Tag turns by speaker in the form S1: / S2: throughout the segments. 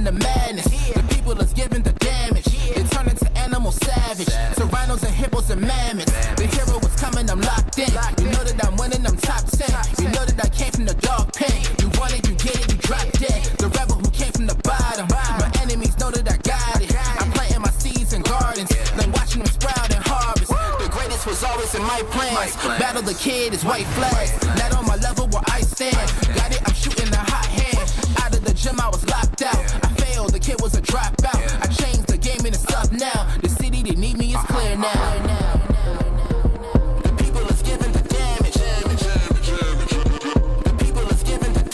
S1: the madness. The people is giving the damage. They turn into animal savage. Serranos and hippos and mammoths. The hero is coming, I'm locked in. You know that I'm winning, I'm top 10. You know that I came from the dog pen. You want it, you get it, you drop dead. The rebel who came from the bottom. My enemies know that I got it. I'm planting my seeds in gardens, then watching them sprout and harvest. The greatest was always in my plans. Battle the kid is white flags. Not on my level where I stand. Got it, I'm shooting a hot hand. Out of the gym, I was locked out. I failed, the kid was a dropout. I changed the game and it's up now. The city that need me is clear now. The people is giving the damage. The people is giving the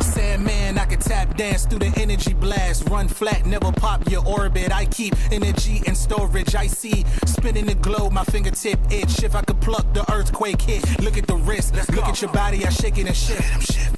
S1: Sandman, I can tap dance through the energy blast. Run flat, never pop your orbit. I keep energy in storage. I see spinning the globe, my fingertip itch. If I could pluck the earthquake hit. Look at the wrist, look at your body, I shake it and shift.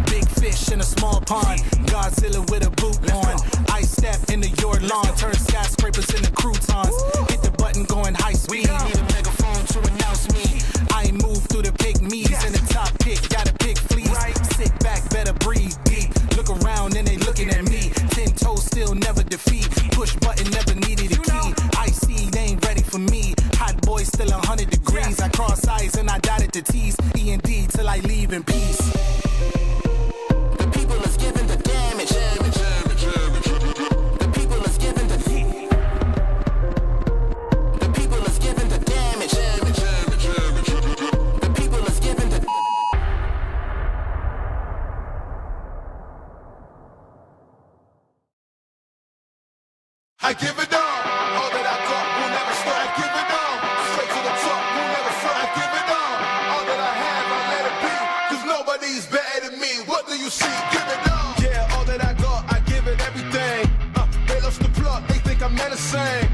S1: Big fish in a small pond. Godzilla with a boot on. I step into your lawn. Turn skyscrapers into croutons. Hit the button going high speed. Need a megaphone to announce me. I move through the pygmies in the top pick. Gotta pick fleas. Sit back, better breathe deep. Look around and they looking at me. 10 toes still never defeat. Push button never needed a key. I see they ain't ready for me. Hot boy still 100 degrees. I cross eyes and I dotted the T's. E&D till I leave in peace. Giving the damage. The people is giving the people is giving the damage. The people is giving the
S2: I give it all that I got will never stop. I give it all, straight to the top, will never stop. I give it all that I have, I let it be, 'cause nobody's better than me. What do you see? Give it all. Yeah, all that I got, I give it everything. They lost the plot, they think I'm menacing.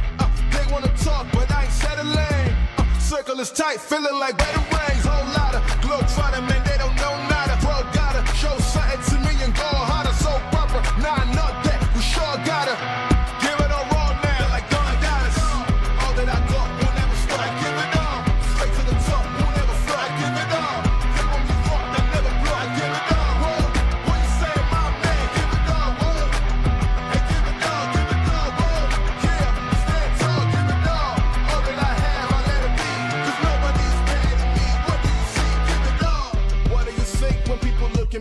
S2: They wanna talk, but I ain't settling. Circle is tight, feeling like better rings. Whole lot of globe trotting, man, they don't know nada. Bro, gotta show something to me and go harder. So proper, nah, not that, we sure gotta.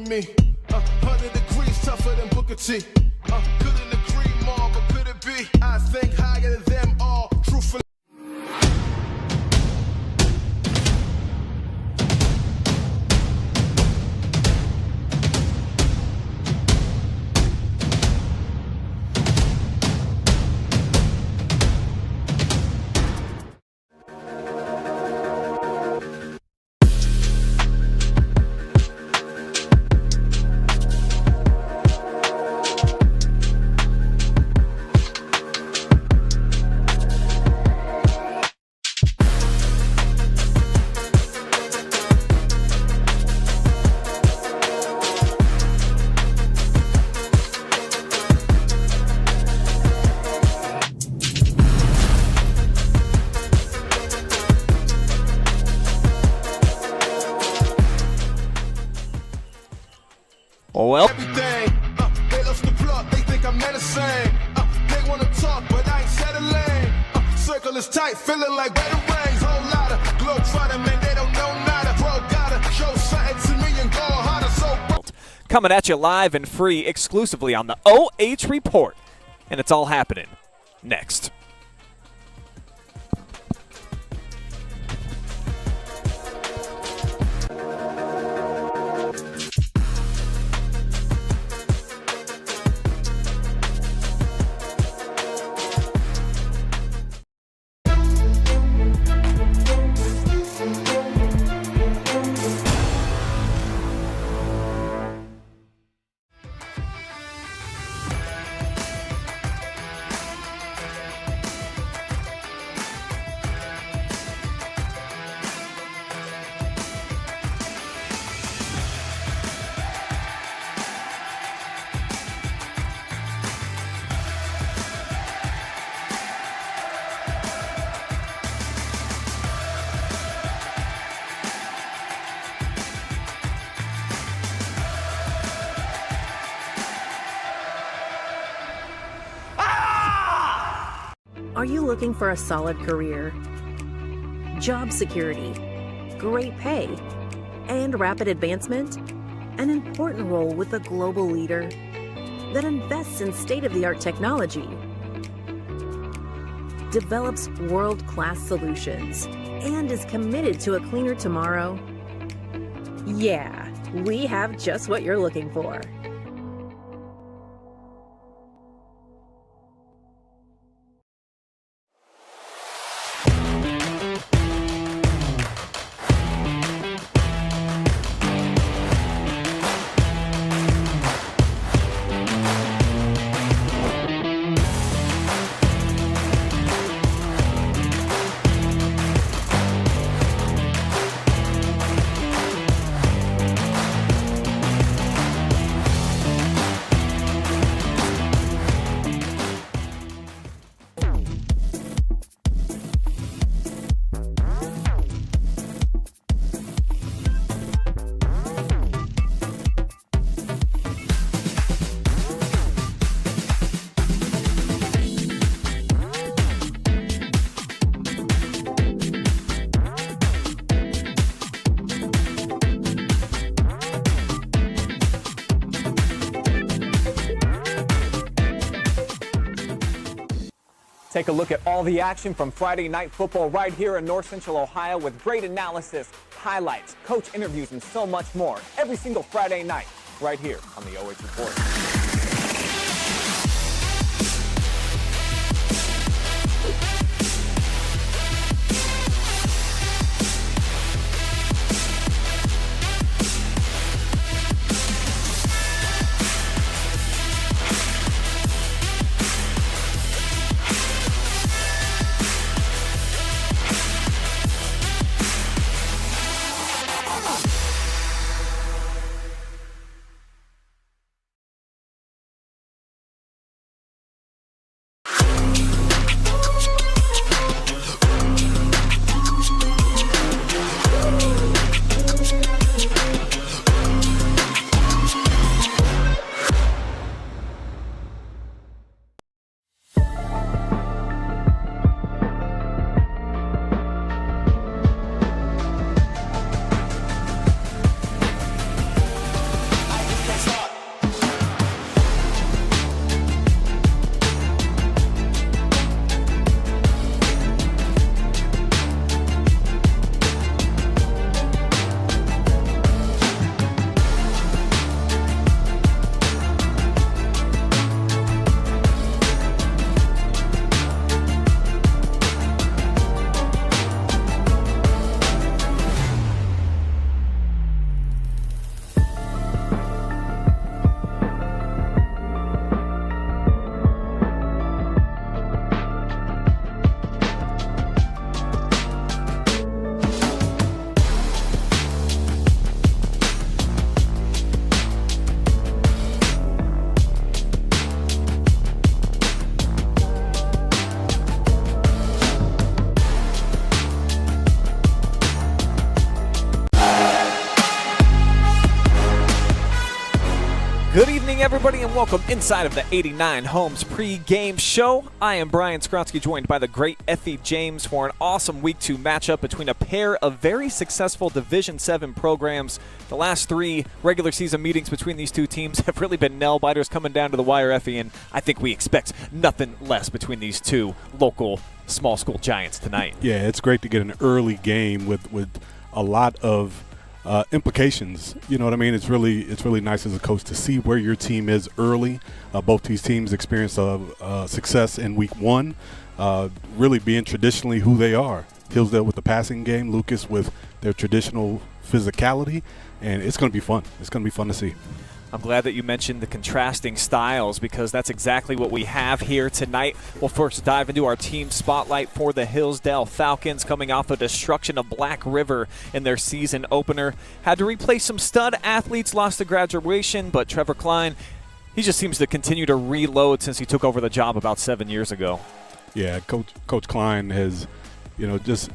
S2: Me, 100 degrees tougher than Booker T. Couldn't agree more, but could it be? I think higher than them all, truthfully.
S3: Well,
S2: Everything, they lost the plot, they think I'm menacing. They wanna talk, but I ain't settling. Circle is tight, feeling like better rings. Whole lot of globe trotting, man, they don't know nada. Bro, gotta show something to me and go harder. So
S3: coming at you live and free exclusively on the OH Report. And it's all happening next.
S4: Are you looking for a solid career, job security, great pay, and rapid advancement? An important role with a global leader that invests in state-of-the-art technology, develops world-class solutions, and is committed to a cleaner tomorrow? Yeah, we have just what you're looking for.
S3: Take a look at all the action from Friday Night Football right here in North Central Ohio with great analysis, highlights, coach interviews, and so much more every single Friday night right here on the OH Report. Good evening, everybody, and welcome inside of the 89 Homes pre-game show. I am Brian Skowronski, joined by the great Effie James for an awesome Week 2 matchup between a pair of very successful Division 7 programs. The last 3 regular season meetings between these two teams have really been nail-biters coming down to the wire, Effie, and I think we expect nothing less between these two local small school giants tonight.
S5: Yeah, it's great to get an early game with a lot of implications. You know what I mean? It's really nice as a coach to see where your team is early. Both these teams experienced success in Week 1, really being traditionally who they are. Hillsdale with the passing game, Lucas with their traditional physicality, and it's going to be fun. It's going to be fun to see.
S3: I'm glad that you mentioned the contrasting styles because that's exactly what we have here tonight. We'll first dive into our team spotlight for the Hillsdale Falcons, coming off a destruction of Black River in their season opener. Had to replace some stud athletes, lost to graduation, but Trevor Klein, he just seems to continue to reload since he took over the job about 7 years ago.
S5: Yeah, Coach Klein has,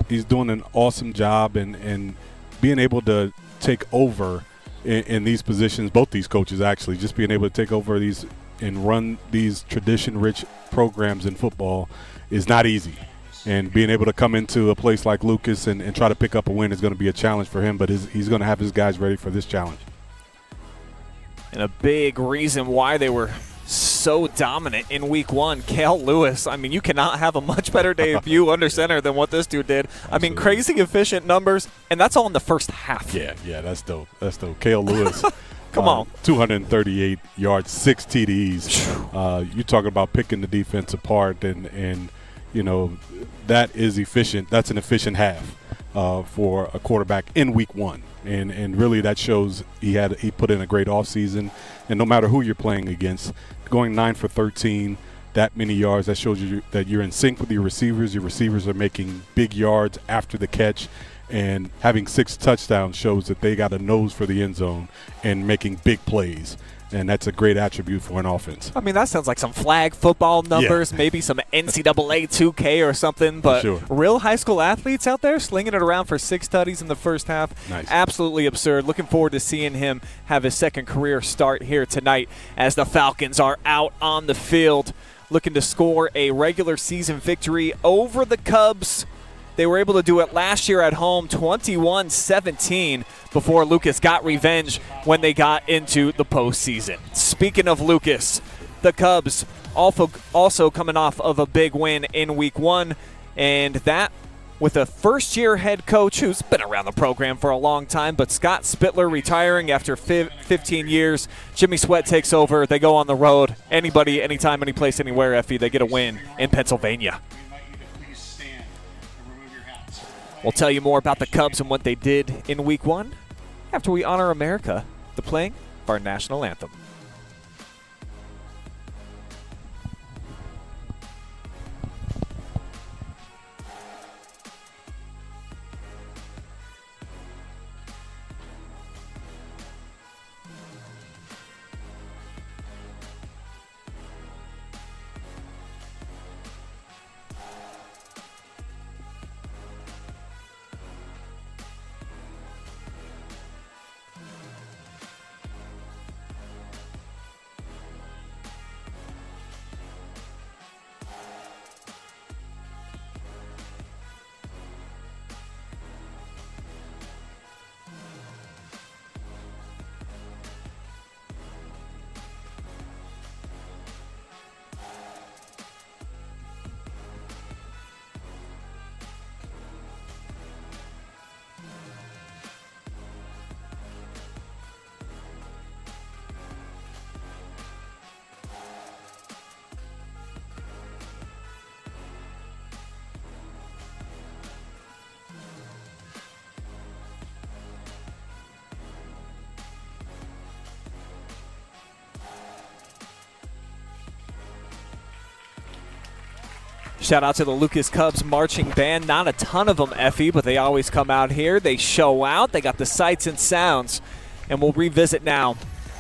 S5: he's doing an awesome job and being able to take over in these positions, both these coaches actually, just being able to take over these and run these tradition-rich programs in football is not easy. And being able to come into a place like Lucas and try to pick up a win is going to be a challenge for him, but he's going to have his guys ready for this challenge.
S3: And a big reason why they were so dominant in week one, Kael Lewis. I mean, you cannot have a much better debut under center than what this dude did.
S5: Absolutely.
S3: I mean, crazy efficient numbers, and that's all in the first half.
S5: Yeah, that's dope. That's dope. Kael Lewis.
S3: Come on.
S5: 238 yards, 6 TDs. You talking about picking the defense apart, and you know, that is efficient. That's an efficient half for a quarterback in week one. And really that shows he put in a great offseason. And no matter who you're playing against, going 9 for 13, that many yards, that shows you that you're in sync with your receivers. Your receivers are making big yards after the catch. And having 6 touchdowns shows that they got a nose for the end zone and making big plays. And that's a great attribute for an offense.
S3: I mean, that sounds like some flag football numbers, maybe some NCAA 2K or something. But
S5: sure.
S3: Real high school athletes out there slinging it around for 6 tutties in the first half.
S5: Nice.
S3: Absolutely absurd. Looking forward to seeing him have his second career start here tonight as the Falcons are out on the field looking to score a regular season victory over the Cubs. They were able to do it last year at home, 21-17, before Lucas got revenge when they got into the postseason. Speaking of Lucas, the Cubs also coming off of a big win in week one, and that with a first-year head coach who's been around the program for a long time, but Scott Spittler retiring after 15 years. Jimmy Sweat takes over. They go on the road. Anybody, anytime, any place, anywhere, Effie, they get a win in Pennsylvania. We'll tell you more about the Cubs and what they did in week one after we honor America, the playing of our national anthem. Shout out to the Lucas Cubs marching band. Not a ton of them, Effie, but they always come out here. They show out. They got the sights and sounds. And we'll revisit now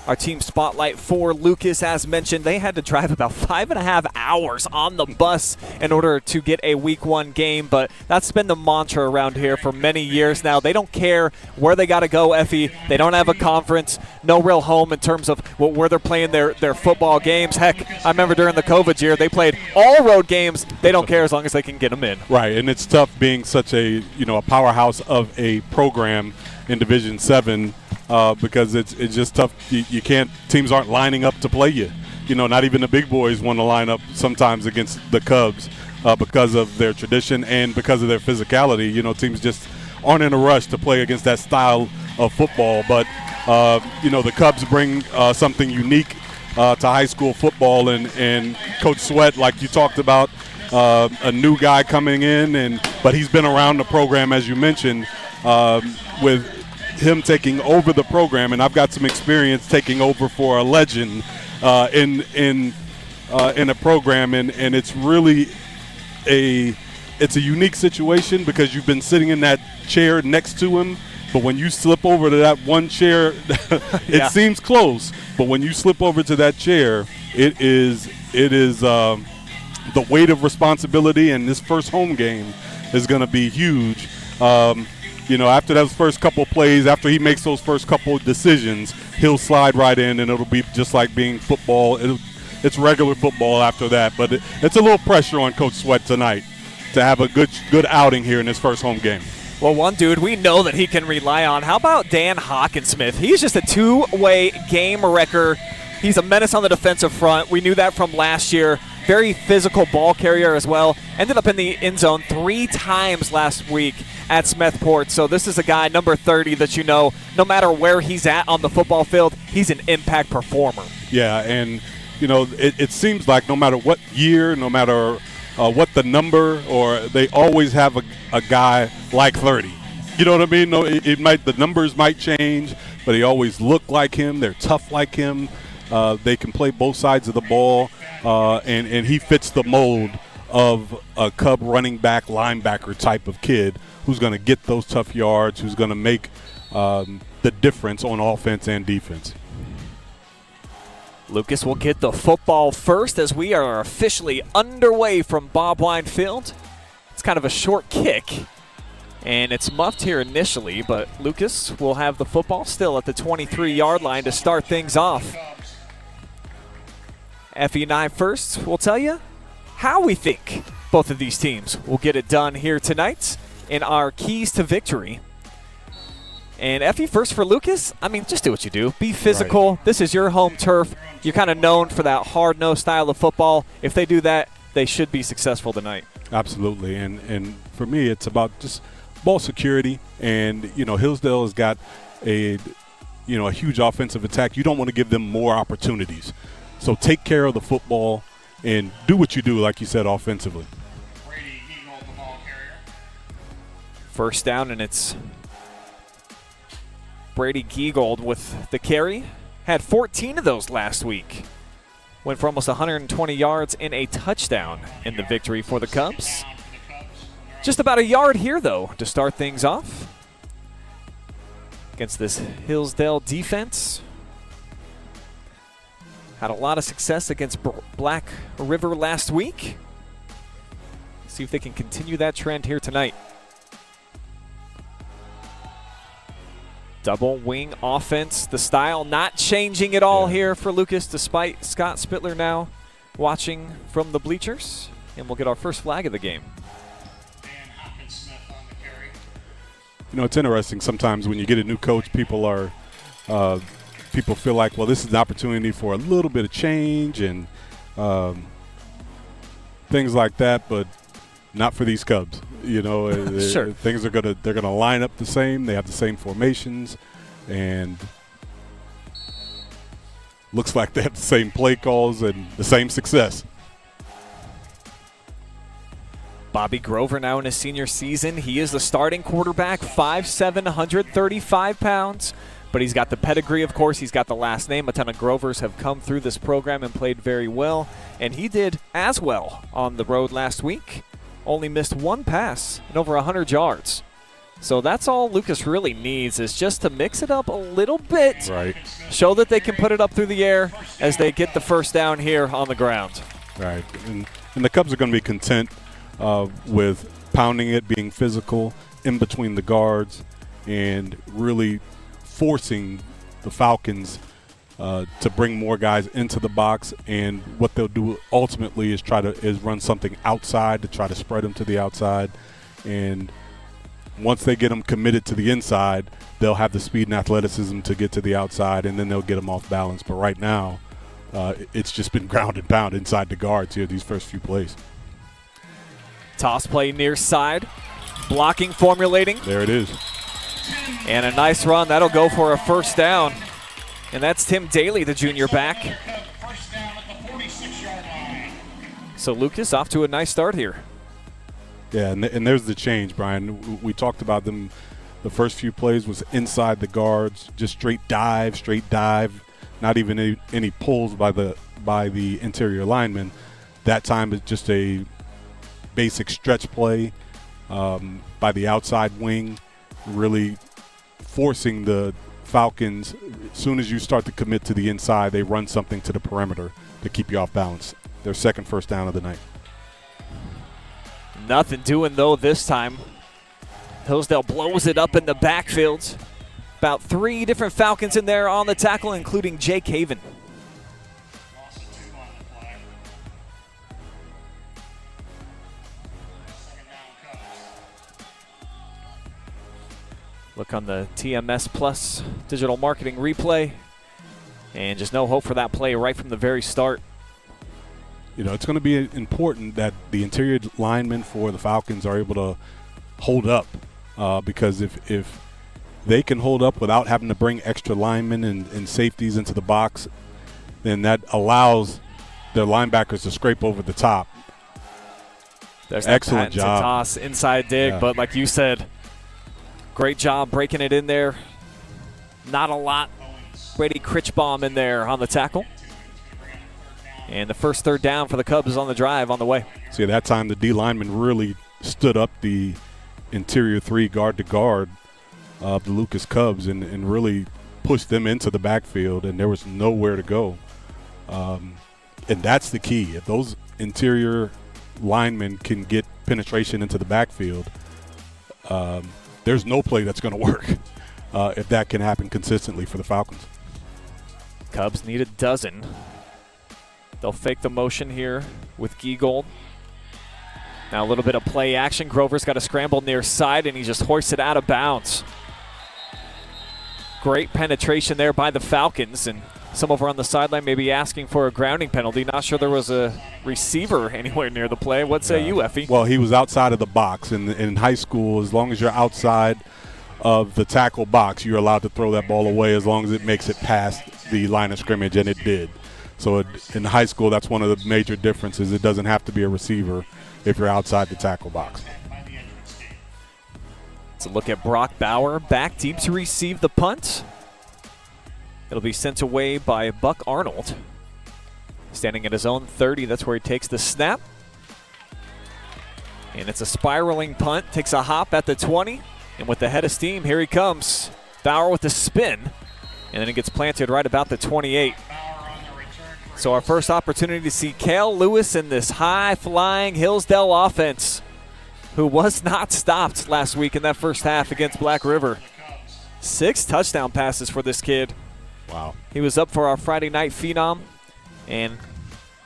S3: our team spotlight for Lucas. As mentioned, they had to drive about 5.5 hours on the bus in order to get a week one game, but that's been the mantra around here for many years now. They don't care where they got to go, Effie. They don't have a conference, no real home in terms of where they're playing their football games. Heck, I remember during the COVID year, they played all road games. They don't care as long as they can get them in.
S5: Right, and it's tough being such a powerhouse of a program in Division 7 because it's just tough. You can't. Teams aren't lining up to play you. Not even the big boys want to line up sometimes against the Cubs because of their tradition and because of their physicality. Teams just aren't in a rush to play against that style of football. But the Cubs bring something unique to high school football, and Coach Sweat, like you talked about, a new guy coming in, but he's been around the program, as you mentioned, with him taking over the program, and I've got some experience taking over for a legend in a program, and it's really a unique situation because you've been sitting in that chair next to him, but when you slip over to that one chair, it seems close, but when you slip over to that chair, it is the weight of responsibility, and this first home game is going to be huge. After those first couple plays, after he makes those first couple decisions, he'll slide right in, and it'll be just like being football. it's regular football after that. But it's a little pressure on Coach Sweat tonight to have a good outing here in his first home game.
S3: Well, one dude we know that he can rely on. How about Dan Hockensmith? He's just a two-way game wrecker. He's a menace on the defensive front. We knew that from last year. Very physical ball carrier as well. Ended up in the end zone 3 times last week at Smethport. So this is a guy, number 30, that you know, no matter where he's at on the football field, he's an impact performer.
S5: Yeah, and, it seems like no matter what year, no matter what the number, or they always have a guy like 30. You know what I mean? No, the numbers might change, but they always look like him. They're tough like him. They can play both sides of the ball, and he fits the mold of a Cub running back, linebacker type of kid who's going to get those tough yards, who's going to make the difference on offense and defense.
S3: Lucas will get the football first as we are officially underway from Bob Wine Field. It's kind of a short kick, and it's muffed here initially, but Lucas will have the football still at the 23-yard line to start things off. Effie and I first will tell you how we think both of these teams will get it done here tonight in our keys to victory. And Effie, first for Lucas, just do what you do. Be physical. Right. This is your home turf. You're kind of known for that hard-nosed style of football. If they do that, they should be successful tonight.
S5: Absolutely. And for me, it's about just ball security. And, Hillsdale has got a huge offensive attack. You don't want to give them more opportunities. So take care of the football and do what you do, like you said, offensively.
S3: First down, and it's Brady Giegold with the carry. Had 14 of those last week. Went for almost 120 yards and a touchdown in the victory for the Cubs. Just about a yard here, though, to start things off against this Hillsdale defense. Had a lot of success against Black River last week. See if they can continue that trend here tonight. Double wing offense, the style not changing at all here for Lucas, despite Scott Spittler now watching from the bleachers. And we'll get our first flag of the game.
S5: It's interesting sometimes when you get a new coach, people feel like, well, this is an opportunity for a little bit of change and things like that, but not for these Cubs.
S3: Sure.
S5: Things they're gonna line up the same. They have the same formations, and looks like they have the same play calls and the same success.
S3: Bobby Grover now in his senior season. He is the starting quarterback, 5'7", 135 pounds. But he's got the pedigree, of course. He's got the last name. A ton of Grovers have come through this program and played very well. And he did as well on the road last week. Only missed one pass and over 100 yards. So that's all Lucas really needs, is just to mix it up a little bit.
S5: Right.
S3: Show that they can put it up through the air as they get the first down here on the ground.
S5: Right. And the Cubs are going to be content with pounding it, being physical in between the guards, and really forcing the Falcons to bring more guys into the box. And what they'll do ultimately is run something outside to try to spread them to the outside. And once they get them committed to the inside, they'll have the speed and athleticism to get to the outside, and then they'll get them off balance. But right now, it's just been ground and pound inside the guards here these first few plays.
S3: Toss play near side. Blocking formulating.
S5: There it is.
S3: And a nice run. That'll go for a first down. And that's Tim Daly, the junior back. So Lucas off to a nice start here.
S5: Yeah, and there's the change, Brian. We talked about them. The first few plays was inside the guards, just straight dive, not even any pulls by the interior lineman. That time it's just a basic stretch play by the outside wing, really forcing the Falcons. As soon as you start to commit to the inside, they run something to the perimeter to keep you off balance. Their second first down of the night.
S3: Nothing doing, though, this time. Hillsdale blows it up in the backfield. About 3 different Falcons in there on the tackle, including Jake Haven. Look on the TMS Plus digital marketing replay, and just no hope for that play right from the very start.
S5: You know, it's going to be important that the interior linemen for the Falcons are able to hold up, because if they can hold up without having to bring extra linemen and safeties into the box, then that allows their linebackers to scrape over the top.
S3: There's
S5: excellent job.
S3: Toss, inside dig,
S5: Yeah.
S3: but like you said, great job breaking it in there. Not a lot. Brady Critchbaum in there on the tackle. And the first third down for the Cubs is on the drive on the way.
S5: See, that time the D lineman really stood up the interior three guard to guard of the Lucas Cubs and really pushed them into the backfield, and there was nowhere to go. And that's the key. If those interior linemen can get penetration into the backfield, there's no play that's going to work if that can happen consistently for the Falcons.
S3: Cubs need a dozen. They'll fake the motion here with Giegold. Now a little bit of play action. Grover's got a scramble near side, and he just hoists it out of bounds. Great penetration there by the Falcons, and some over on the sideline may be asking for a grounding penalty. Not sure there was a receiver anywhere near the play. What say you, Effie?
S5: Well, he was outside of the box. In high school, as long as you're outside of the tackle box, you're allowed to throw that ball away as long as it makes it past the line of scrimmage, and it did. So in high school, that's one of the major differences. It doesn't have to be a receiver if you're outside the tackle box.
S3: Let's look at Brock Bauer back deep to receive the punt. It'll be sent away by Buck Arnold. Standing at his own 30, that's where he takes the snap. And it's a spiraling punt, takes a hop at the 20. And with the head of steam, here he comes. Bauer with the spin. And then it gets planted right about the 28. So our first opportunity to see Kael Lewis in this high-flying Hillsdale offense, who was not stopped last week in that first half against Black River. 6 touchdown passes for this kid.
S5: Wow.
S3: He was up for our Friday night phenom, and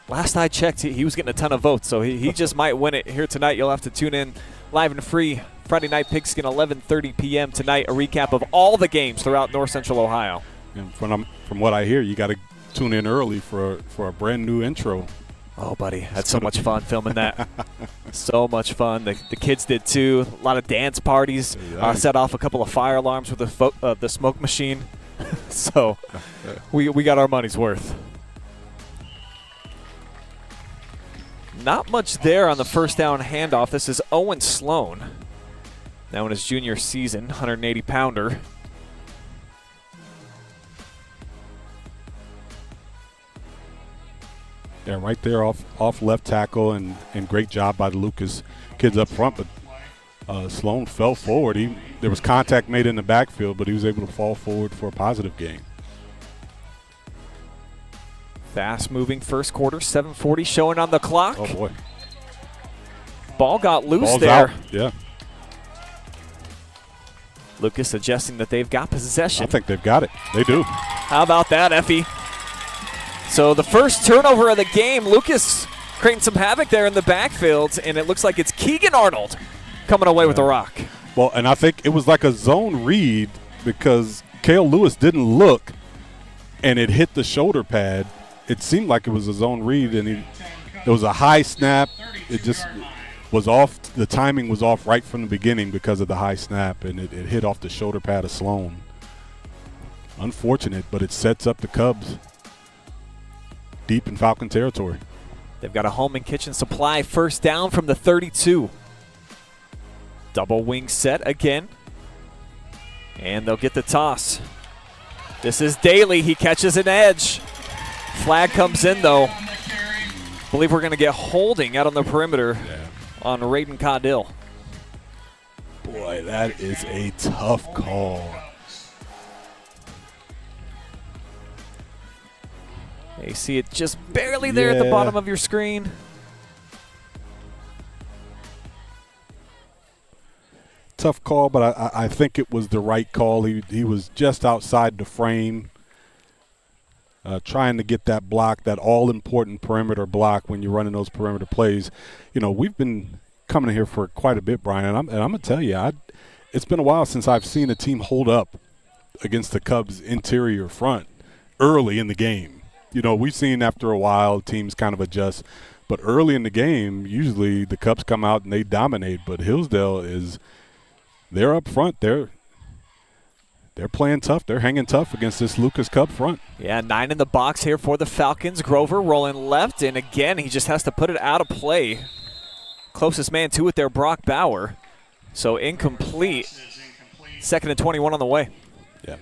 S3: last I checked, he was getting a ton of votes, so he just might win it here tonight. You'll have to tune in live and free. Friday Night Pigskin, 11:30 p.m. tonight, a recap of all the games throughout North Central Ohio.
S5: And from what I hear, you got to tune in early for a brand new intro.
S3: Oh, buddy, had so much fun filming that. So much fun. The kids did too. A lot of dance parties. Set off a couple of fire alarms with the smoke machine. So we got our money's worth. Not much there on the first down handoff. This is Owen Sloan. Now in his junior season, 180-pounder.
S5: Yeah, right there off left tackle, and great job by the Lucas kids up front. But Sloan fell forward. There was contact made in the backfield, but he was able to fall forward for a positive gain.
S3: Fast-moving first quarter, 7:40 showing on the clock.
S5: Oh, boy.
S3: Ball got loose
S5: Ball's
S3: there.
S5: out. Yeah.
S3: Lucas suggesting that they've got possession.
S5: I think they've got it. They do.
S3: How about that, Effie? So the first turnover of the game, Lucas creating some havoc there in the backfield, and it looks like it's Keegan Arnold coming away with the rock.
S5: Well, and I think it was like a zone read because Kael Lewis didn't look, and it hit the shoulder pad. It seemed like it was a zone read, and there was a high snap. It just was off. The timing was off right from the beginning because of the high snap, and it hit off the shoulder pad of Sloan. Unfortunate, but it sets up the Cubs deep in Falcon territory.
S3: They've got a home and kitchen supply first down from the 32. Double wing set again. And they'll get the toss. This is Daly. He catches an edge. Flag comes in, though. Believe we're going to get holding out on the perimeter on Raiden Caudill.
S5: Boy, that is a tough call.
S3: You see it just barely there at the bottom of your screen.
S5: Tough call, but I think it was the right call. He was just outside the frame, trying to get that block, that all-important perimeter block when you're running those perimeter plays. You know, we've been coming here for quite a bit, Brian, and I'm going to tell you, it's been a while since I've seen a team hold up against the Cubs' interior front early in the game. You know, we've seen after a while teams kind of adjust, but early in the game, usually the Cubs come out and they dominate. But Hillsdale they're up front. They're playing tough. They're hanging tough against this Lucas Cub front.
S3: Yeah, 9 in the box here for the Falcons. Grover rolling left, and again, he just has to put it out of play. Closest man to it there, Brock Bauer. So incomplete. 2nd and 21 on the way.
S5: Yeah.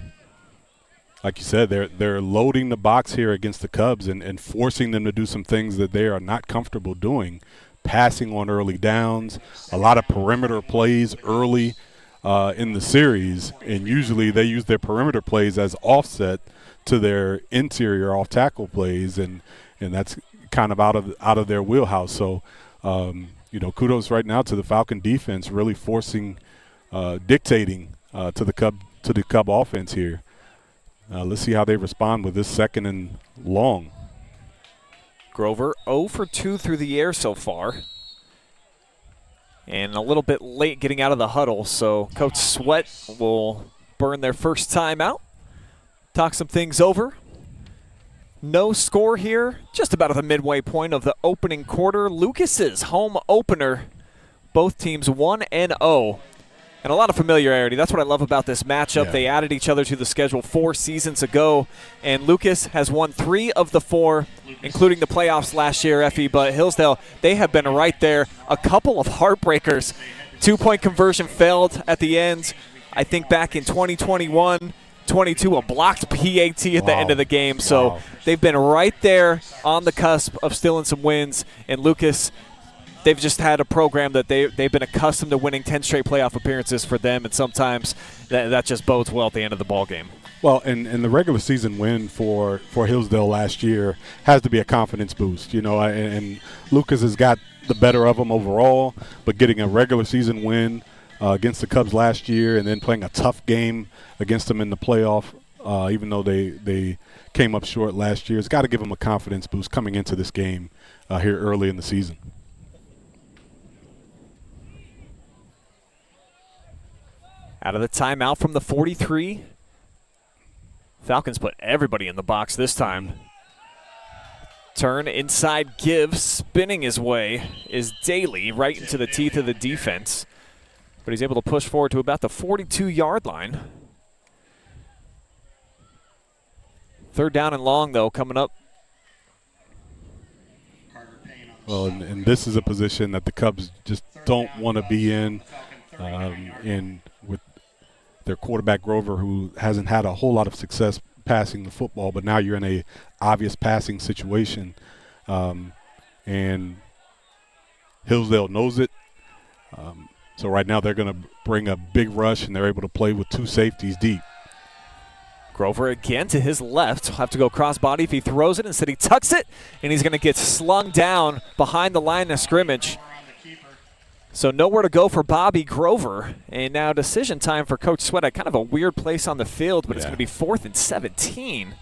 S5: Like you said, they're loading the box here against the Cubs and forcing them to do some things that they are not comfortable doing. Passing on early downs, a lot of perimeter plays early in the series, and usually they use their perimeter plays as offset to their interior off-tackle plays, and that's kind of out of their wheelhouse. So, you know, kudos right now to the Falcon defense, really forcing, dictating to the Cub offense here. Let's see how they respond with this 2nd and long.
S3: Grover 0 for 2 through the air so far. And a little bit late getting out of the huddle, so Coach Sweat will burn their first timeout. Talk some things over. No score here, just about at the midway point of the opening quarter. Lucas's home opener, both teams 1-0. And a lot of familiarity. That's what I love about this matchup.
S5: Yeah.
S3: They added each other to the schedule 4 seasons ago, and Lucas has won 3 of the 4, including the playoffs last year, Effie. But Hillsdale, they have been right there. A couple of heartbreakers. 2-point conversion failed at the end. I think back in 2021, 22, a blocked PAT at the end of the game. So they've been right there on the cusp of stealing some wins. And Lucas, they've just had a program that they've been accustomed to winning 10 straight playoff appearances for them, and sometimes that just bodes well at the end of the ball game.
S5: Well, and the regular season win for Hillsdale last year has to be a confidence boost, you know, and Lucas has got the better of them overall, but getting a regular season win against the Cubs last year and then playing a tough game against them in the playoff, even though they came up short last year, it's got to give them a confidence boost coming into this game here early in the season.
S3: Out of the timeout from the 43. Falcons put everybody in the box this time. Turn inside, give, spinning his way is Daly right into the teeth of the defense. But he's able to push forward to about the 42-yard line. 3rd down and long, though, coming up.
S5: Well, and this is a position that the Cubs just don't want to be in with their quarterback Grover, who hasn't had a whole lot of success passing the football, but now you're in a obvious passing situation, and Hillsdale knows it. So right now they're going to bring a big rush, and they're able to play with 2 safeties deep.
S3: Grover again to his left. He'll have to go cross-body if he throws it. Instead he tucks it, and he's going to get slung down behind the line of scrimmage. So nowhere to go for Bobby Grover. And now decision time for Coach Sweat at kind of a weird place on the field, but it's going to be 4th and 17.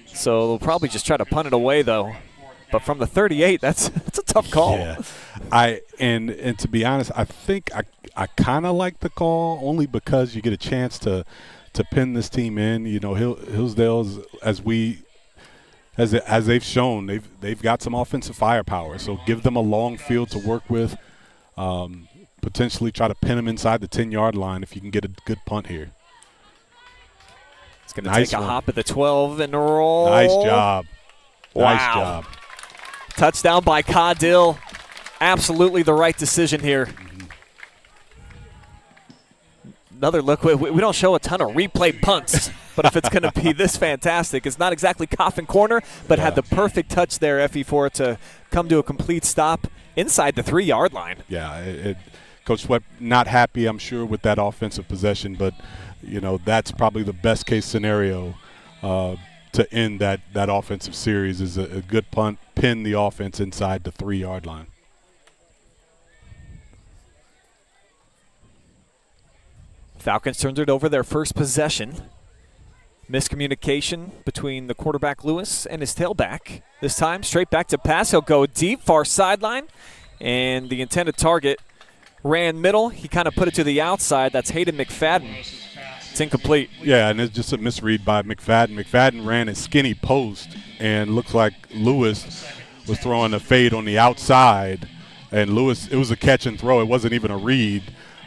S3: So they'll probably just try to punt it away, though. But from the 38, that's a tough call.
S5: Yeah, and to be honest, I think I kind of like the call only because you get a chance to pin this team in. You know, Hillsdale's as they've shown, they've got some offensive firepower. So give them a long field to work with. Potentially try to pin them inside the 10-yard line if you can get a good punt here.
S3: It's going to take a hop at the 12 and roll.
S5: Nice job.
S3: Wow.
S5: Nice job.
S3: Touchdown by Caudill. Absolutely the right decision here. Another look. We don't show a ton of replay punts, but if it's going to be this fantastic, it's not exactly coffin corner, but had the perfect touch there, Effie, for it to come to a complete stop inside the 3-yard line.
S5: Yeah, Coach Sweat not happy, I'm sure, with that offensive possession, but you know that's probably the best case scenario to end that offensive series is a good punt, pin the offense inside the 3-yard line.
S3: Falcons turned it over their first possession. Miscommunication between the quarterback Lewis and his tailback. This time straight back to pass. He'll go deep, far sideline, and the intended target ran middle. He kind of put it to the outside. That's Hayden McFadden. It's incomplete.
S5: Yeah, and it's just a misread by McFadden. McFadden ran a skinny post, and looks like Lewis was throwing a fade on the outside. And Lewis, it was a catch and throw. It wasn't even a read.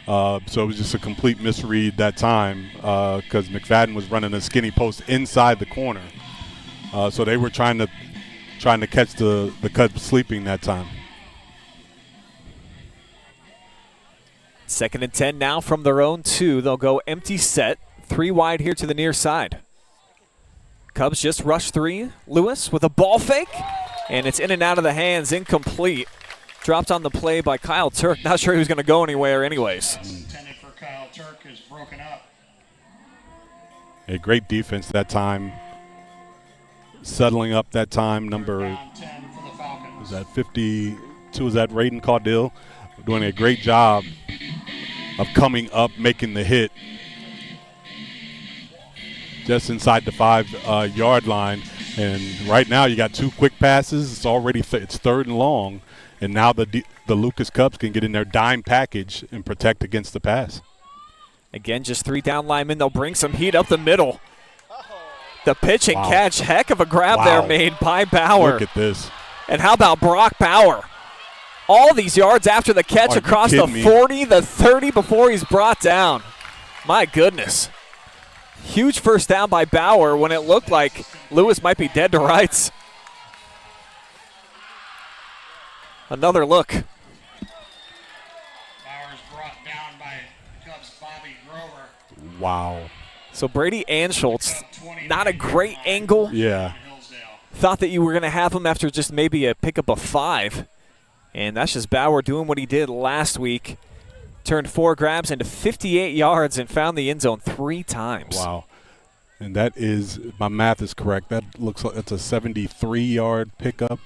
S5: So it was just a complete misread that time because McFadden was running a skinny post inside the corner. So they were trying to catch the Cubs sleeping that time.
S3: 2nd and 10 now from their own 2. They'll go empty set. 3 wide here to the near side. Cubs just rush 3. Lewis with a ball fake. And it's in and out of the hands, incomplete. Dropped on the play by Kyle Turk. Not sure he was going to go anywhere anyways.
S6: Intended for Kyle Turk is broken up.
S5: A great defense that time. Settling up that time, number,
S6: Down 10 for the Falcons.
S5: was that 52? Was that Raiden Caudill? Doing a great job of coming up, making the hit just inside the 5-yard line. And right now you got 2 quick passes. It's already it's 3rd and long. And now the Lucas Cubs can get in their dime package and protect against the pass.
S3: Again, just 3 down linemen. They'll bring some heat up the middle. The pitch and catch. Heck of a grab there made by Bauer.
S5: Look at this.
S3: And how about Brock Bauer? All these yards after the catch across the 40, the 30 before he's brought down. My goodness. Huge first down by Bauer when it looked like Lewis might be dead to rights. Another look.
S6: Bauer's brought down by Cubs' Bobby Grover.
S5: Wow.
S3: So Brady Anschultz, not a great angle.
S5: Yeah.
S3: Thought that you were going to have him after just maybe a pickup of 5. And that's just Bauer doing what he did last week. Turned 4 grabs into 58 yards and found the end zone 3 times.
S5: Wow. And that is, my math is correct, that looks like it's a 73-yard pickup.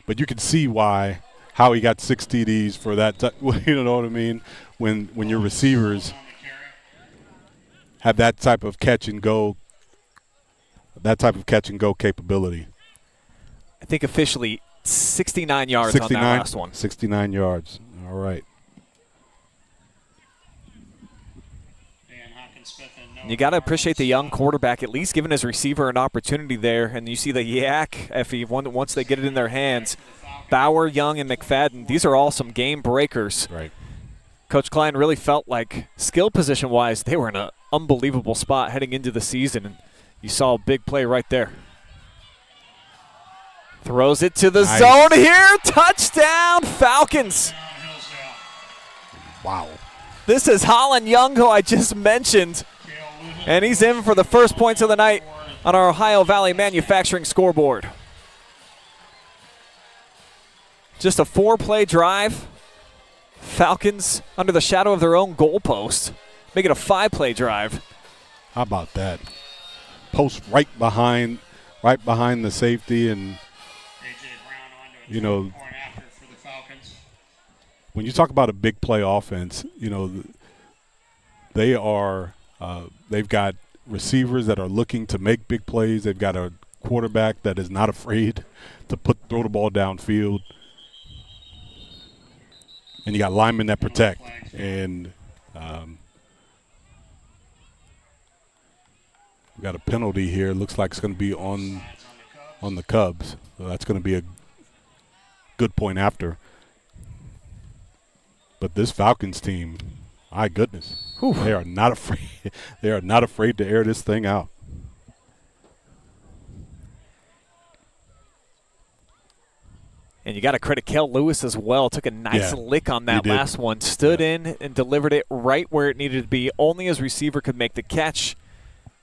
S5: But you can see how he got 6 TDs for that. You know what I mean? When your receivers have that type of catch and go capability.
S3: I think officially 69 yards on that last one.
S5: 69 yards. All right.
S6: Dan Hockensmith and
S3: You got to appreciate the young quarterback at least giving his receiver an opportunity there. And you see the yak, Effie, once they get it in their hands. Bauer, Young, and McFadden, these are all some game breakers.
S5: Right.
S3: Coach Klein really felt like skill position-wise, they were in an unbelievable spot heading into the season. And you saw a big play right there. Throws it to the zone here. Touchdown, Falcons.
S5: Wow.
S3: This is Holland Young, who I just mentioned. And he's in for the first points of the night on our Ohio Valley Manufacturing scoreboard. Just a 4-play drive. Falcons under the shadow of their own goalpost. Make it a 5-play drive.
S5: How about that? Post right behind the safety, and you know,
S6: for the Falcons.
S5: when you talk about a big play offense, you know, they've got receivers that are looking to make big plays. They've got a quarterback that is not afraid to throw the ball downfield. And you got linemen that protect. And we got a penalty here. Looks like it's going to be on the Cubs. So that's going to be a good point after. But this Falcons team, my goodness, they are not afraid. They are not afraid to air this thing out.
S3: And you got to credit Kael Lewis as well. Took a nice lick on that last one. Stood in and delivered it right where it needed to be. Only his receiver could make the catch.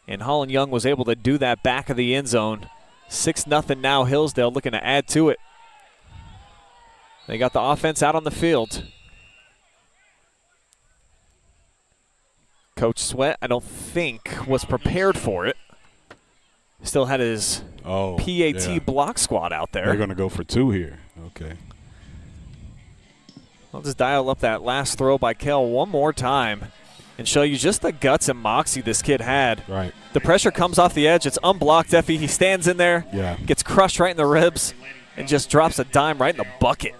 S3: And Holland Young was able to do that back of the end zone. 6-0 now. Hillsdale looking to add to it. They got the offense out on the field. Coach Sweat, I don't think, was prepared for it. Still had his PAT block squad out there.
S5: They're going to go for 2 here. Okay.
S3: I'll just dial up that last throw by Kael one more time and show you just the guts and moxie this kid had.
S5: Right.
S3: The pressure comes off the edge. It's unblocked, Effie. He stands in there,
S5: Yeah.
S3: gets crushed right in the ribs, and just drops a dime right in the bucket.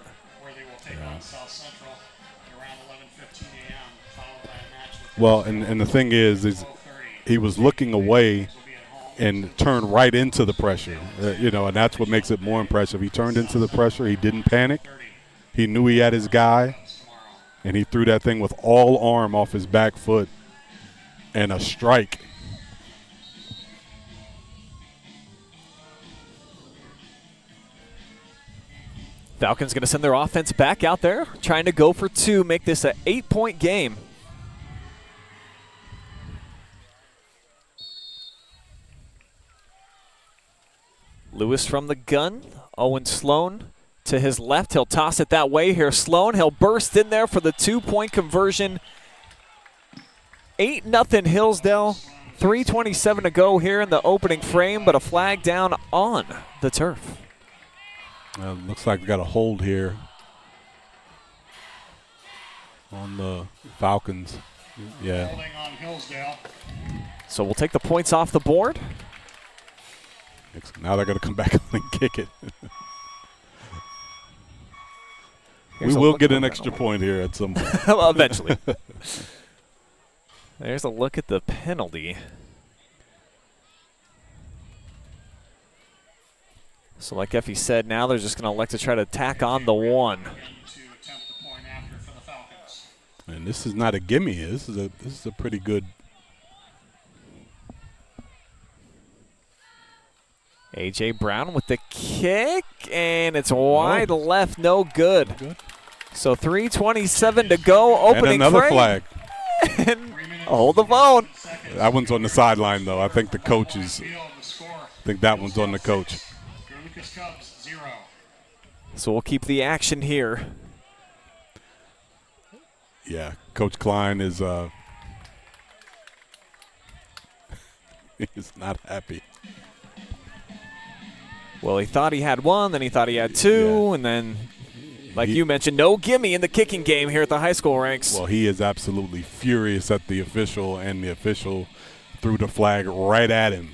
S5: Well, and the thing is he was looking away and turned right into the pressure, and that's what makes it more impressive. He turned into the pressure. He didn't panic. He knew he had his guy, and he threw that thing with all arm off his back foot and a strike.
S3: Falcons going to send their offense back out there, trying to go for two, make this an 8-point game. Lewis from the gun. Owen Sloan to his left. He'll toss it that way. Here's Sloan. He'll burst in there for the 2-point conversion. 8-0 Hillsdale. 3:27 to go here in the opening frame, but a flag down on the turf.
S5: Looks like we got a hold here on the Falcons. Yeah.
S6: Holding on Hillsdale.
S3: So we'll take the points off the board.
S5: Now they're going to come back and kick it. We
S3: Here's
S5: will get an extra point here at some point.
S3: Well, eventually. There's a look at the penalty. So like Effie said, now they're just going to elect to try to tack on the one.
S6: To attempt the point after for the Falcons.
S5: And this is not a gimme. This is a pretty good.
S3: A.J. Brown with the kick, and it's wide left, no good. So 3:27 to go, opening
S5: and another
S3: frame.
S5: flag.
S3: And hold the phone.
S5: That one's on the sideline, though. I think the coach is. I think that one's on the coach.
S6: Cubs 0.
S3: So we'll keep the action here.
S5: Yeah, Coach Klein is he's not happy.
S3: Well, he thought he had one, then he thought he had two, and then, like you mentioned, no gimme in the kicking game here at the high school ranks.
S5: Well, he is absolutely furious at the official, and the official threw the flag right at him.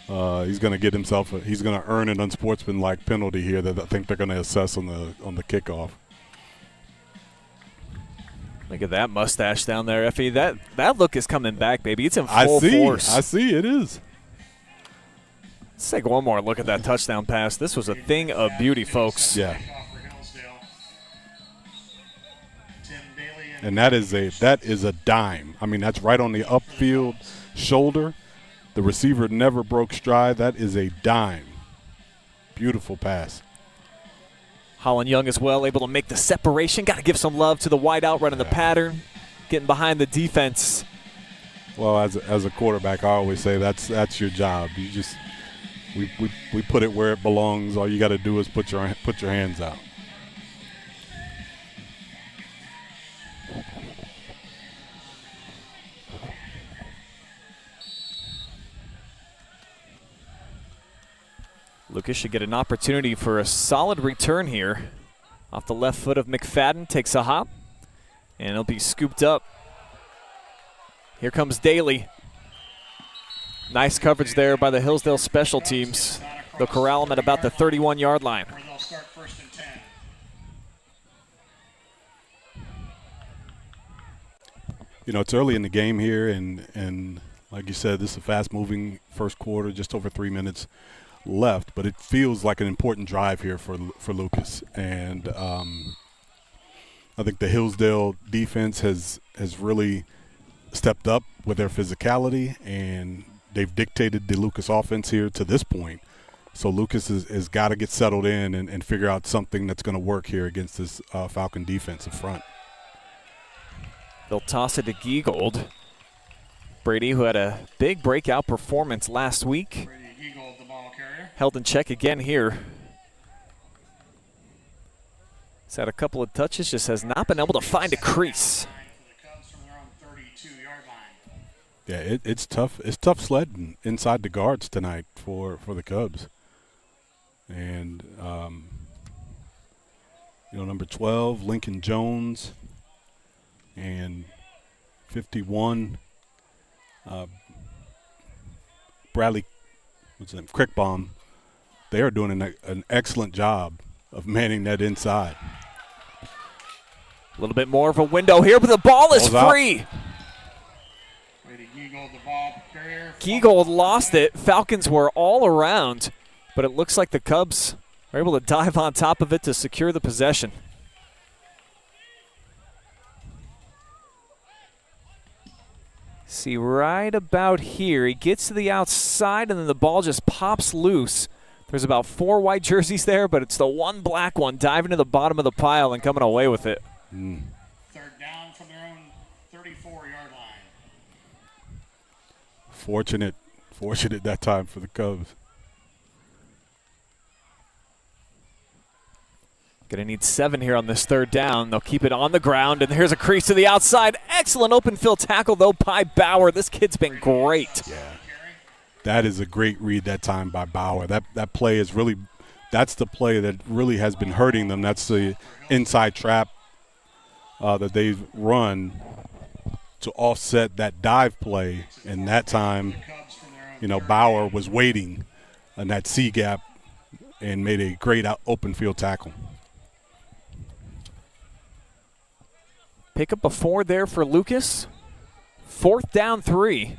S5: He's going to get himself. He's going to earn an unsportsmanlike penalty here that I think they're going to assess on the kickoff.
S3: Look at that mustache down there, Effie. That look is coming back, baby. It's in full force.
S5: I see. It is.
S3: Let's take one more look at that touchdown pass. This was a thing of beauty, folks.
S5: Yeah. And that is a dime. I mean, that's right on the upfield shoulder. The receiver never broke stride. That is a dime. Beautiful pass.
S3: Holland Young as well, able to make the separation. Got to give some love to the wideout running the pattern, getting behind the defense.
S5: Well, as a quarterback, I always say that's your job. You just we put it where it belongs. All you got to do is put your hands out.
S3: Lucas should get an opportunity for a solid return here. Off the left foot of McFadden, takes a hop, and it'll be scooped up. Here comes Daly. Nice coverage there by the Hillsdale special teams. They'll corral him at about the 31-yard line.
S6: Where they'll start 1st and 10.
S5: You know, it's early in the game here, and like you said, this is a fast-moving first quarter, just over 3 minutes left, but it feels like an important drive here for Lucas. And I think the Hillsdale defense has really stepped up with their physicality, and they've dictated the Lucas offense here to this point. So Lucas has got to get settled in and figure out something that's going to work here against this Falcon defensive front.
S3: They'll toss it to Giegold. Brady, who had a big breakout performance last week, held in check again here. He's had a couple of touches, just has not been able to find a crease.
S5: Yeah, it's tough. It's tough sledding inside the guards tonight for the Cubs. And number 12, Lincoln Jones, and 51, Bradley, Crickbaum. They are doing an excellent job of manning that inside.
S3: little bit more of a window here, but the ball is free.
S6: Way to Giegold the ball carrier.
S3: Giegold lost it. Falcons were all around, but it looks like the Cubs are able to dive on top of it to secure the possession. See, right about here, he gets to the outside, and then the ball just pops loose. There's about 4 white jerseys there, but it's the one black one diving to the bottom of the pile and coming away with it.
S6: Third down from their own 34-yard line.
S5: Fortunate that time for the Cubs.
S3: Going to need 7 here on this third down. They'll keep it on the ground, and here's a crease to the outside. Excellent open field tackle, though, by Bauer. This kid's been great.
S5: Yeah, that is a great read that time by Bauer. That play is really – that's the play that really has been hurting them. That's the inside trap that they've run to offset that dive play. And that time, you know, Bauer was waiting on that C gap and made a great open field tackle.
S3: Pick up a 4 there for Lucas. 4th down 3.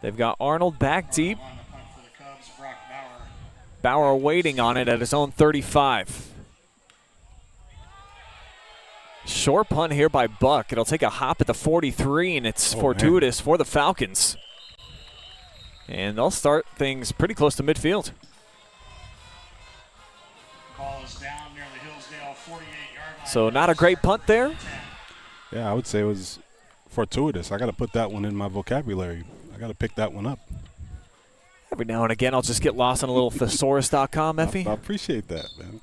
S3: They've got Arnold back deep. Bauer waiting on it at his own 35. Short punt here by Buck. It'll take a hop at the 43, and it's fortuitous for the Falcons. And they'll start things pretty close to midfield.
S6: Ball is down near the Hillsdale 48-yard line.
S3: So not a great punt there.
S5: Yeah, I would say it was fortuitous. I got to put that one in my vocabulary. I got to pick that one up.
S3: Every now and again, I'll just get lost on a little thesaurus.com, Effie.
S5: I appreciate that, man.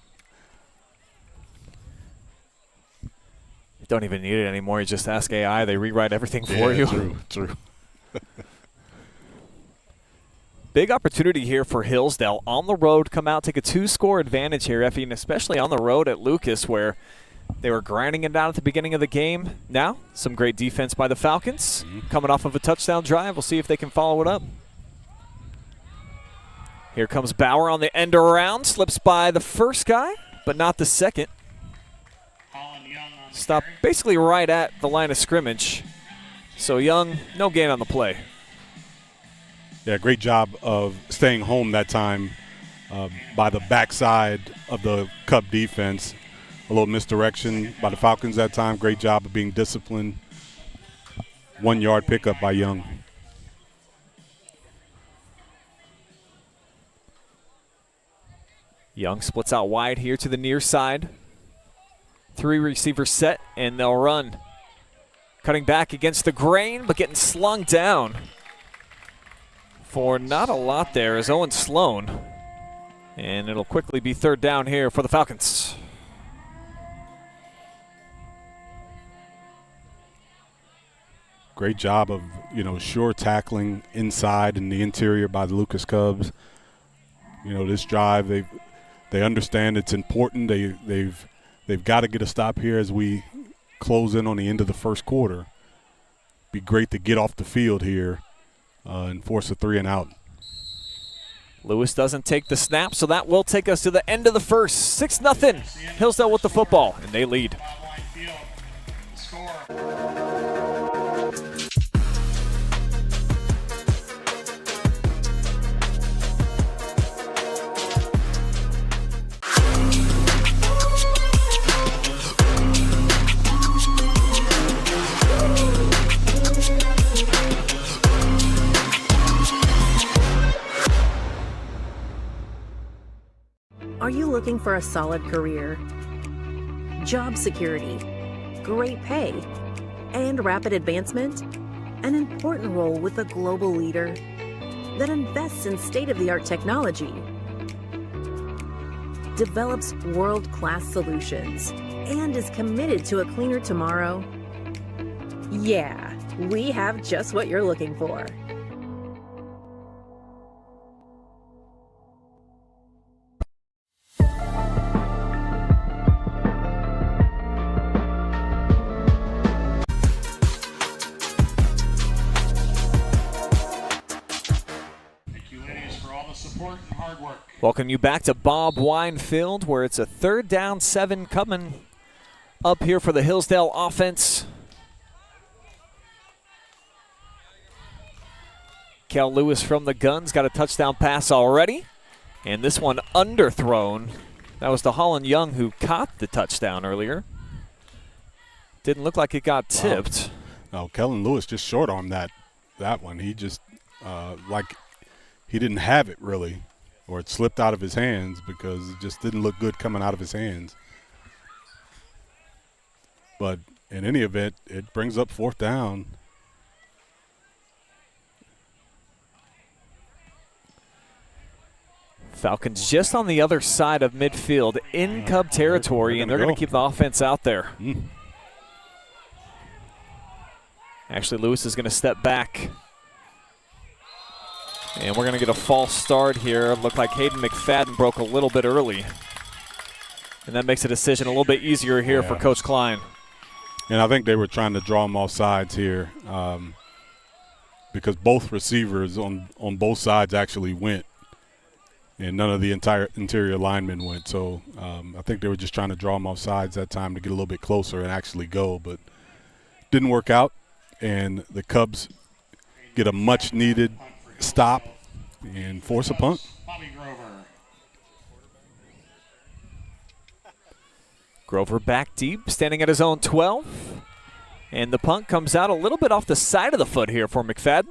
S3: You don't even need it anymore. You just ask AI. They rewrite everything for you.
S5: True.
S3: Big opportunity here for Hillsdale. On the road, come out, take a 2-score advantage here, Effie, and especially on the road at Lucas, where they were grinding it down at the beginning of the game. Now, some great defense by the Falcons. Coming off of a touchdown drive. We'll see if they can follow it up. Here comes Bauer on the end around. Slips by the first guy, but not the second. Stop basically right at the line of scrimmage. So Young, no gain on the play.
S5: Yeah, great job of staying home that time by the backside of the Cub defense. A little misdirection by the Falcons that time. Great job of being disciplined. 1-yard pickup by Young.
S3: Young splits out wide here to the near side. 3 receivers set, and they'll run. Cutting back against the grain, but getting slung down for not a lot there is Owen Sloan. And it'll quickly be 3rd down here for the Falcons.
S5: Great job of, sure tackling inside in the interior by the Lucas Cubs. This drive, they understand it's important. They've got to get a stop here as we close in on the end of the first quarter. Be great to get off the field here and force a 3 and out.
S3: Lewis doesn't take the snap, so that will take us to the end of the first. 6-0. Hillsdale with the football, and they lead.
S4: Are you looking for a solid career, job security, great pay, and rapid advancement? An important role with a global leader that invests in state-of-the-art technology, develops world-class solutions, and is committed to a cleaner tomorrow? Yeah, we have just what you're looking for.
S3: Welcome you back to Bob Wine Field, where it's a 3rd down 7 coming up here for the Hillsdale offense. Kael Lewis from the guns got a touchdown pass already. And this one underthrown. That was to Holland Young who caught the touchdown earlier. Didn't look like it got tipped.
S5: No, Kellen Lewis just short-armed that one. He just, like he didn't have it really, or it slipped out of his hands because it just didn't look good coming out of his hands. But in any event, it brings up 4th down.
S3: Falcons just on the other side of midfield in Cub territory, and they're going to keep the offense out there. Actually, Lewis is going to step back. And we're going to get a false start here. Looked like Hayden McFadden broke a little bit early. And that makes the decision a little bit easier here for Coach Klein.
S5: And I think they were trying to draw him off sides here because both receivers on both sides actually went. And none of the interior linemen went. So I think they were just trying to draw him off sides that time to get a little bit closer and actually go. But didn't work out. And the Cubs get a much-needed stop and force a punt.
S3: Grover back deep, standing at his own 12. And the punt comes out a little bit off the side of the foot here for McFadden.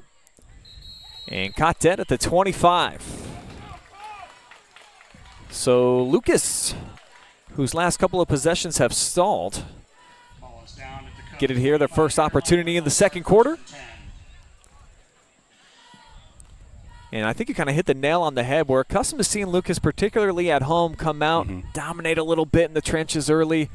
S3: And caught dead at the 25. So Lucas, whose last couple of possessions have stalled, get it here, their first opportunity in the second quarter. And I think you kind of hit the nail on the head. We're accustomed to seeing Lucas, particularly at home, come out, dominate a little bit in the trenches early,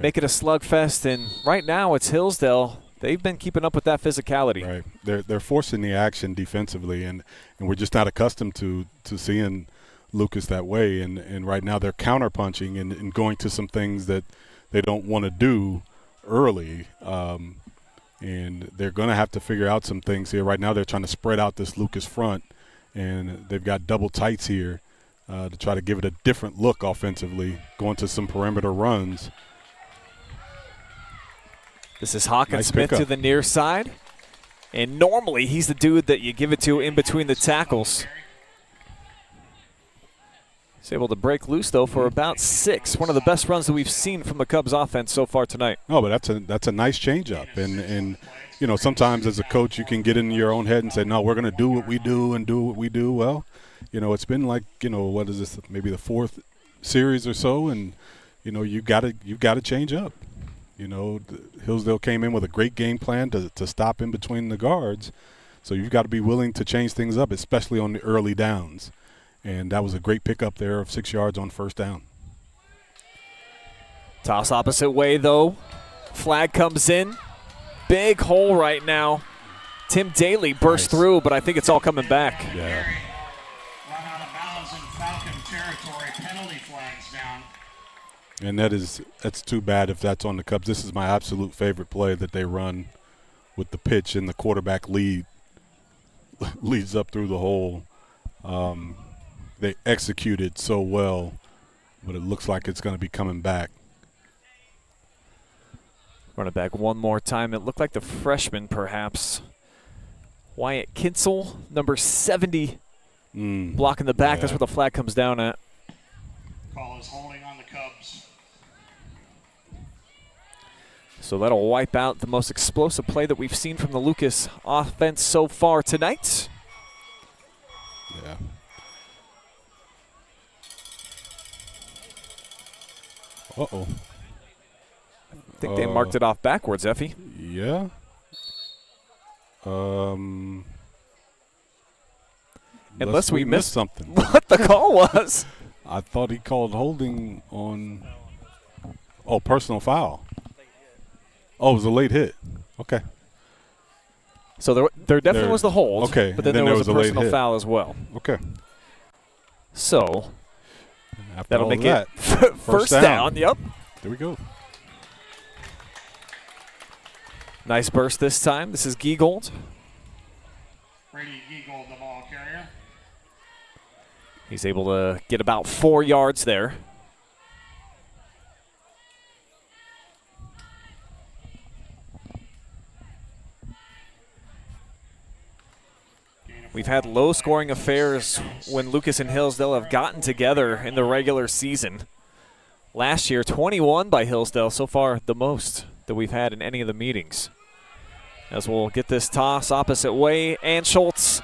S3: make it a slugfest. And right now it's Hillsdale. They've been keeping up with that physicality.
S5: Right. They're forcing the action defensively, and we're just not accustomed to seeing Lucas that way. And right now they're counterpunching and going to some things that they don't want to do early. And they're going to have to figure out some things here. Right now they're trying to spread out this Lucas front. And they've got double tights here to try to give it a different look offensively, going to some perimeter runs.
S3: This is Hockensmith to the near side. And normally he's the dude that you give it to in between the tackles. He's able to break loose, though, for about 6. One of the best runs that we've seen from the Cubs offense so far tonight.
S5: Oh, but that's a nice changeup. And you know, sometimes as a coach you can get in your own head and say, no, we're going to do what we do and do what we do. Well, you know, it's been like, you know, what is this, maybe the 4th series or so, and, you know, you've got to change up. You know, Hillsdale came in with a great game plan to stop in between the guards. So you've got to be willing to change things up, especially on the early downs. And that was a great pickup there of 6 yards on 1st down.
S3: Toss opposite way, though. Flag comes in. Big hole right now. Tim Daly burst through, but I think it's all coming back.
S5: Yeah.
S6: Run out of bounds in Falcon territory. Penalty flags down.
S5: And that's too bad if that's on the Cubs. This is my absolute favorite play that they run with the pitch and the quarterback leads up through the hole. They execute it so well, but it looks like it's going to be coming back.
S3: Run it back one more time. It looked like the freshman, perhaps. Wyatt Kinsel, number 70, blocking the back. That's where the flag comes down at.
S6: Call is holding on the Cubs.
S3: So that'll wipe out the most explosive play that we've seen from the Lucas offense so far tonight.
S5: Yeah. Uh-oh.
S3: I think they marked it off backwards, Effie.
S5: Yeah.
S3: Unless we missed
S5: something.
S3: What the call was.
S5: I thought he called holding on. Oh, personal foul. Oh, it was a late hit. Okay.
S3: So there definitely was the hold.
S5: Okay.
S3: But then there was a personal foul as well.
S5: Okay.
S3: So
S5: After
S3: that'll
S5: all
S3: make
S5: that,
S3: it first down. Yep.
S5: There we go.
S3: Nice burst this time. This is Giegold.
S6: Brady Giegold, the ball carrier.
S3: He's able to get about 4 yards there. We've had low-scoring affairs when Lucas and Hillsdale have gotten together in the regular season. Last year, 21 by Hillsdale, so far the most that we've had in any of the meetings. As we'll get this toss opposite way, and Schultz.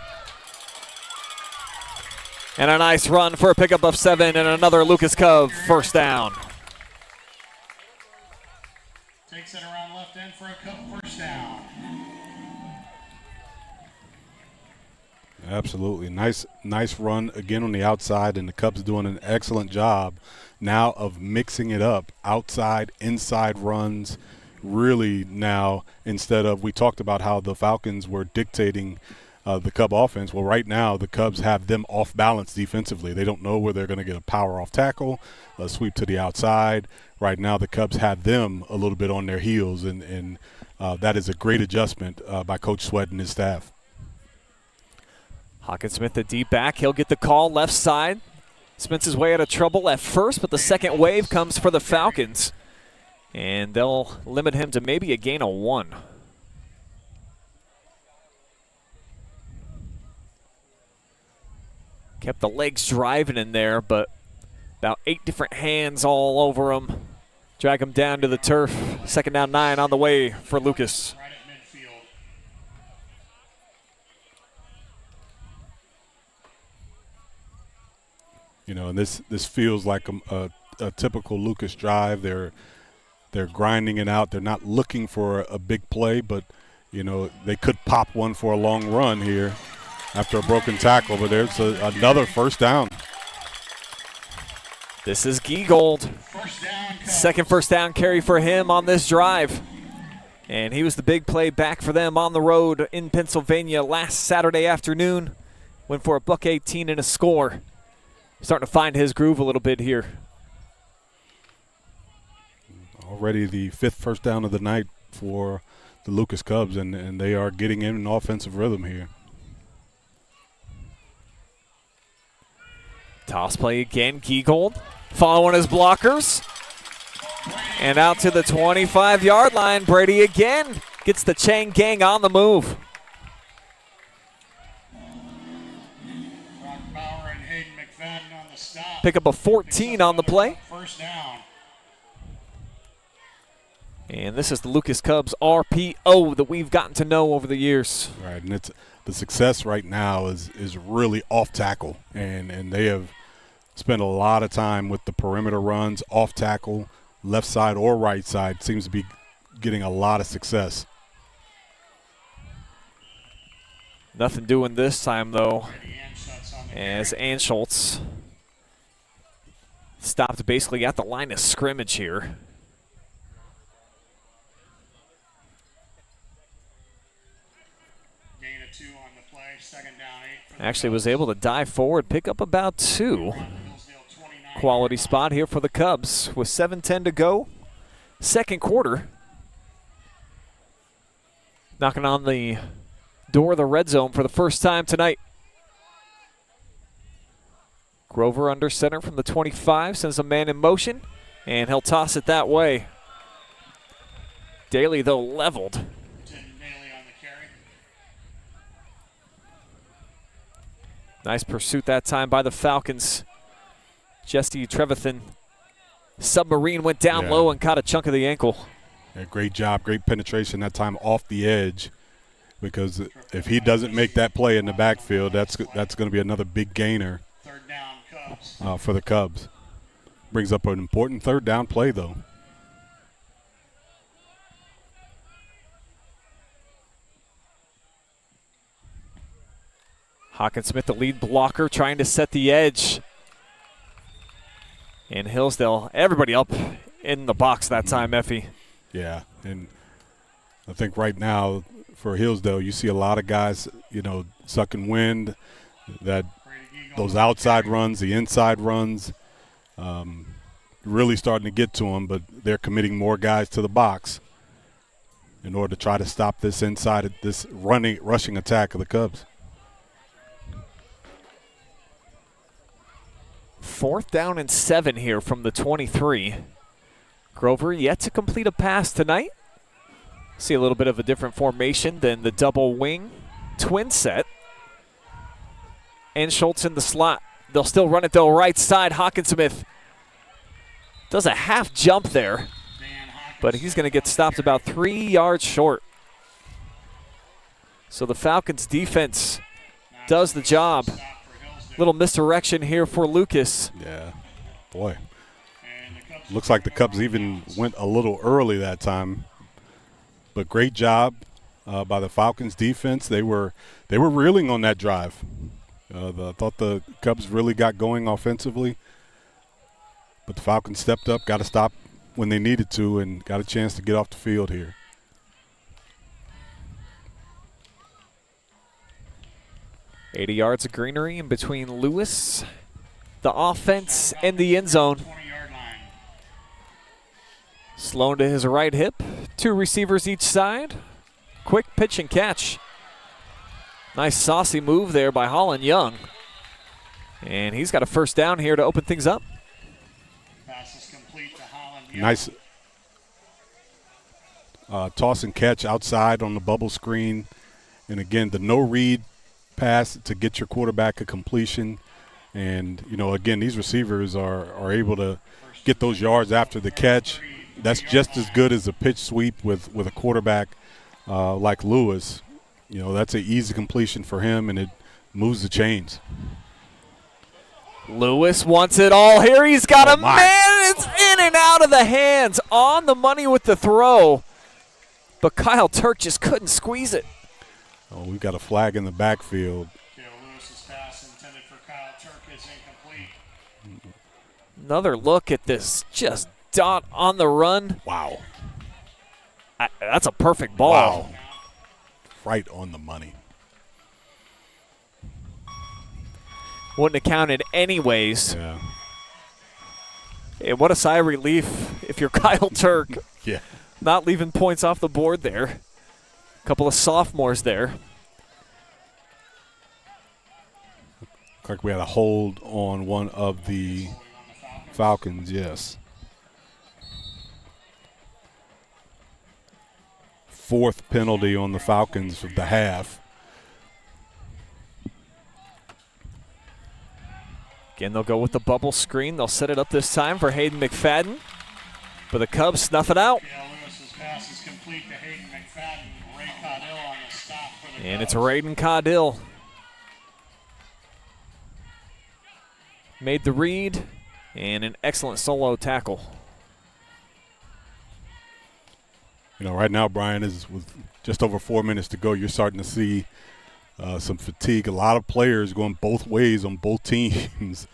S3: And a nice run for a pickup of 7 and another Lucas Cub first down.
S6: Takes it around left end for a Cub first down.
S5: Absolutely. Nice run again on the outside, and the Cubs doing an excellent job now of mixing it up. Outside, inside runs. Really now, instead of, we talked about how the Falcons were dictating the Cub offense. Well, right now the Cubs have them off balance defensively. They don't know where they're going to get a power off tackle, a sweep to the outside. Right now the Cubs have them a little bit on their heels, and that is a great adjustment by Coach Sweat and his staff.
S3: Hockensmith, the deep back. He'll get the call left side. Spins his way out of trouble at first, but the second wave comes for the Falcons. And they'll limit him to maybe a gain of 1. Kept the legs driving in there, but about 8 different hands all over him. Drag him down to the turf. Second down 9 on the way for Lucas.
S6: Right at midfield.
S5: You know, and this feels like a typical Lucas drive. They're grinding it out. They're not looking for a big play, but, you know, they could pop one for a long run here after a broken tackle, but there's another first down.
S3: This is Giegold. Second first down carry for him on this drive. And he was the big play back for them on the road in Pennsylvania last Saturday afternoon. Went for a $118 and a score. Starting to find his groove a little bit here.
S5: Already the 5th first down of the night for the Lucas Cubs, and they are getting in an offensive rhythm here.
S3: Toss play again, Giegold following his blockers. And out to the 25-yard line. Brady again gets the chain gang on the move.
S6: Bauer and Hayden McFadden on the stop.
S3: Pick up a 14 on the play.
S6: First down.
S3: And this is the Lucas Cubs RPO that we've gotten to know over the years.
S5: Right, and it's the success right now is really off tackle, and they have spent a lot of time with the perimeter runs, off tackle, left side or right side. Seems to be getting a lot of success.
S3: Nothing doing this time though, as Anschultz stopped basically at the line of scrimmage here. Actually was able to dive forward, pick up about 2. Quality spot here for the Cubs with 7:10 to go. Second quarter. Knocking on the door of the red zone for the first time tonight. Grover under center from the 25, sends a man in motion, and he'll toss it that way. Daly, though, leveled. Nice pursuit that time by the Falcons. Jesse Trevathan. Submarine went down low and caught a chunk of the ankle.
S5: Yeah, great job, great penetration that time off the edge, because if he doesn't make that play in the backfield, that's going to be another big gainer for the Cubs. Brings up an important third down play, though.
S3: Hockensmith, the lead blocker, trying to set the edge. And Hillsdale, everybody up in the box that time, Effie.
S5: Yeah, and I think right now for Hillsdale, you see a lot of guys, you know, sucking wind, that those outside runs, the inside runs, really starting to get to them, but they're committing more guys to the box in order to try to stop this inside, this rushing attack of the Cubs.
S3: 4th down and 7 here from the 23. Grover yet to complete a pass tonight. See a little bit of a different formation than the double wing twin set. and Schultz in the slot. They'll still run it, though, right side. Hockensmith does a half jump there, but he's going to get stopped about 3 yards short. So the Falcons defense does the job. Little misdirection here for Lucas.
S5: Yeah, boy. Looks like the Cubs even went a little early that time. But great job by the Falcons defense. They were reeling on that drive. I thought the Cubs really got going offensively. But the Falcons stepped up, got to stop when they needed to, and got a chance to get off the field here.
S3: $80 yards of greenery in between Lewis, the offense, and the end zone. Sloan to his right hip. 2 receivers each side. Quick pitch and catch. Nice saucy move there by Holland Young. And he's got a first down here to open things up.
S6: Pass is complete to Holland Young.
S5: Nice toss and catch outside on the bubble screen. And again, the no-read pass to get your quarterback a completion. And, you know, again, these receivers are able to get those yards after the catch. That's just as good as a pitch sweep with a quarterback like Lewis. You know, that's an easy completion for him, and it moves the chains.
S3: Lewis wants it all here. He's got a
S5: my.
S3: man. It's in and out of the hands. On the money with the throw. But Kyle Turk just couldn't squeeze it.
S5: Oh, we've got a flag in the backfield.
S6: Kael Lewis's pass intended for Kyle Turk is incomplete.
S3: Another look at this just dot on the run.
S5: Wow.
S3: That's a perfect ball.
S5: Wow. Right on the money.
S3: Wouldn't have counted anyways.
S5: Yeah.
S3: And what a sigh of relief if you're Kyle Turk.
S5: Yeah.
S3: Not leaving points off the board there. A couple of sophomores there.
S5: Looks like we had a hold on one of the Falcons, yes. 4th penalty on the Falcons of the half.
S3: Again, they'll go with the bubble screen. They'll set it up this time for Hayden McFadden. But the Cubs snuff it out.
S6: Kael Lewis's pass is complete to Hayden McFadden. Ray Caudill on the stop for the
S3: And
S6: Cubs.
S3: it's Rayden Caudill. Made the read, and an excellent solo tackle.
S5: You know, right now, Brian, is with just over 4 minutes to go, you're starting to see some fatigue. A lot of players going both ways on both teams,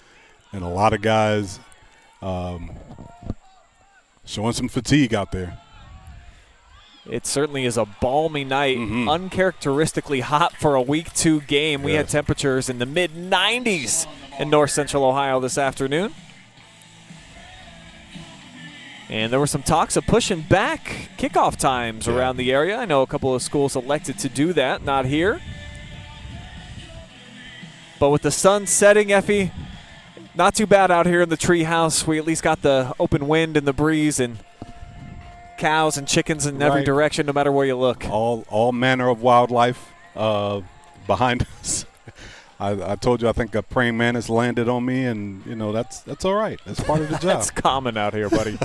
S5: and a lot of guys showing some fatigue out there.
S3: It certainly is a balmy night, uncharacteristically hot for a Week 2 game. We had temperatures in the mid-90s in north central Ohio this afternoon. And there were some talks of pushing back kickoff times around the area. I know a couple of schools elected to do that, not here. But with the sun setting, Effie, not too bad out here in the treehouse. We at least got the open wind and the breeze and cows and chickens in every direction, no matter where you look.
S5: All manner of wildlife behind us. I told you I think a praying mantis landed on me, and, you know, that's all right. That's part of the job.
S3: That's common out here, buddy.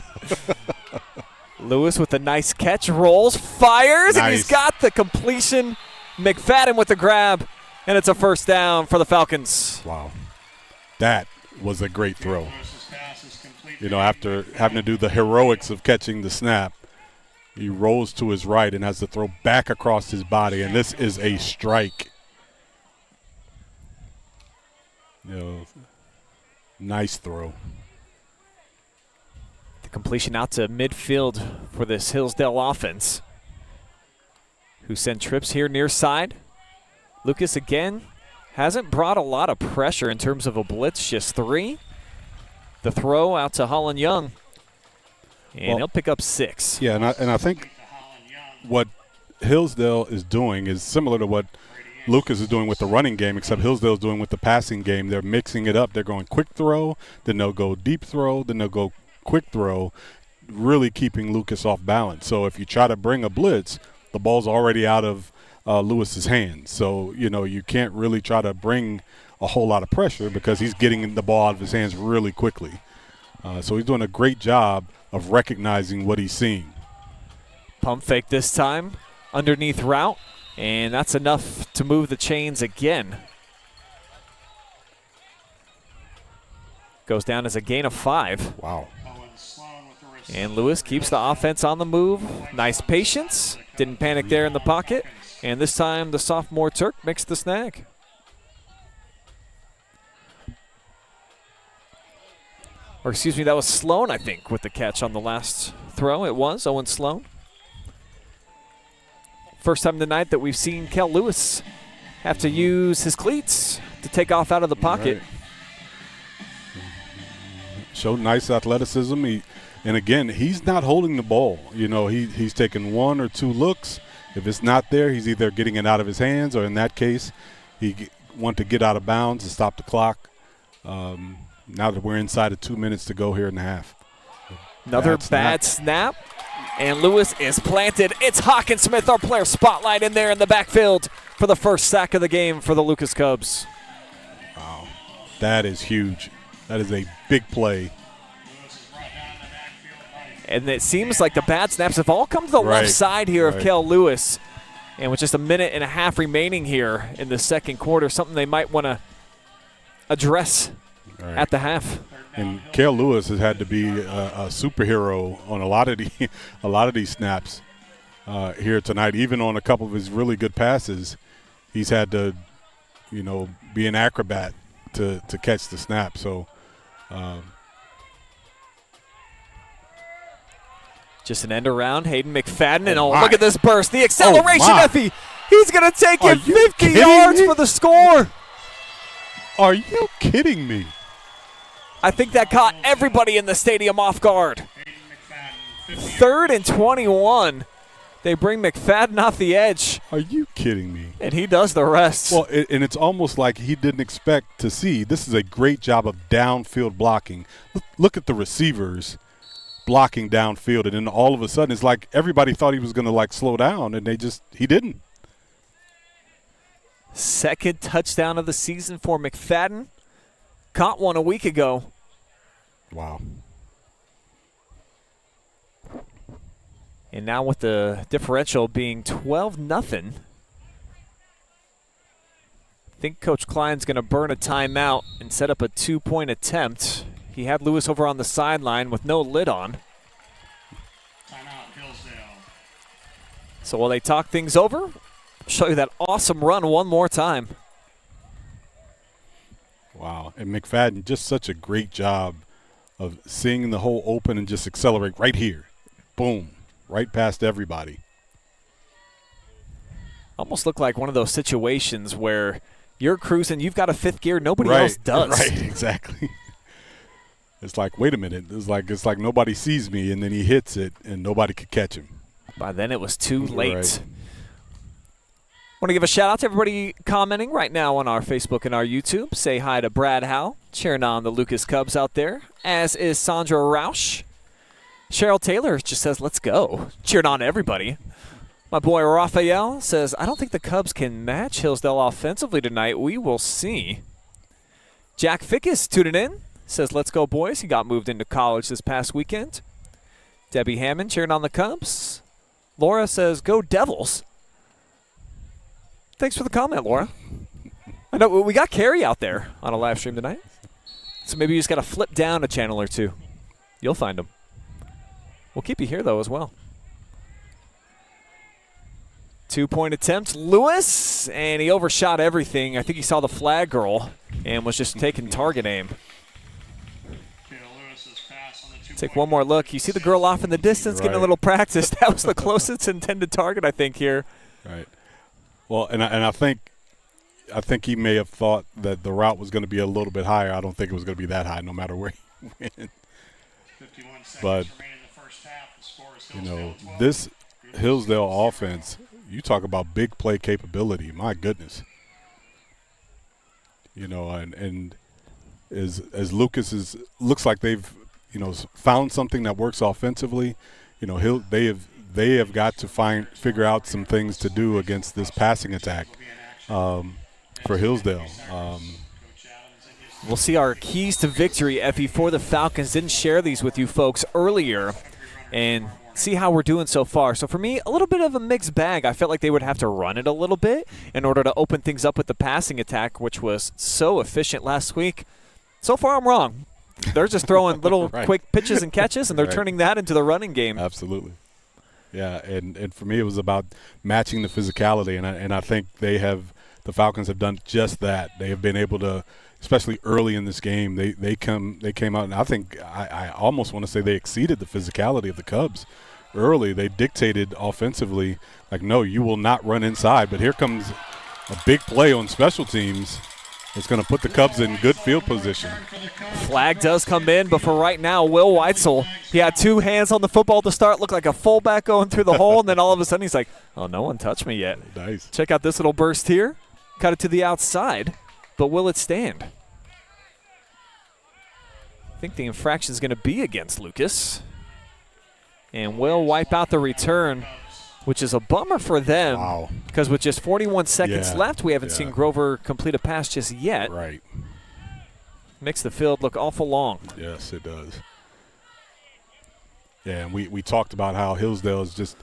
S3: Lewis with a nice catch, rolls, fires, and he's got the completion. McFadden with the grab, and it's a first down for the Falcons.
S5: Wow. That was a great throw.
S6: Lewis's pass is complete.
S5: You know, after having to do the heroics of catching the snap, he rolls to his right and has to throw back across his body, and this is a strike. You know, nice throw.
S3: The completion out to midfield for this Hillsdale offense, who send trips here near side. Lucas, again, hasn't brought a lot of pressure in terms of a blitz, just 3. The throw out to Holland Young, and he'll pick up 6.
S5: Yeah, and I think what Hillsdale is doing is similar to what Lucas is doing with the running game, except Hillsdale's doing with the passing game. They're mixing it up. They're going quick throw, then they'll go deep throw, then they'll go quick throw, really keeping Lucas off balance. So if you try to bring a blitz, the ball's already out of Lewis's hands. So, you know, you can't really try to bring a whole lot of pressure because he's getting the ball out of his hands really quickly. So he's doing a great job of recognizing what he's seeing.
S3: Pump fake this time, underneath route, and that's enough to move the chains again. Goes down as a gain of 5.
S5: Wow.
S3: And Lewis keeps the offense on the move. Nice patience. Didn't panic there in the pocket. And this time the sophomore Turk makes the snag. Or excuse me, that was Sloan, I think, with the catch on the last throw. It was Owen Sloan. First time tonight that we've seen Kael Lewis have to use his cleats to take off out of the pocket.
S5: Right. Showed nice athleticism. And again, he's not holding the ball. You know, he's taking 1 or 2 looks. If it's not there, he's either getting it out of his hands, or in that case, he want to get out of bounds and stop the clock. Now that we're inside of 2 minutes to go here in the half.
S3: Another bad snap, and Lewis is planted. It's Hockensmith, our player spotlight, in there in the backfield for the first sack of the game for the Lucas Cubs.
S5: Wow, that is huge. That is a big play.
S3: And it seems like the bad snaps have all come to the left side here of Kael Lewis. And with just a minute and a half remaining here in the second quarter, something they might want to address at the half.
S5: And Kael Lewis has had to be a superhero on a lot of these snaps here tonight. Even on a couple of his really good passes, he's had to, you know, be an acrobat to catch the snap. So.
S3: Just an end around, Hayden McFadden, and look at this burst. The acceleration, Effie. He's going to take it 50 yards for the score.
S5: Are you kidding me?
S3: I think that caught everybody in the stadium off guard. 3rd and 21. They bring McFadden off the edge.
S5: Are you kidding me?
S3: And he does the rest.
S5: Well, and it's almost like he didn't expect to see. This is a great job of downfield blocking. Look at the receivers blocking downfield, and then all of a sudden it's like everybody thought he was going to like slow down, and he didn't.
S3: Second touchdown of the season for McFadden. Caught one a week ago.
S5: Wow.
S3: And now with the differential being 12-0, I think Coach Klein's going to burn a timeout and set up a 2-point attempt. He had Lewis over on the sideline with no lid on.
S6: Timeout, Hillsdale.
S3: So while they talk things over, show you that awesome run one more time.
S5: Wow. And McFadden, just such a great job of seeing the hole open and just accelerate right here. Boom. Right past everybody.
S3: Almost looked like one of those situations where you're cruising, you've got a fifth gear, nobody else does.
S5: Right, exactly. It's like, wait a minute. It's like nobody sees me, and then he hits it, and nobody could catch him.
S3: By then it was too late.
S5: Right.
S3: Want to give a shout out to everybody commenting right now on our Facebook and our YouTube. Say hi to Brad Howe, cheering on the Lucas Cubs out there, as is Sandra Roush. Cheryl Taylor just says, let's go. Cheering on everybody. My boy Raphael says, I don't think the Cubs can match Hillsdale offensively tonight. We will see. Jack Fickus tuning in. Says, let's go, boys. He got moved into college this past weekend. Debbie Hammond cheering on the Cubs. Laura says, go Devils. Thanks for the comment, Laura. I know we got Carrie out there on a live stream tonight. So maybe you just got to flip down a channel or two. You'll find them. We'll keep you here, though, as well. 2-point attempt. Lewis, and he overshot everything. I think he saw the flag girl and was just taking target aim. Take one more look. You see the girl off in the distance getting a little practice. That was the closest intended target, I think, here.
S5: Right. Well, and I think he may have thought that the route was going to be a little bit higher. I don't think it was going to be that high, no matter where he went. But you know, this Hillsdale offense, you talk about big play capability. My goodness. You know, and as Lucas looks like they've, you know, found something that works offensively. You know, they have got to figure out some things to do against this passing attack for Hillsdale.
S3: We'll see our keys to victory, Effie, for the Falcons. Didn't share these with you folks earlier, and see how we're doing so far. So for me, a little bit of a mixed bag. I felt like they would have to run it a little bit in order to open things up with the passing attack, which was so efficient last week. So far, I'm wrong. They're just throwing little
S5: right.
S3: quick pitches and catches, and they're
S5: Right.
S3: turning that into the running game.
S5: Absolutely. Yeah, and for me, it was about matching the physicality, and I think the Falcons have done just that. They have been able to, especially early in this game, they came out, and I think I almost want to say they exceeded the physicality of the Cubs early. They dictated offensively, like, no, you will not run inside. But here comes a big play on special teams. It's going to put the Cubs in good field position.
S3: Flag does come in, but for right now, Will Weitzel, he had two hands on the football to start, looked like a fullback going through the hole, and then all of a sudden he's like, oh, no one touched me yet.
S5: Nice.
S3: Check out this little burst here. Cut it to the outside, but will it stand? I think the infraction is going to be against Lucas. And will wipe out the return, which is a bummer for them.
S5: Wow.
S3: Because with just 41 seconds left, we haven't seen Grover complete a pass just yet.
S5: Right.
S3: Makes the field look awful long.
S5: Yes, it does. Yeah, and we talked about how Hillsdale is just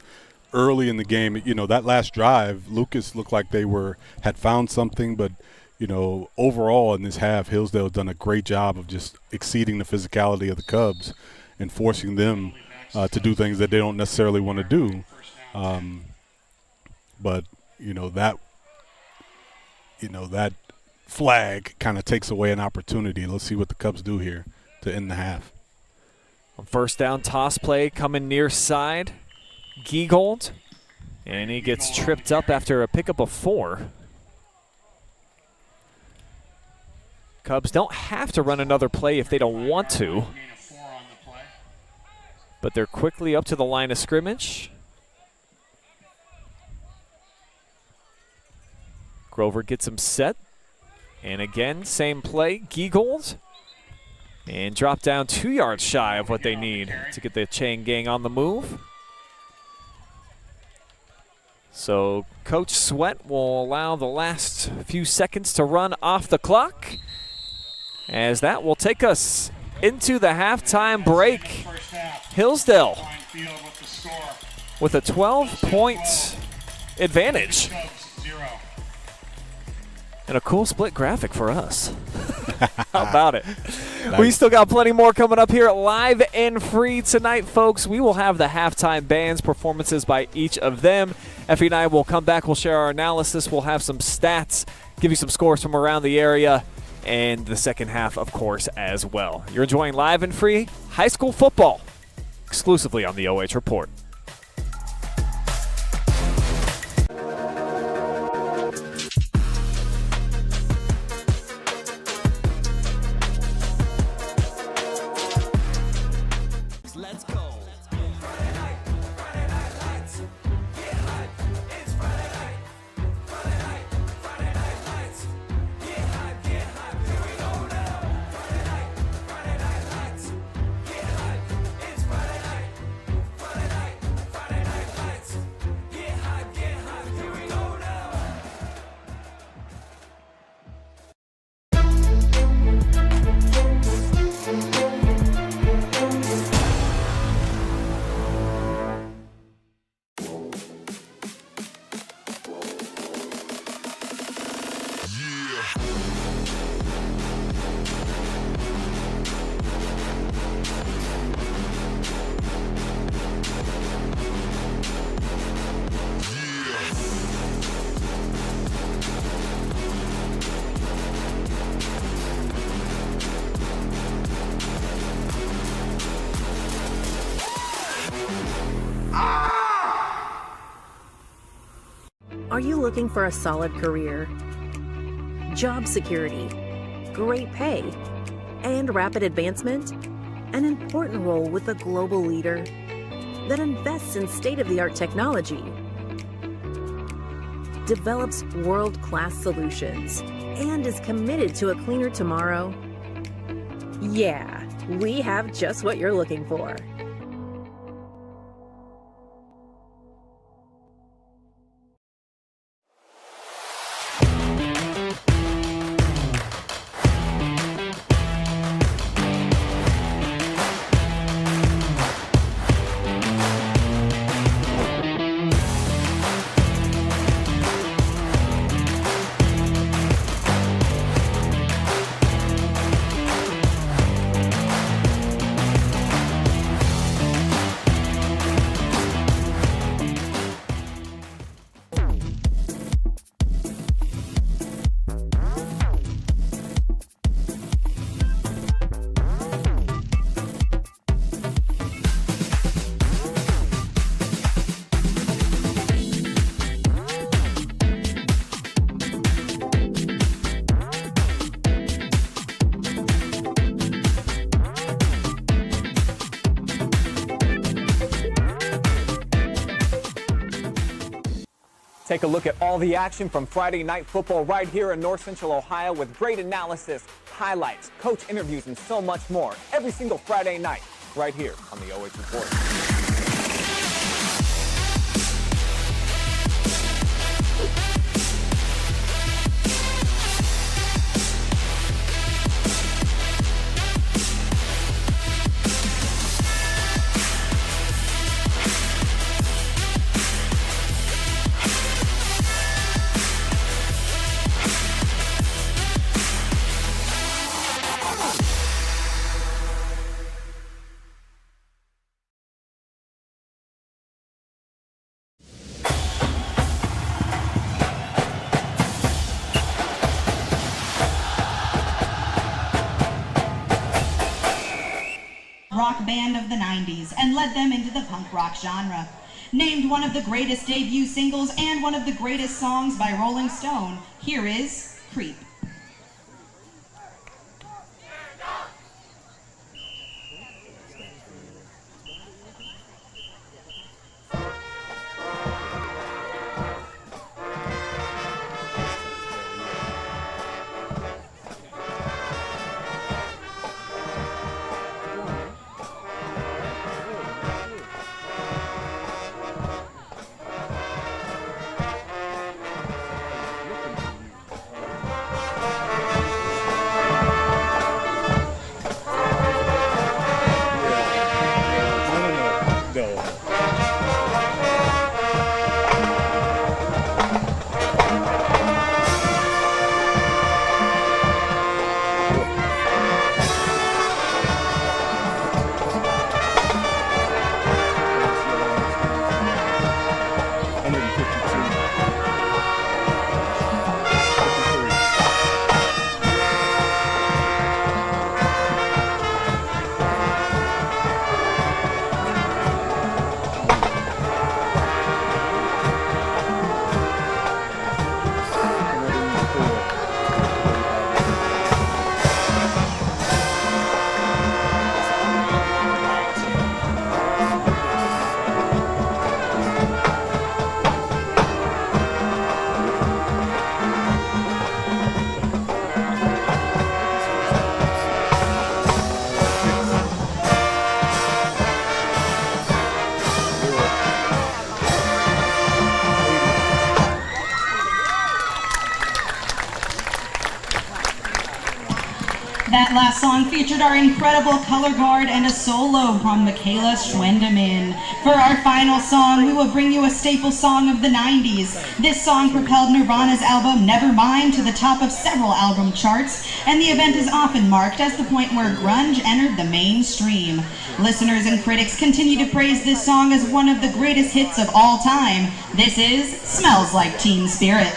S5: early in the game. You know, that last drive, Lucas looked like they had found something, but, you know, overall in this half, Hillsdale has done a great job of just exceeding the physicality of the Cubs and forcing them to do things that they don't necessarily want to do. But, that flag kind of takes away an opportunity. Let's see what the Cubs do here to end the half.
S3: On first down, toss play coming near side. Giegold, and he gets tripped up after a pickup of 4. Cubs don't have to run another play if they don't want to, but they're quickly up to the line of scrimmage. Grover gets him set, and again, same play, Giegold, and drop down 2 yards shy of what they need to get the chain gang on the move. So Coach Sweat will allow the last few seconds to run off the clock, as that will take us into the halftime break. Hillsdale with a 12-point advantage. And a cool split graphic for us. How about it? Nice. We still got plenty more coming up here live and free tonight, folks. We will have the halftime bands, performances by each of them. Effie and I will come back. We'll share our analysis. We'll have some stats, give you some scores from around the area, and the second half, of course, as well. You're enjoying live and free high school football exclusively on the OH Report.
S4: Are you looking for a solid career, job security, great pay, and rapid advancement? An important role with a global leader that invests in state-of-the-art technology, develops world-class solutions, and is committed to a cleaner tomorrow? Yeah, we have just what you're looking for.
S7: Take a look at all the action from Friday Night Football right here in North Central Ohio with great analysis, highlights, coach interviews, and so much more every single Friday night right here on the OH Report.
S8: Rock band of the 90s and led them into the punk rock genre. Named one of the greatest debut singles and one of the greatest songs by Rolling Stone, here is Creep. That last song featured our incredible color guard and a solo from Michaela Schwendeman. For our final song, we will bring you a staple song of the 90s. This song propelled Nirvana's album Nevermind to the top of several album charts, and the event is often marked as the point where grunge entered the mainstream. Listeners and critics continue to praise this song as one of the greatest hits of all time. This is Smells Like Teen Spirit.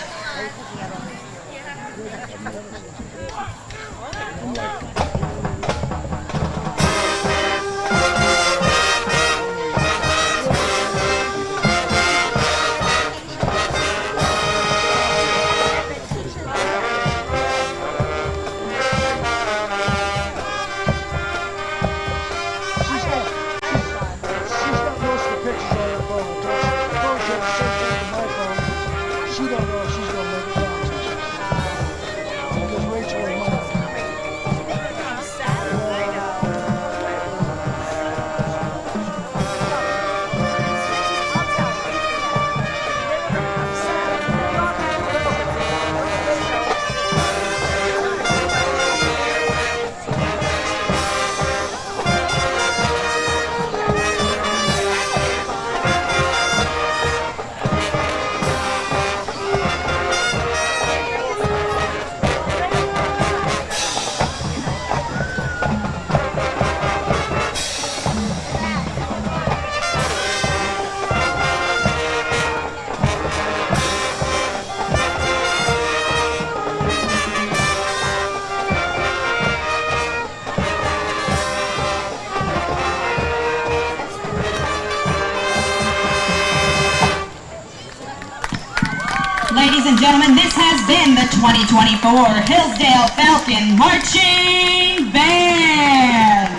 S8: Ladies and gentlemen, this has been the 2024 Hillsdale Falcon Marching Band.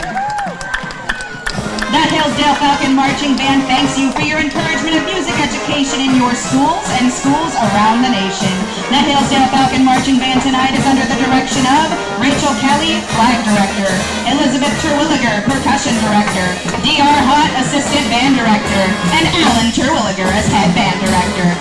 S8: The Hillsdale Falcon Marching Band thanks you for your encouragement of music education in your schools and schools around the nation. The Hillsdale Falcon Marching Band tonight is under the direction of Rachel Kelly, Flag Director, Elizabeth Terwilliger, Percussion Director, D.R. Hutt, Assistant Band Director, and Alan Terwilliger as Head Band Director.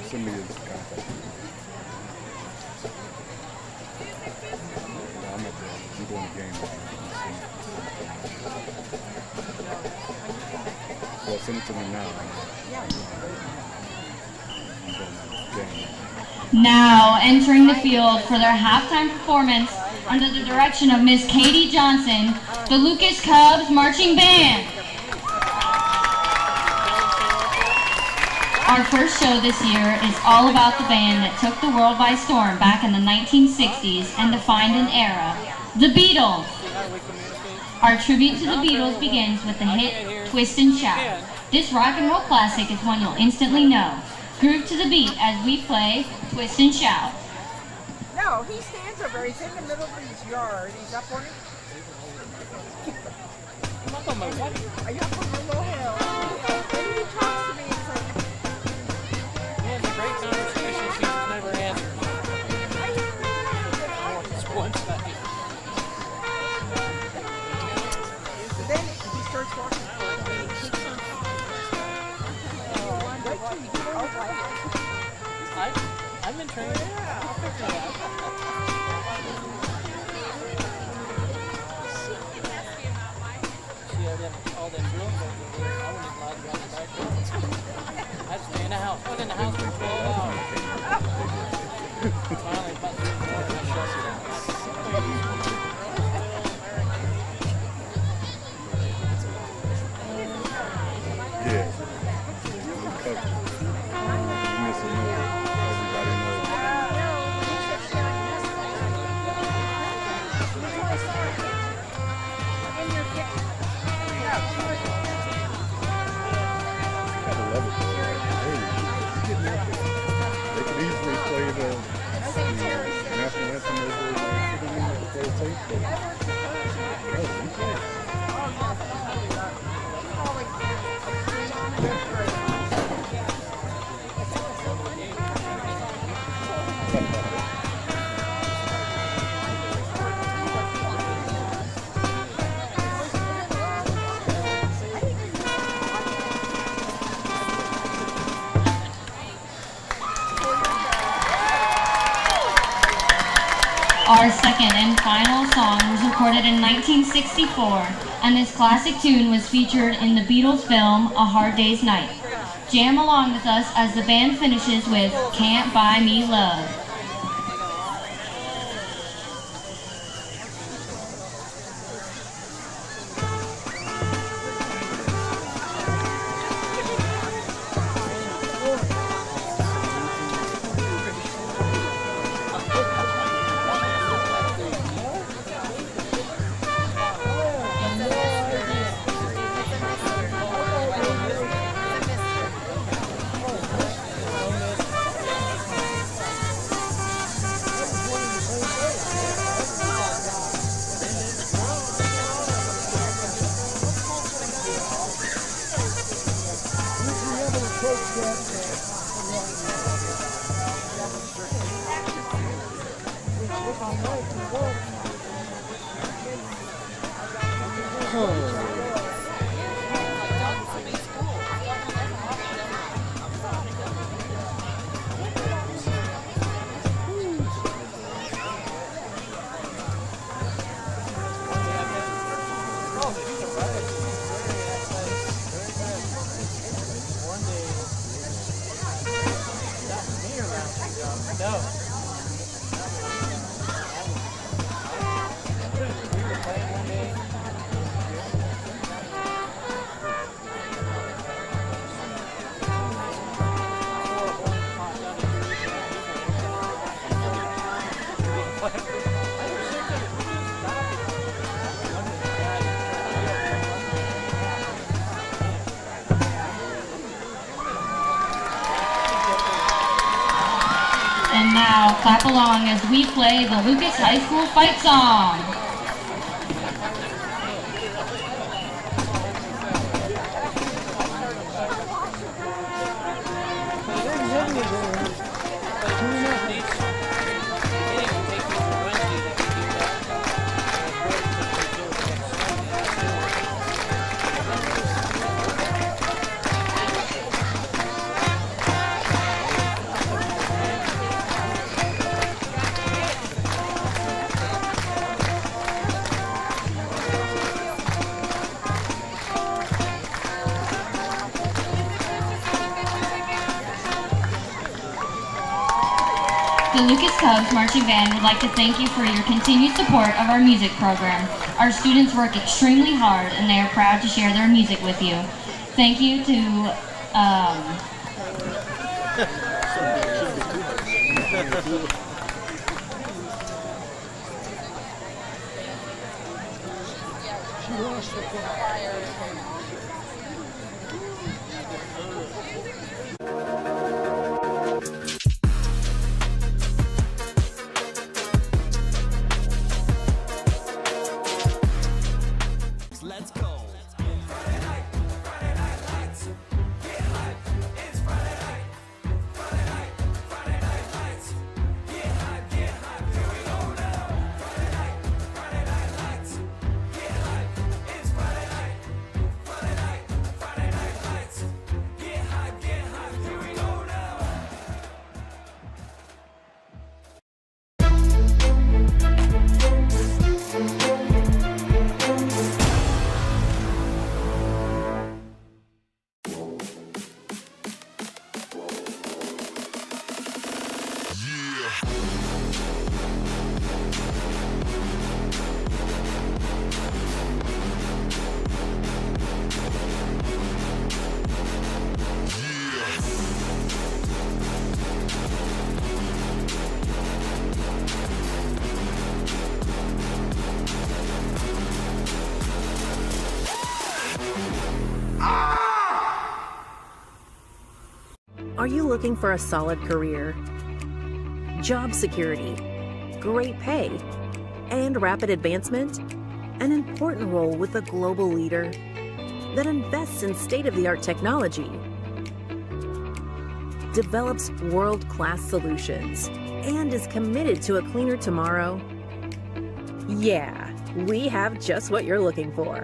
S5: Send me his contact. I'm at the I'm doing the game. Well, send it to me now. I'm doing the game.
S9: Now entering the field for their halftime performance under the direction of Miss Katie Johnson, the Lucas Cubs Marching Band. Our first show this year is all about the band that took the world by storm back in the 1960s and defined an era, the Beatles. Our tribute to the Beatles begins with the hit Twist and Shout. This rock and roll classic is one you'll instantly know. Groove to the beat as we play Twist and Shout.
S10: No, he stands over. He's in the middle of his yard. He's up on it. I'm up on my what? Are you up on your little hill? When he talks to me, it's like...
S11: He has a great conversation. He's never answered. It's one side.
S10: Then he starts walking forward and he keeps on talking. Wait till you get over it.
S11: I've been trained. Yeah, I'll figure it out. All them drills over there, I wouldn't allowed to go out the back door. I'd stay in the house. I was in the house for 12 hours. Finally, about 3 o'clock, I shut it down.
S5: Yeah. You miss a move. Everybody knows. They could easily play the national anthem over the tape, but we play.
S9: Our second and final song was recorded in 1964, and this classic tune was featured in the Beatles film A Hard Day's Night. Jam along with us as the band finishes with Can't Buy Me Love. And now, clap along as we play the Lucas High School fight song. The Lucas Cubs Marching Band would like to thank you for your continued support of our music program. Our students work extremely hard and they are proud to share their music with you. Thank you to
S1: Let's go.
S4: Are you looking for a solid career, job security, great pay, and rapid advancement? An important role with a global leader that invests in state-of-the-art technology, develops world-class solutions, and is committed to a cleaner tomorrow? Yeah, we have just what you're looking for.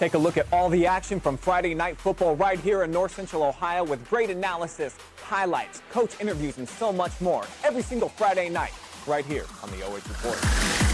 S7: Take a look at all the action from Friday Night Football right here in North Central Ohio with great analysis, highlights, coach interviews, and so much more every single Friday night right here on the OH Report.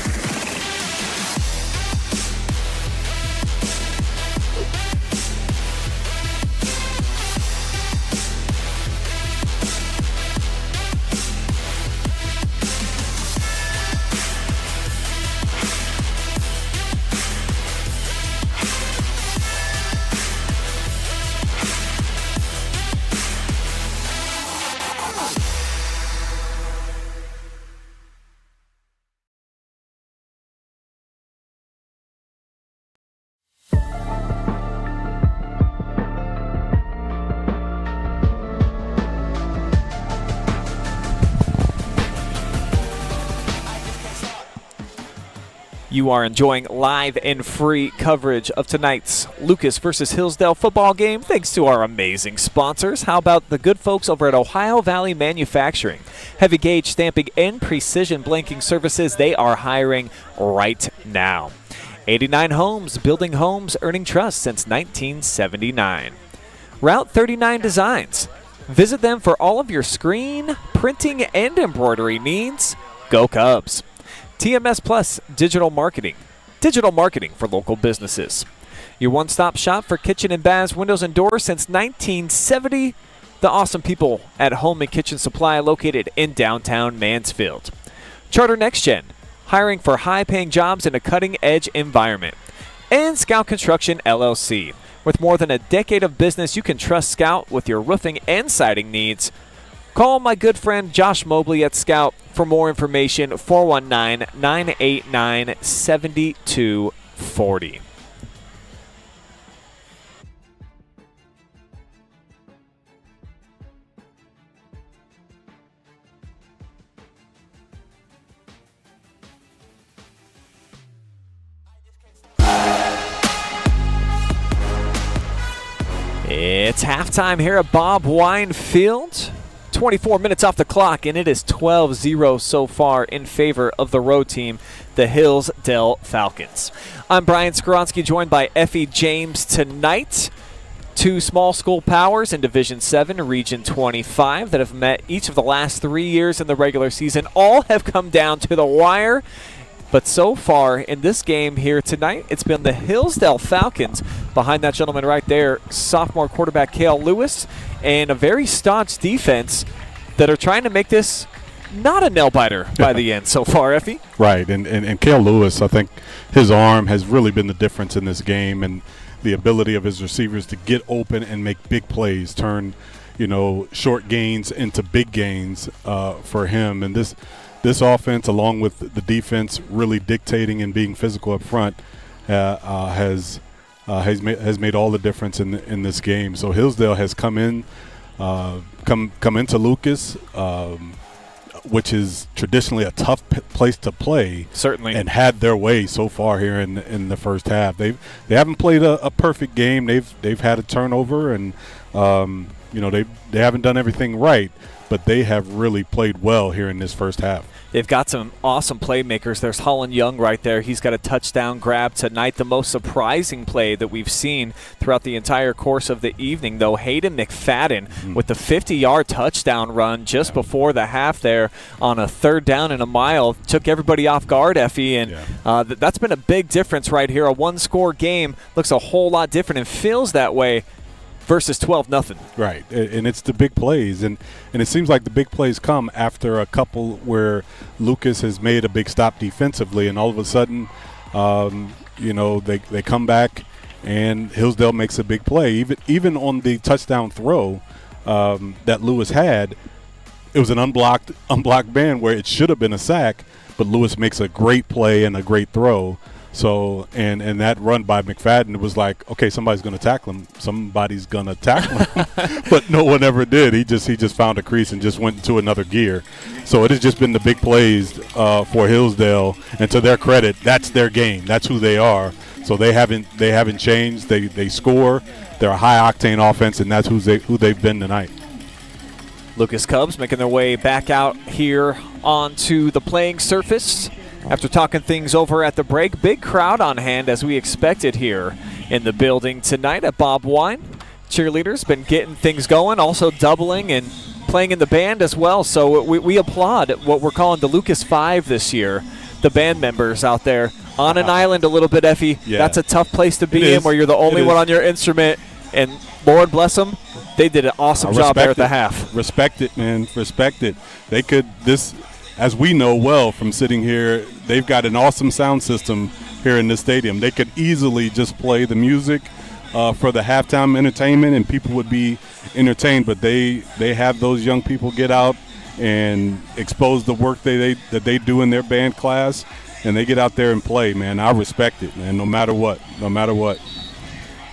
S3: You are enjoying live and free coverage of tonight's Lucas versus Hillsdale football game thanks to our amazing sponsors. How about the good folks over at Ohio Valley Manufacturing? Heavy gauge stamping and precision blanking services, they are hiring right now. 89 Homes, building homes, earning trust since 1979. Route 39 Designs. Visit them for all of your screen, printing, and embroidery needs. Go Cubs. TMS Plus Digital Marketing for local businesses. Your one-stop shop for kitchen and baths, windows, and doors since 1970. The awesome people at Home and Kitchen Supply located in downtown Mansfield. Charter Next Gen, hiring for high-paying jobs in a cutting-edge environment. And Scout Construction LLC. With more than a decade of business, you can trust Scout with your roofing and siding needs. Call my good friend Josh Mobley at Scout for more information, 419-989-7240. It's halftime here at Bob Wine Field. 24 minutes off the clock, and it is 12-0 so far in favor of the road team, the Hillsdale Falcons. I'm Brian Skowronski, joined by Effie James tonight. Two small school powers in Division 7, Region 25, that have met each of the last 3 years in the regular season. All have come down to the wire. But so far in this game here tonight, it's been the Hillsdale Falcons, behind that gentleman right there, sophomore quarterback Kael Lewis, and a very staunch defense that are trying to make this not a nail-biter by the end so far, Effie.
S5: Right, and Kael Lewis, I think his arm has really been the difference in this game, and the ability of his receivers to get open and make big plays, turn, short gains into big gains for him. And this offense, along with the defense really dictating and being physical up front, has made all the difference in this game. So Hillsdale has come into Lucas, which is traditionally a tough place to play.
S3: Certainly. And
S5: had their way so far here in the first half. They haven't played a perfect game. They've had a turnover, and they haven't done everything right, but they have really played well here in this first half.
S3: They've got some awesome playmakers. There's Holland Young right there. He's got a touchdown grab tonight. The most surprising play that we've seen throughout the entire course of the evening, though, Hayden McFadden with the 50-yard touchdown run just before the half there on a 3rd down and a mile. Took everybody off guard, Effie, and that's been a big difference right here. A one-score game looks a whole lot different and feels that way versus 12-0.
S5: Right, and it's the big plays, and it seems like the big plays come after a couple where Lucas has made a big stop defensively, and all of a sudden, they come back, and Hillsdale makes a big play. Even on the touchdown throw that Lewis had, it was an unblocked man where it should have been a sack, but Lewis makes a great play and a great throw. So, and that run by McFadden, it was like, okay, somebody's going to tackle him. Somebody's going to tackle him. But no one ever did. He just found a crease and just went into another gear. So it has just been the big plays for Hillsdale. And to their credit, that's their game. That's who they are. So they haven't changed. They score. They're a high-octane offense, and that's who they've been tonight.
S3: Lucas Cubs making their way back out here onto the playing surface. After talking things over at the break, big crowd on hand as we expected here in the building tonight at Bob Wine. Cheerleaders been getting things going, also doubling and playing in the band as well. So we applaud what we're calling the Lucas 5 this year. The band members out there on an island a little bit, Effie. Yeah. That's a tough place to be in where you're the only one on your instrument. And Lord bless them, they did an awesome job there at the half.
S5: Respect it, man. Respect it. They could as we know well from sitting here, they've got an awesome sound system here in this stadium. They could easily just play the music for the halftime entertainment, and people would be entertained. But they have those young people get out and expose the work that they do in their band class, and they get out there and play, man. I respect it, man, no matter what.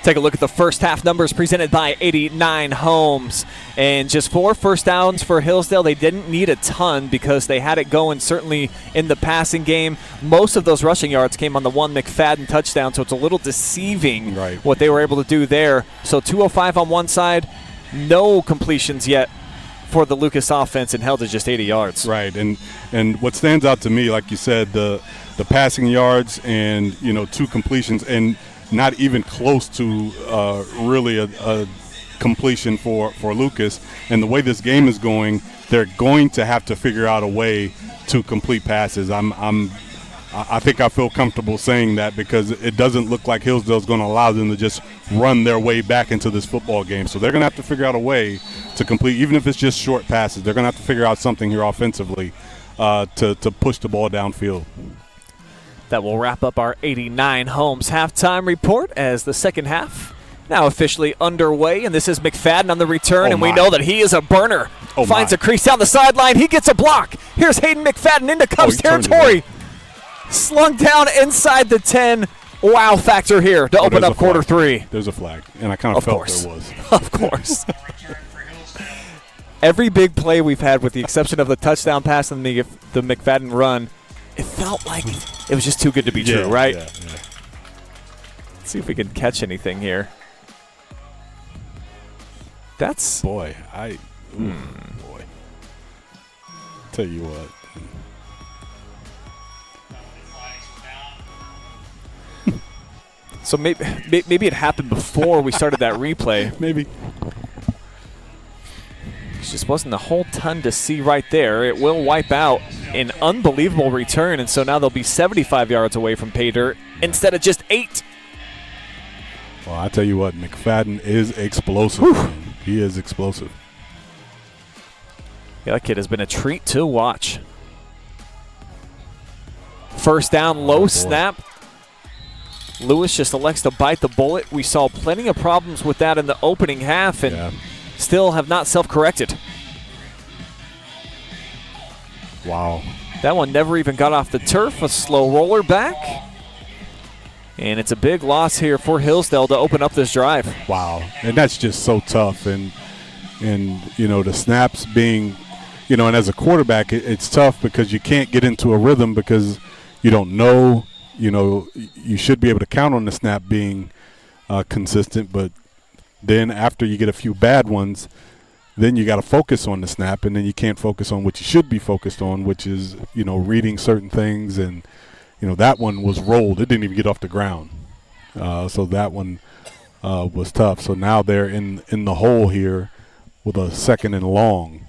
S3: Take a look at the first half numbers presented by 89 Homes. And just 4 first downs for Hillsdale. They didn't need a ton because they had it going certainly in the passing game. Most of those rushing yards came on the one McFadden touchdown, so it's a little deceiving what they were able to do there. So 205 on one side, no completions yet for the Lucas offense, and held to just 80 yards.
S5: Right, and what stands out to me, like you said, the passing yards and 2 completions, and not even close to really a completion for Lucas. And the way this game is going, they're going to have to figure out a way to complete passes. I think I feel comfortable saying that because it doesn't look like Hillsdale's going to allow them to just run their way back into this football game. So they're going to have to figure out a way to complete, even if it's just short passes. They're going to have to figure out something here offensively to push the ball downfield.
S3: That will wrap up our 89 Homes halftime report as the second half now officially underway. And this is McFadden on the return, and we know that he is a burner. Finds a crease down the sideline. He gets a block. Here's Hayden McFadden into Cubs territory. Slung down inside the 10. Wow factor here to open up quarter 3.
S5: There's a flag, and I kind of felt there was.
S3: Of course. Every big play we've had, with the exception of the touchdown pass and the McFadden run, it felt like it was just too good to be true, right?
S5: Yeah.
S3: Let's see if we can catch anything here. That's
S5: boy. Tell you what.
S3: So maybe it happened before we started that replay.
S5: Maybe.
S3: It just wasn't a whole ton to see right there. It will wipe out an unbelievable return, and so now they'll be 75 yards away from pay dirt instead of just 8.
S5: Well, I tell you what, McFadden is explosive. He is explosive.
S3: Yeah, that kid has been a treat to watch. First down, low snap. Lewis just elects to bite the bullet. We saw plenty of problems with that in the opening half, and still have not self-corrected.
S5: Wow.
S3: That one never even got off the turf. A slow roller back. And it's a big loss here for Hillsdale to open up this drive.
S5: Wow. And that's just so tough. And the snaps being, and as a quarterback, it's tough because you can't get into a rhythm because you don't know. You should be able to count on the snap being consistent, but then after you get a few bad ones, then you got to focus on the snap, and then you can't focus on what you should be focused on, which is, reading certain things. And, that one was rolled. It didn't even get off the ground. So that one was tough. So now they're in the hole here with a 2nd and long.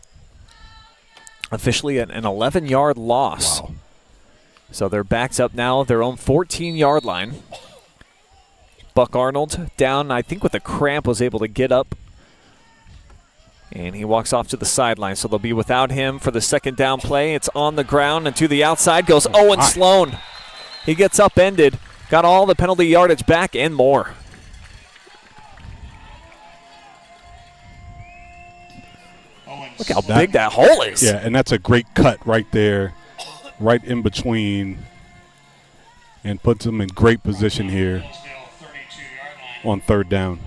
S3: Officially an 11-yard loss.
S5: Wow.
S3: So they're backed up now at their own 14-yard line. Buck Arnold down, I think with a cramp, was able to get up. And he walks off to the sideline, so they'll be without him for the second down play. It's on the ground, and to the outside goes Owen Sloan. He gets upended, got all the penalty yardage back and more. Look how big that hole is.
S5: Yeah, and that's a great cut right there, right in between, and puts them in great position here on 3rd down.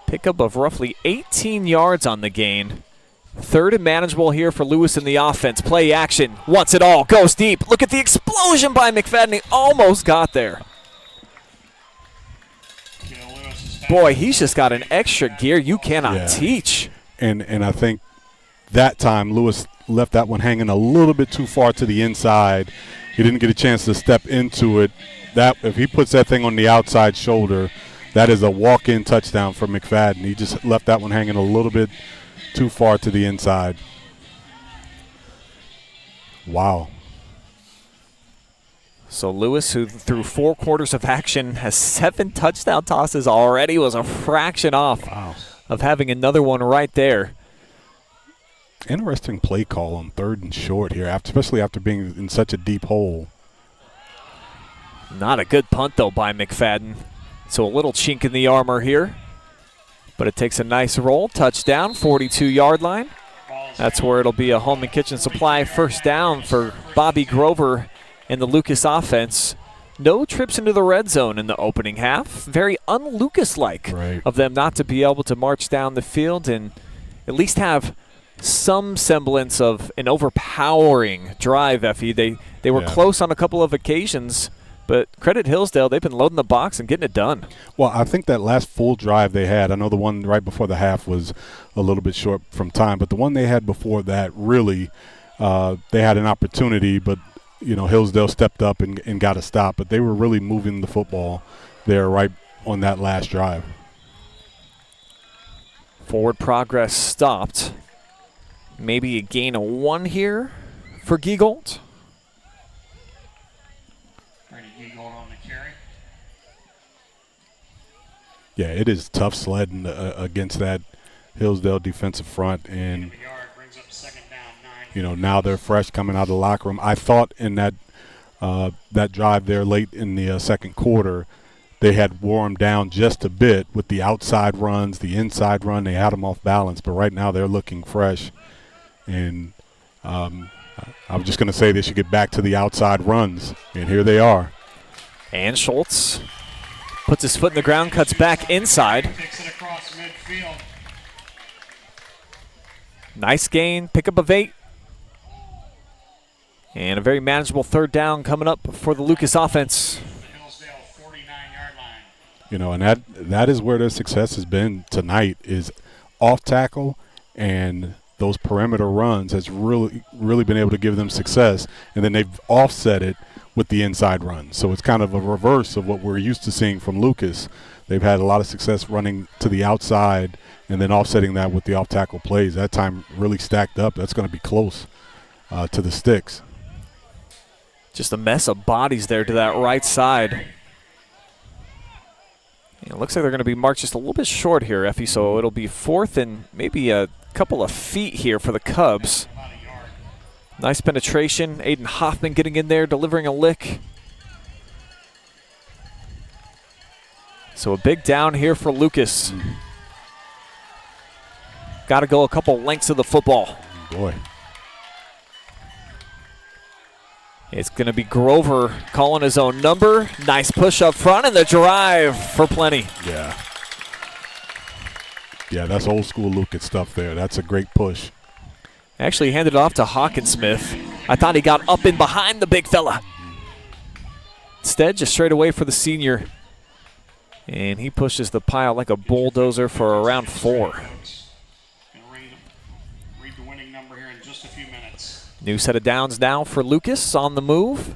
S3: Pickup of roughly 18 yards on the gain. 3rd and manageable here for Lewis in the offense. Play action, wants it all, goes deep. Look at the explosion by McFadden. He almost got there. Boy, he's just got an extra gear you cannot teach.
S5: And I think that time Lewis left that one hanging a little bit too far to the inside. He didn't get a chance to step into it. That if he puts that thing on the outside shoulder, that is a walk-in touchdown for McFadden. He just left that one hanging a little bit too far to the inside. Wow.
S3: So Lewis, who through 4 quarters of action has 7 touchdown tosses already, was a fraction off of having another one right there.
S5: Interesting play call on 3rd and short here, especially after being in such a deep hole.
S3: Not a good punt, though, by McFadden. So a little chink in the armor here. But it takes a nice roll. Touchdown, 42-yard line. That's where it'll be a Home and Kitchen Supply first down for Bobby Grover And the Lucas offense, no trips into the red zone in the opening half. Very un-Lucas-like of them not to be able to march down the field and at least have some semblance of an overpowering drive, Effie. They were close on a couple of occasions, but credit Hillsdale, they've been loading the box and getting it done.
S5: Well, I think that last full drive they had, I know the one right before the half was a little bit short from time, but the one they had before that really they had an opportunity, but Hillsdale stepped up and got a stop, but they were really moving the football there right on that last drive.
S3: Forward progress stopped. Maybe a gain of 1 here for Giegold.
S6: Brady Giegold on the carry.
S5: Yeah, it is tough sledding against that Hillsdale defensive front, and now they're fresh coming out of the locker room. I thought in that drive there late in the second quarter, they had warmed down just a bit with the outside runs, the inside run. They had them off balance, but right now they're looking fresh. And I was just going to say they should get back to the outside runs, and here they are.
S3: And Schultz puts his foot in the ground, cuts back inside.
S6: Takes it across midfield.
S3: Nice gain, pickup of 8. And a very manageable third down coming up for the Lucas offense.
S6: Hillsdale 49-yard line.
S5: And that is where their success has been tonight, is off tackle, and those perimeter runs has really been able to give them success, and then they've offset it with the inside run. So it's kind of a reverse of what we're used to seeing from Lucas. They've had a lot of success running to the outside and then offsetting that with the off-tackle plays. That time really stacked up. That's going to be close to the sticks.
S3: Just a mess of bodies there to that right side. It looks like they're going to be marked just a little bit short here, Effie, so it'll be 4th and maybe a couple of feet here for the Cubs. Nice penetration. Aiden Hoffman getting in there, delivering a lick. So a big down here for Lucas. Got to go a couple lengths of the football.
S5: Boy.
S3: It's going to be Grover calling his own number. Nice push up front and the drive for plenty.
S5: Yeah, that's old school Lucas stuff there. That's a great push.
S3: Actually handed it off to Hockensmith. I thought he got up in behind the big fella. Instead, just straight away for the senior. And he pushes the pile like a bulldozer for around 4.
S6: Read the winning number here in just a few minutes.
S3: New set of downs now for Lucas on the move.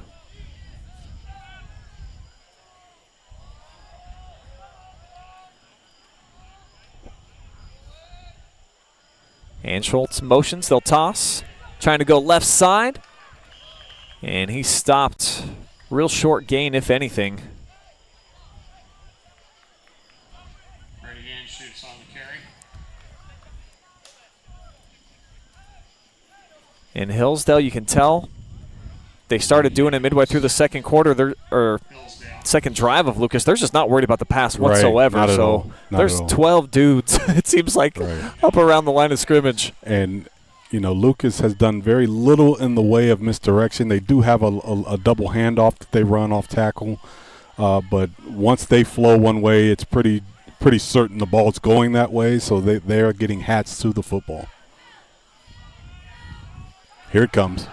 S3: And Schultz motions, they'll toss. Trying to go left side. And he stopped. Real short gain, if anything.
S6: Brady Giegold shoots on the carry.
S3: In Hillsdale, you can tell they started doing it midway through the second quarter, or second drive of Lucas. They're just not worried about the pass whatsoever.
S5: Not at
S3: so
S5: all.
S3: there's 12 dudes, it seems like, up around the line of scrimmage.
S5: And, Lucas has done very little in the way of misdirection. They do have a double handoff that they run off tackle. But once they flow one way, it's pretty certain the ball's going that way. So they are getting hats to the football. Here it comes.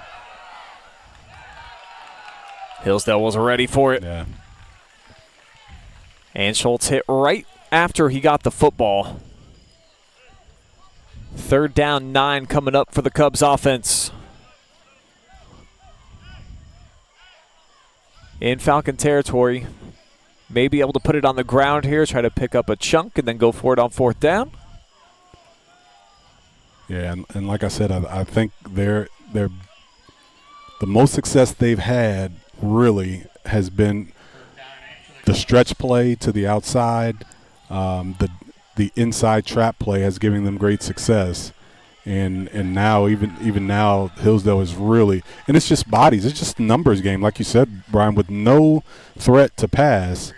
S3: Hillsdale was ready for it.
S5: Yeah.
S3: And Schultz hit right after he got the football. 3rd down, 9 coming up for the Cubs offense. In Falcon territory. May be able to put it on the ground here, try to pick up a chunk, and then go for it on 4th down.
S5: Yeah, and like I said, I think they're the most success they've had really has been the stretch play to the outside. The inside trap play has given them great success, and now even now Hillsdale is really, and it's just bodies, it's just a numbers game, like you said, Brian, with no threat to pass.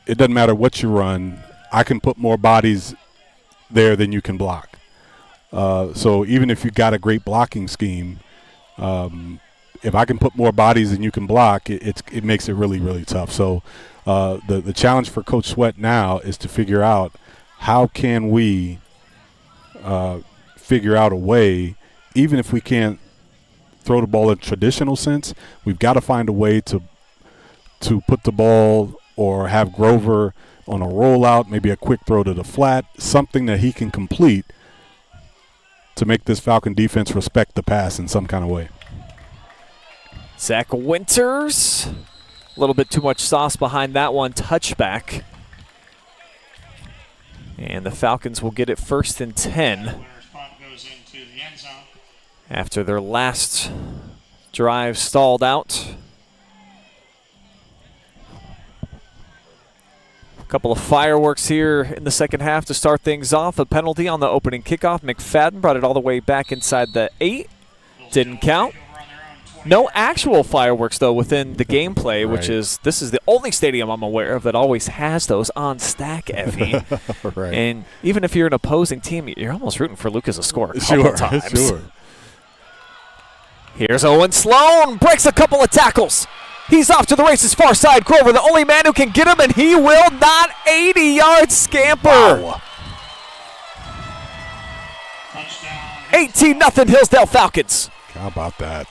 S5: It doesn't matter what you run. I can put more bodies there than you can block. So even if you got a great blocking scheme, if I can put more bodies than you can block, it makes it really, really tough. So the challenge for Coach Sweat now is to figure out how can we figure out a way, even if we can't throw the ball in a traditional sense, we've got to find a way to put the ball or have Grover on a rollout, maybe a quick throw to the flat, something that he can complete to make this Falcon defense respect the pass in some kind of way.
S3: Zach Winters, a little bit too much sauce behind that one, touchback. And the Falcons will get it 1st and 10 after their last drive stalled out. A couple of fireworks here in the second half to start things off. A penalty on the opening kickoff. McFadden brought it all the way back inside the 8. Didn't count. No actual fireworks, though, within the gameplay, which is, this is the only stadium I'm aware of that always has those on stack, Effie.
S5: Right.
S3: And even if you're an opposing team, you're almost rooting for Lucas to score a couple times.
S5: Sure.
S3: Here's Owen Sloan, breaks a couple of tackles. He's off to the races, far side. Grover, the only man who can get him, and he will not. 80-yard scamper.
S5: Wow.
S3: 18-0 Hillsdale Falcons.
S5: How about that?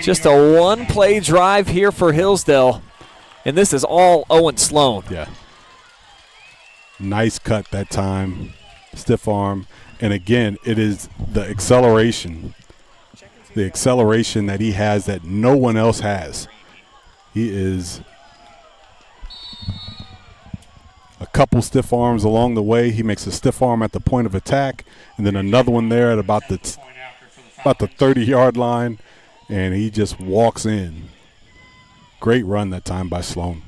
S3: Just a one-play drive here for Hillsdale, and this is all Owen Sloan.
S5: Yeah. Nice cut that time, stiff arm, and again, it is the acceleration that he has that no one else has. He is a couple stiff arms along the way. He makes a stiff arm at the point of attack, and then another one there at about the 30-yard line. And he just walks in. Great run that time by Sloan.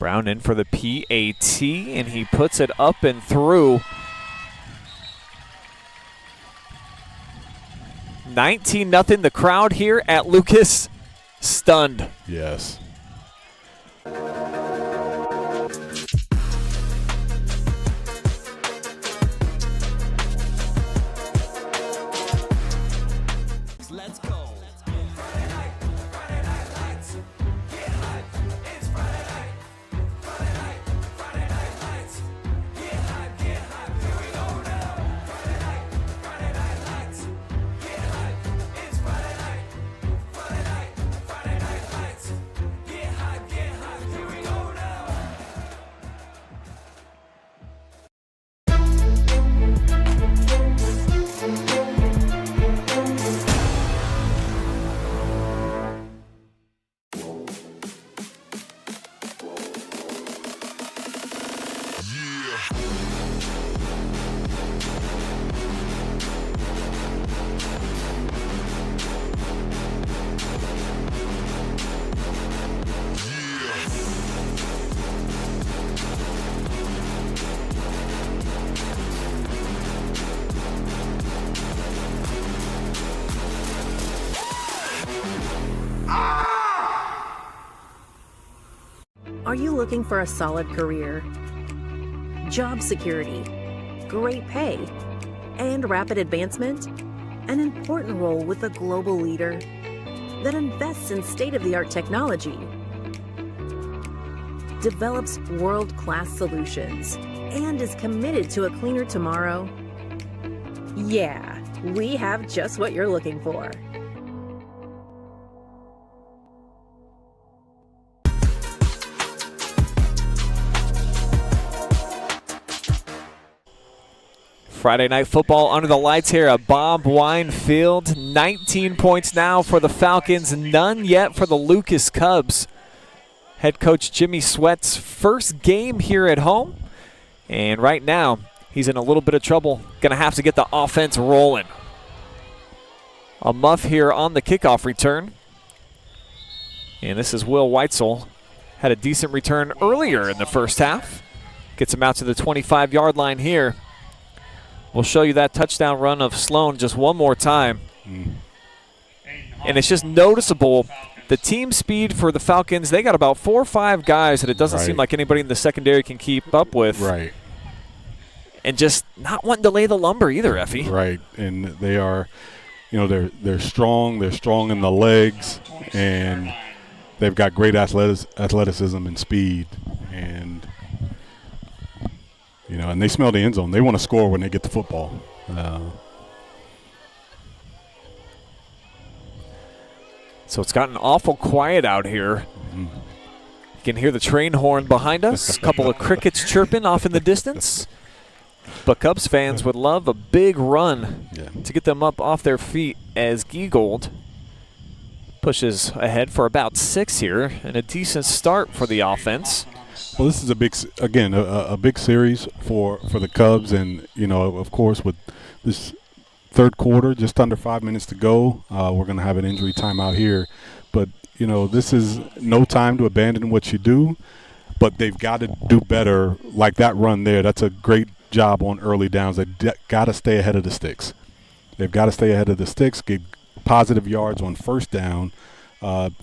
S3: Brown in for the PAT, and he puts it up and through. 19-0, the crowd here at Lucas stunned.
S5: Yes.
S4: Are you looking for a solid career, job security, great pay, and rapid advancement? An important role with a global leader that invests in state-of-the-art technology, develops world-class solutions, and is committed to a cleaner tomorrow? Yeah, we have just what you're looking for.
S3: Friday Night Football under the lights here at Bob Wine Field. 19 points now for the Falcons, none yet for the Lucas Cubs. Head coach Jimmy Sweat's first game here at home. And right now, he's in a little bit of trouble. Going to have to get the offense rolling. A muff here on the kickoff return. And this is Will Weitzel. Had a decent return earlier in the first half. Gets him out to the 25-yard line here. We'll show you that touchdown run of Sloan just one more time. And it's just noticeable the team speed for the Falcons. They got about 4 or 5 guys that it doesn't seem like anybody in the secondary can keep up with.
S5: Right.
S3: and just not wanting to lay the lumber either, Effie.
S5: Right, and they are, they're strong. They're strong in the legs, and they've got great athleticism and speed, and and they smell the end zone. They want to score when they get the football.
S3: So it's gotten awful quiet out here. You can hear the train horn behind us. A couple of crickets chirping off in the distance. But Cubs fans would love a big run to get them up off their feet as Giegold pushes ahead for about 6 here, and a decent start for the offense.
S5: Well, this is a big series for the Cubs, and of course with this third quarter, just under 5 minutes to go, we're going to have an injury timeout here. But this is no time to abandon what you do, but they've got to do better. Like that run there, that's a great job on early downs. They've got to stay ahead of the sticks. They've got to stay ahead of the sticks, get positive yards on first down,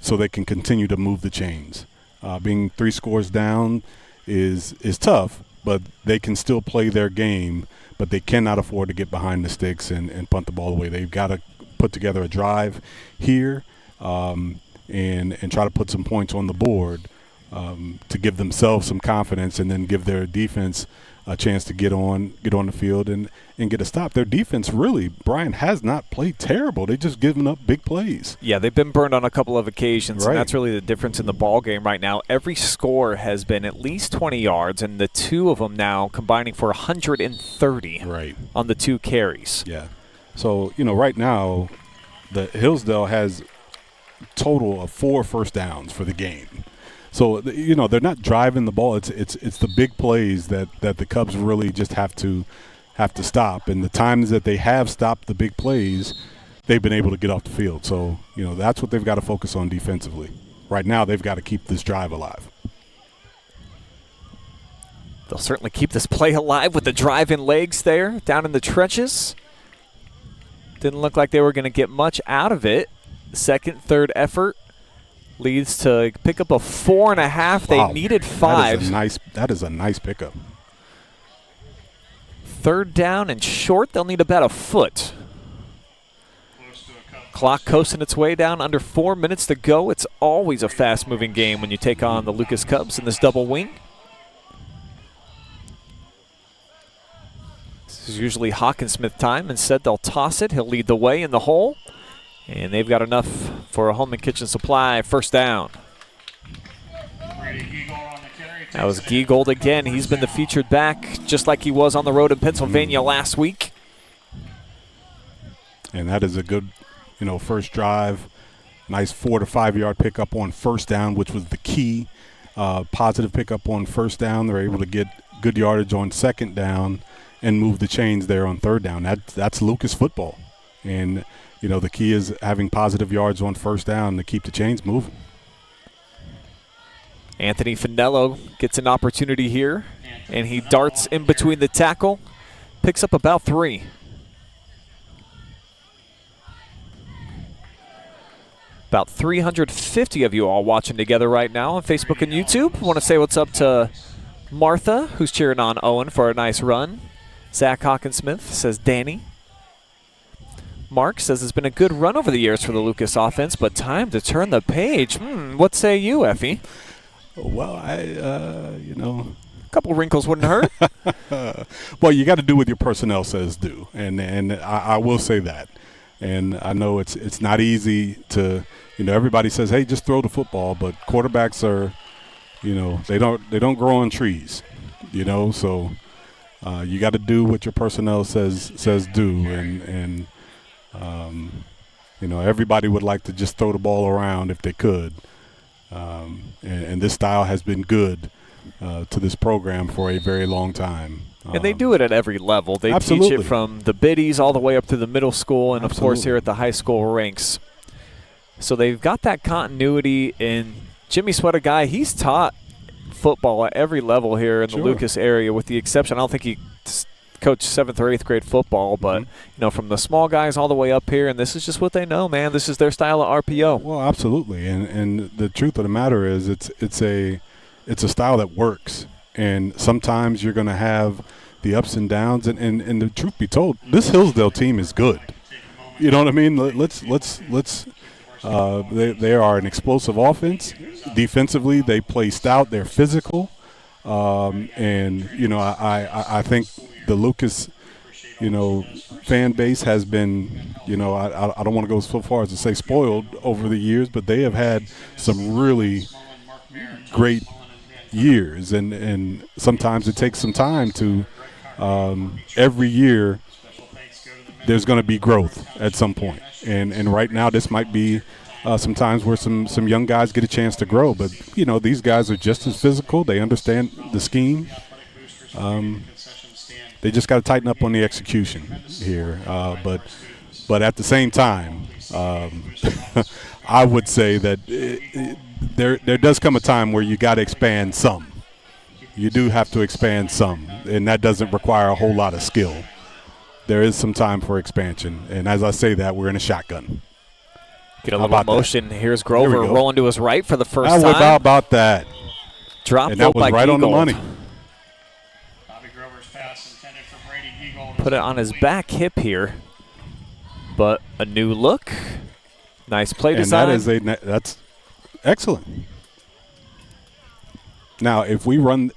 S5: so they can continue to move the chains. Being 3 scores down is tough, but they can still play their game, but they cannot afford to get behind the sticks and punt the ball away. They've got to put together a drive here and try to put some points on the board to give themselves some confidence, and then give their defense a chance to get on the field and get a stop. Their defense really, Brian, has not played terrible. They've just given up big plays.
S3: Yeah, they've been burned on a couple of occasions,
S5: right.
S3: And that's really the difference in the ball game right now. Every score has been at least 20 yards, and the two of them now combining for 130 on the 2 carries.
S5: Yeah. So, right now, the Hillsdale has total of 4 first downs for the game. So, they're not driving the ball. It's the big plays that the Cubs really just have to stop. And the times that they have stopped the big plays, they've been able to get off the field. So, that's what they've got to focus on defensively. Right now, they've got to keep this drive alive.
S3: They'll certainly keep this play alive with the drive-in legs there down in the trenches. Didn't look like they were going to get much out of it. Second, third effort leads to pick up a 4.5. They needed 5.
S5: That is a nice pickup.
S3: Third down and short. They'll need about a foot. Clock coasting its way down, under 4 minutes to go. It's always a fast-moving game when you take on the Lucas Cubs in this double wing. This is usually Hockensmith time. Instead, they'll toss it. He'll lead the way in the hole. And they've got enough for a home and kitchen supply. First down. That was Giegold again. He's been the featured back, just like he was on the road in Pennsylvania last week.
S5: And that is a good, first drive. Nice 4 to 5 yard pickup on first down, which was the key. Positive pickup on first down. They're able to get good yardage on second down and move the chains there on third down. That's Lucas football. And the key is having positive yards on first down to keep the chains moving.
S3: Anthony Finello gets an opportunity here, and he darts in between the tackle, picks up about 3. About 350 of you all watching together right now on Facebook and YouTube. Want to say what's up to Martha, who's cheering on Owen for a nice run. Zach Hockensmith says Danny. Mark says it's been a good run over the years for the Lucas offense, but time to turn the page. What say you, Effie?
S5: Well,
S3: a couple wrinkles wouldn't hurt.
S5: Well, you got to do what your personnel says do, and I will say that. And I know it's not easy to, everybody says, hey, just throw the football, but quarterbacks are, they don't grow on trees, so you got to do what your personnel says do, and everybody would like to just throw the ball around if they could. And this style has been good to this program for a very long time.
S3: And they do it at every level. They
S5: absolutely.
S3: teach it from the biddies all the way up to the middle school and, of
S5: Absolutely.
S3: course, here at the high school ranks. So they've got that continuity. And Jimmy Sweat, a guy, he's taught football at every level here in the Lucas area, with the exception, I don't think he coached 7th or 8th grade football, but from the small guys all the way up here, and this is just what they know, man. This is their style of RPO.
S5: Well, absolutely, and the truth of the matter is, it's a style that works, and sometimes you're going to have the ups and downs, and the truth be told, this Hillsdale team is good. You know what I mean? They are an explosive offense. Defensively, they play stout. They're physical, and I think the Lucas, fan base has been, I don't want to go so far as to say spoiled over the years, but they have had some really great years, and sometimes it takes some time to. Every year, there's going to be growth at some point, and right now this might be some times where some young guys get a chance to grow. But these guys are just as physical. They understand the scheme. They just got to tighten up on the execution here. But at the same time, I would say that there does come a time where you got to expand some. You do have to expand some, and that doesn't require a whole lot of skill. There is some time for expansion, and as I say that, we're in a shotgun.
S3: Get a little motion. Here's Grover rolling to his right for the first time.
S5: How about that?
S3: Drop
S5: and that was right on the money.
S6: Bobby Grover's pass intended for Brady Eagle.
S3: Put it on his back hip here, but a new look. Nice play design.
S5: And that's excellent. Now, if we run,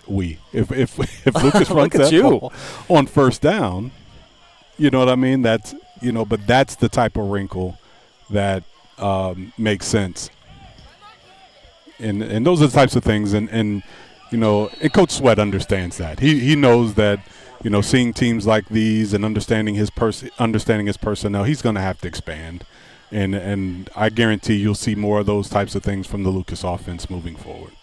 S5: if Lucas runs that ball on first down, you know what I mean? That's but that's the type of wrinkle that makes sense. And those are the types of things, and Coach Sweat understands that. He knows that, seeing teams like these and understanding his personnel, he's going to have to expand. And I guarantee you'll see more of those types of things from the Lucas offense moving forward.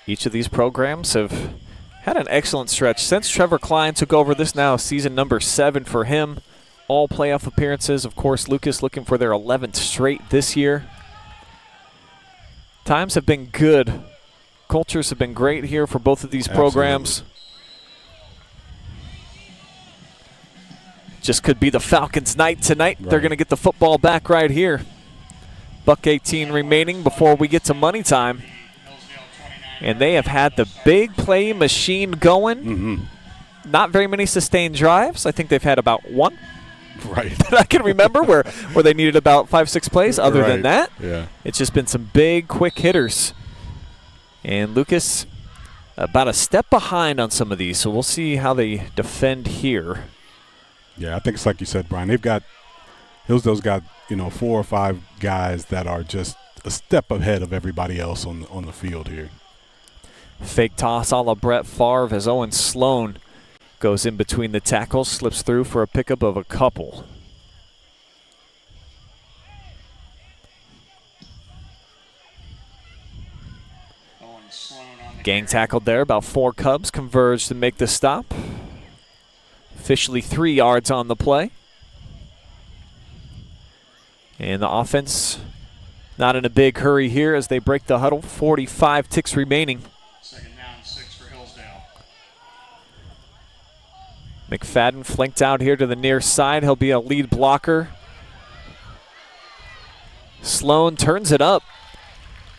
S3: Each of these programs have had an excellent stretch since Trevor Klein took over. This now season number 7 for him. All playoff appearances. Of course, Lucas looking for their 11th straight this year. Times have been good. Cultures have been great here for both of these programs. Just could be the Falcons' night tonight. Right. They're going to get the football back right here. $1.18 remaining before we get to money time. And they have had the big play machine going.
S5: Mm-hmm.
S3: Not very many sustained drives. I think they've had about one.
S5: Right.
S3: That I can remember where they needed about 5-6 plays. Other than that, it's just been some big, quick hitters. And Lucas about a step behind on some of these, so we'll see how they defend here.
S5: Yeah, I think it's like you said, Brian. Hillsdale's got 4 or 5 guys that are just a step ahead of everybody else on the field here.
S3: Fake toss a la Brett Favre as Owen Sloan goes in between the tackles, slips through for a pickup of a couple. Gang tackled there. About 4 Cubs converge to make the stop. Officially 3 yards on the play. And the offense not in a big hurry here as they break the huddle. 45 ticks remaining.
S6: Second down, 6 for Hillsdale.
S3: McFadden flanked out here to the near side. He'll be a lead blocker. Sloan turns it up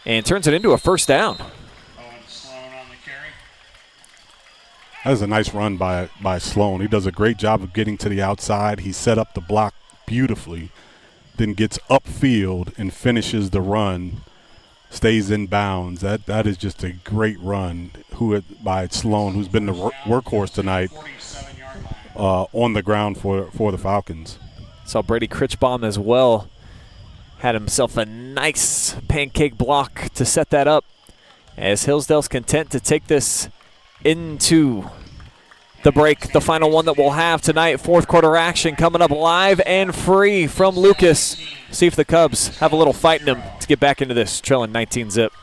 S3: and turns it into a first down.
S5: That is a nice run by Sloan. He does a great job of getting to the outside. He set up the block beautifully, then gets upfield and finishes the run, stays in bounds. That is just a great run by Sloan, who's been the workhorse tonight on the ground for the Falcons.
S3: Saw Brady Critchbaum as well. Had himself a nice pancake block to set that up as Hillsdale's content to take this into the break, the final one that we'll have tonight. Fourth quarter action coming up live and free from Lucas. See if the Cubs have a little fight in them to get back into this, trailing 19-zip.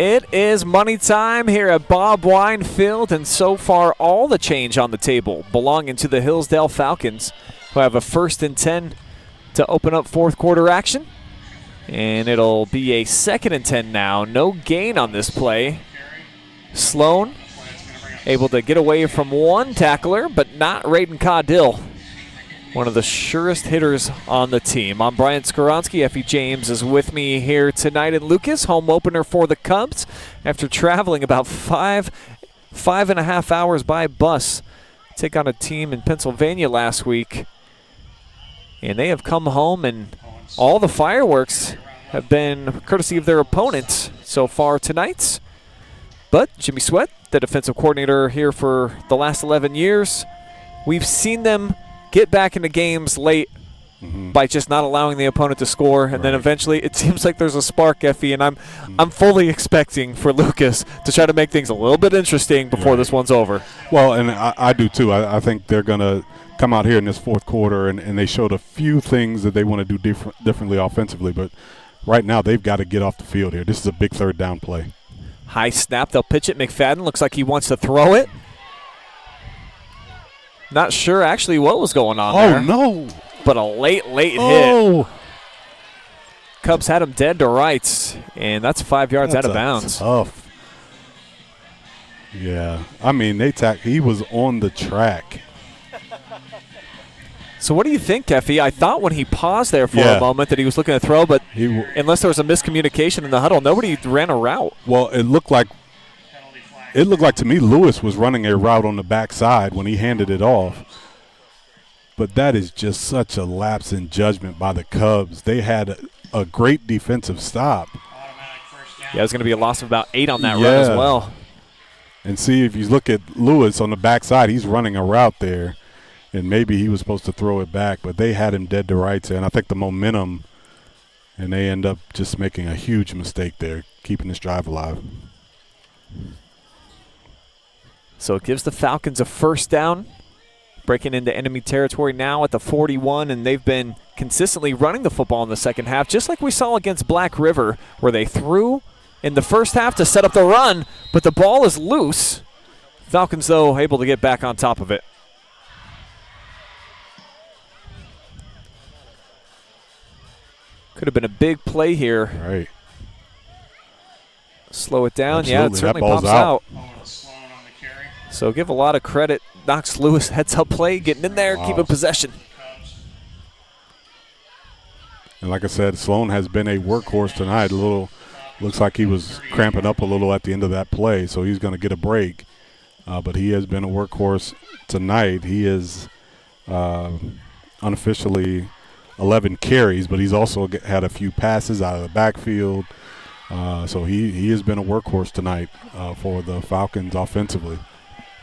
S3: It is money time here at Bob Wine Field, and so far all the change on the table belonging to the Hillsdale Falcons, who have a 1st and 10 to open up fourth quarter action. And it'll be a 2nd and 10 now. No gain on this play. Sloan able to get away from one tackler, but not Raiden Caudill, one of the surest hitters on the team. I'm Brian Skowronski. Effie James is with me here tonight in Lucas, home opener for the Cubs after traveling about five and a half hours by bus to take on a team in Pennsylvania last week. And they have come home, and all the fireworks have been courtesy of their opponents so far tonight. But Jimmy Sweat, the defensive coordinator here for the last 11 years, we've seen them get back into games late by just not allowing the opponent to score, and then eventually it seems like there's a spark, Effie, and I'm fully expecting for Lucas to try to make things a little bit interesting before this one's over.
S5: Well, and I do too. I think they're going to come out here in this fourth quarter, and they showed a few things that they want to do differently offensively, but right now they've got to get off the field here. This is a big 3rd down play.
S3: High snap, they'll pitch it. McFadden looks like he wants to throw it. Not sure actually what was going on there.
S5: Oh, no.
S3: But a late hit. Cubs had him dead to rights, and that's 5 yards out of bounds.
S5: Tough. Yeah. I mean, he was on the track.
S3: So what do you think, Effie? I thought when he paused there for a moment that he was looking to throw, but unless there was a miscommunication in the huddle, nobody ran a route.
S5: Well, it looked like to me Lewis was running a route on the backside when he handed it off. But that is just such a lapse in judgment by the Cubs. They had a great defensive stop.
S3: Yeah, there's going to be a loss of about 8 on that run as well.
S5: And see, if you look at Lewis on the backside, he's running a route there. And maybe he was supposed to throw it back, but they had him dead to rights there. And I think the momentum, and they end up just making a huge mistake there, keeping this drive alive.
S3: So it gives the Falcons a 1st down, breaking into enemy territory now at the 41, and they've been consistently running the football in the second half, just like we saw against Black River, where they threw in the first half to set up the run, but the ball is loose. Falcons, though, able to get back on top of it. Could have been a big play here.
S5: Right.
S3: Slow it down.
S5: Absolutely.
S3: Yeah, it certainly pops out.
S6: Sloan on the carry.
S3: So give a lot of credit. Knox Lewis heads-up play, getting in there, keeping possession.
S5: And like I said, Sloan has been a workhorse tonight. Looks like he was cramping up a little at the end of that play, so he's going to get a break. But he has been a workhorse tonight. He is unofficially 11 carries, but he's also had a few passes out of the backfield. So he has been a workhorse tonight for the Falcons offensively.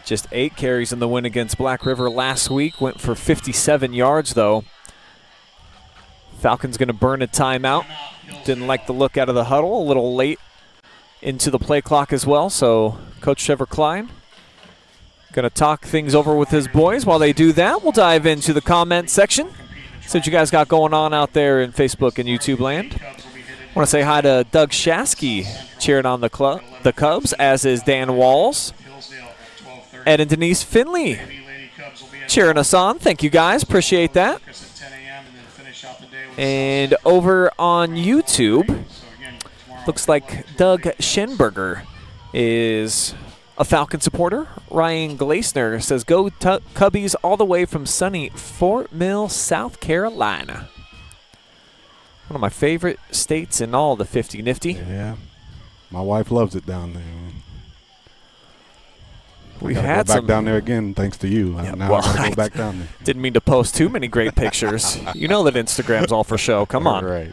S3: Just 8 carries in the win against Black River last week. Went for 57 yards, though. Falcons going to burn a timeout. Didn't like the look out of the huddle. A little late into the play clock as well. So Coach Trevor Klein going to talk things over with his boys. While they do that, we'll dive into the comment section. See what you guys got going on out there in Facebook and YouTube land. I want to say hi to Doug Shasky cheering on the Cubs, as is Dan Walls. Ed and Denise Finley cheering us on. Thank you guys. Appreciate that. And over on YouTube, looks like Doug Schenberger is a Falcon supporter. Ryan Gleisner says, go Cubbies all the way from sunny Fort Mill, South Carolina. One of my favorite states in all the 50 Nifty.
S5: Yeah, my wife loves it down there.
S3: We've
S5: go
S3: had
S5: back
S3: some
S5: down there again thanks to you.
S3: Yeah,
S5: now I gotta go back down there.
S3: Didn't mean to post too many great pictures. You know that Instagram's all for show. Come on.
S5: Right.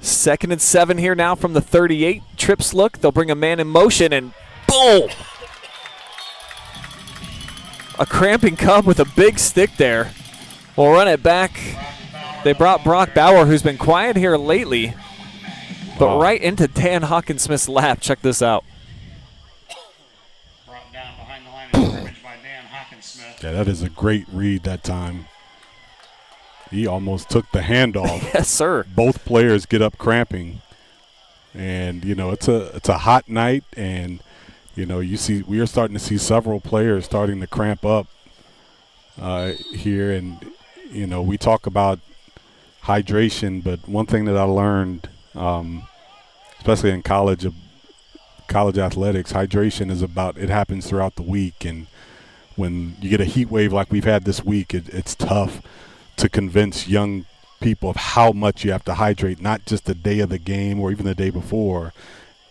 S3: 2nd and 7 here now from the 38. Trips look. They'll bring a man in motion, and boom! A cramping Cub with a big stick there. We'll run it back. They brought Brock Bauer, who's been quiet here lately, but right into Dan Hockensmith's lap. Check this out.
S6: Brought down behind the line of scrimmage by Dan Hockensmith.
S5: Yeah, that is a great read that time. He almost took the handoff.
S3: Yes, sir.
S5: Both players get up cramping, And it's a hot night, and we are starting to see several players starting to cramp up here, and we talk about hydration, but one thing that I learned, especially in college athletics, hydration it happens throughout the week, and when you get a heat wave like we've had this week, it's tough to convince young people of how much you have to hydrate, not just the day of the game or even the day before.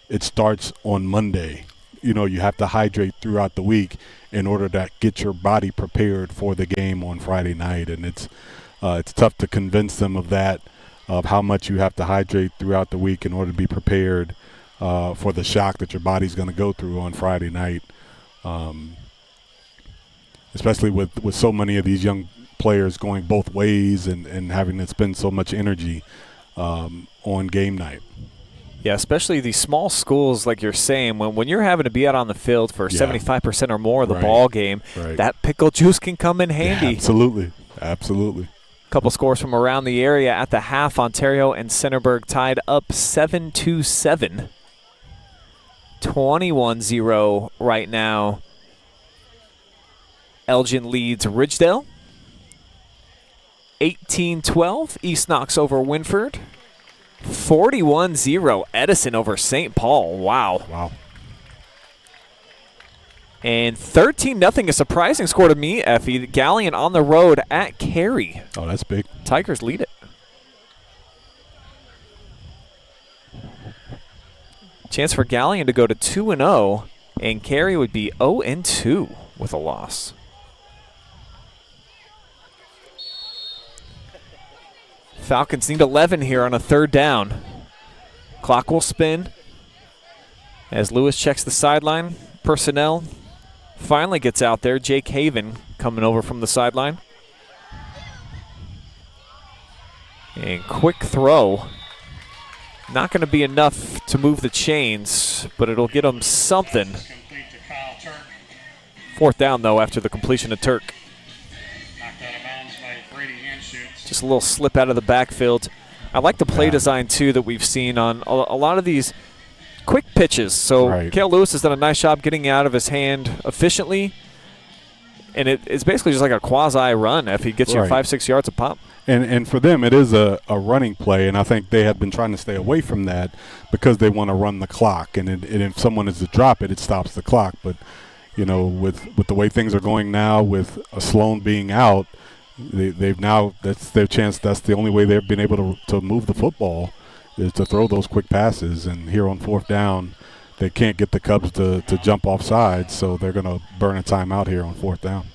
S5: It starts on Monday. You have to hydrate throughout the week in order to get your body prepared for the game on Friday night, and it's tough to convince them of that, of how much you have to hydrate throughout the week in order to be prepared for the shock that your body's going to go through on Friday night, especially with so many of these young players going both ways and having to spend so much energy on game night.
S3: Yeah, especially these small schools, like you're saying, when you're having to be out on the field for 75% or more of the ball game, that pickle juice can come in handy.
S5: Yeah, absolutely.
S3: Couple scores from around the area at the half. Ontario and Centerburg tied up 7-7. 21-0 right now. Elgin leads Ridgedale. 18-12. East knocks over Winford. 41-0. Edison over St. Paul. Wow. And 13-0, a surprising score to me, Effie. Galleon on the road at Cary.
S5: Oh, that's big.
S3: Tigers lead it. Chance for Galleon to go to 2-0, and Cary would be 0-2 with a loss. Falcons need 11 here on a third down. Clock will spin as Lewis checks the sideline. Personnel finally gets out there. Jake Haven coming over from the sideline. And quick throw. Not going to be enough to move the chains, but it'll get them something. Fourth down, though, after the completion of Turk. Just a little slip out of the backfield. I like the play design, too, that we've seen on a lot of these quick pitches. So Kael Lewis has done a nice job getting out of his hand efficiently. And it's basically just like a quasi-run if he gets you 5-6 yards a pop.
S5: And for them, it is a running play, and I think they have been trying to stay away from that because they want to run the clock. And if someone is to drop it, it stops the clock. But, with the way things are going now, with Sloan being out, they've now, that's their chance. That's the only way they've been able to move the football is to throw those quick passes. And here on fourth down, they can't get the Cubs to jump off sides, so they're going to burn a timeout here on fourth down.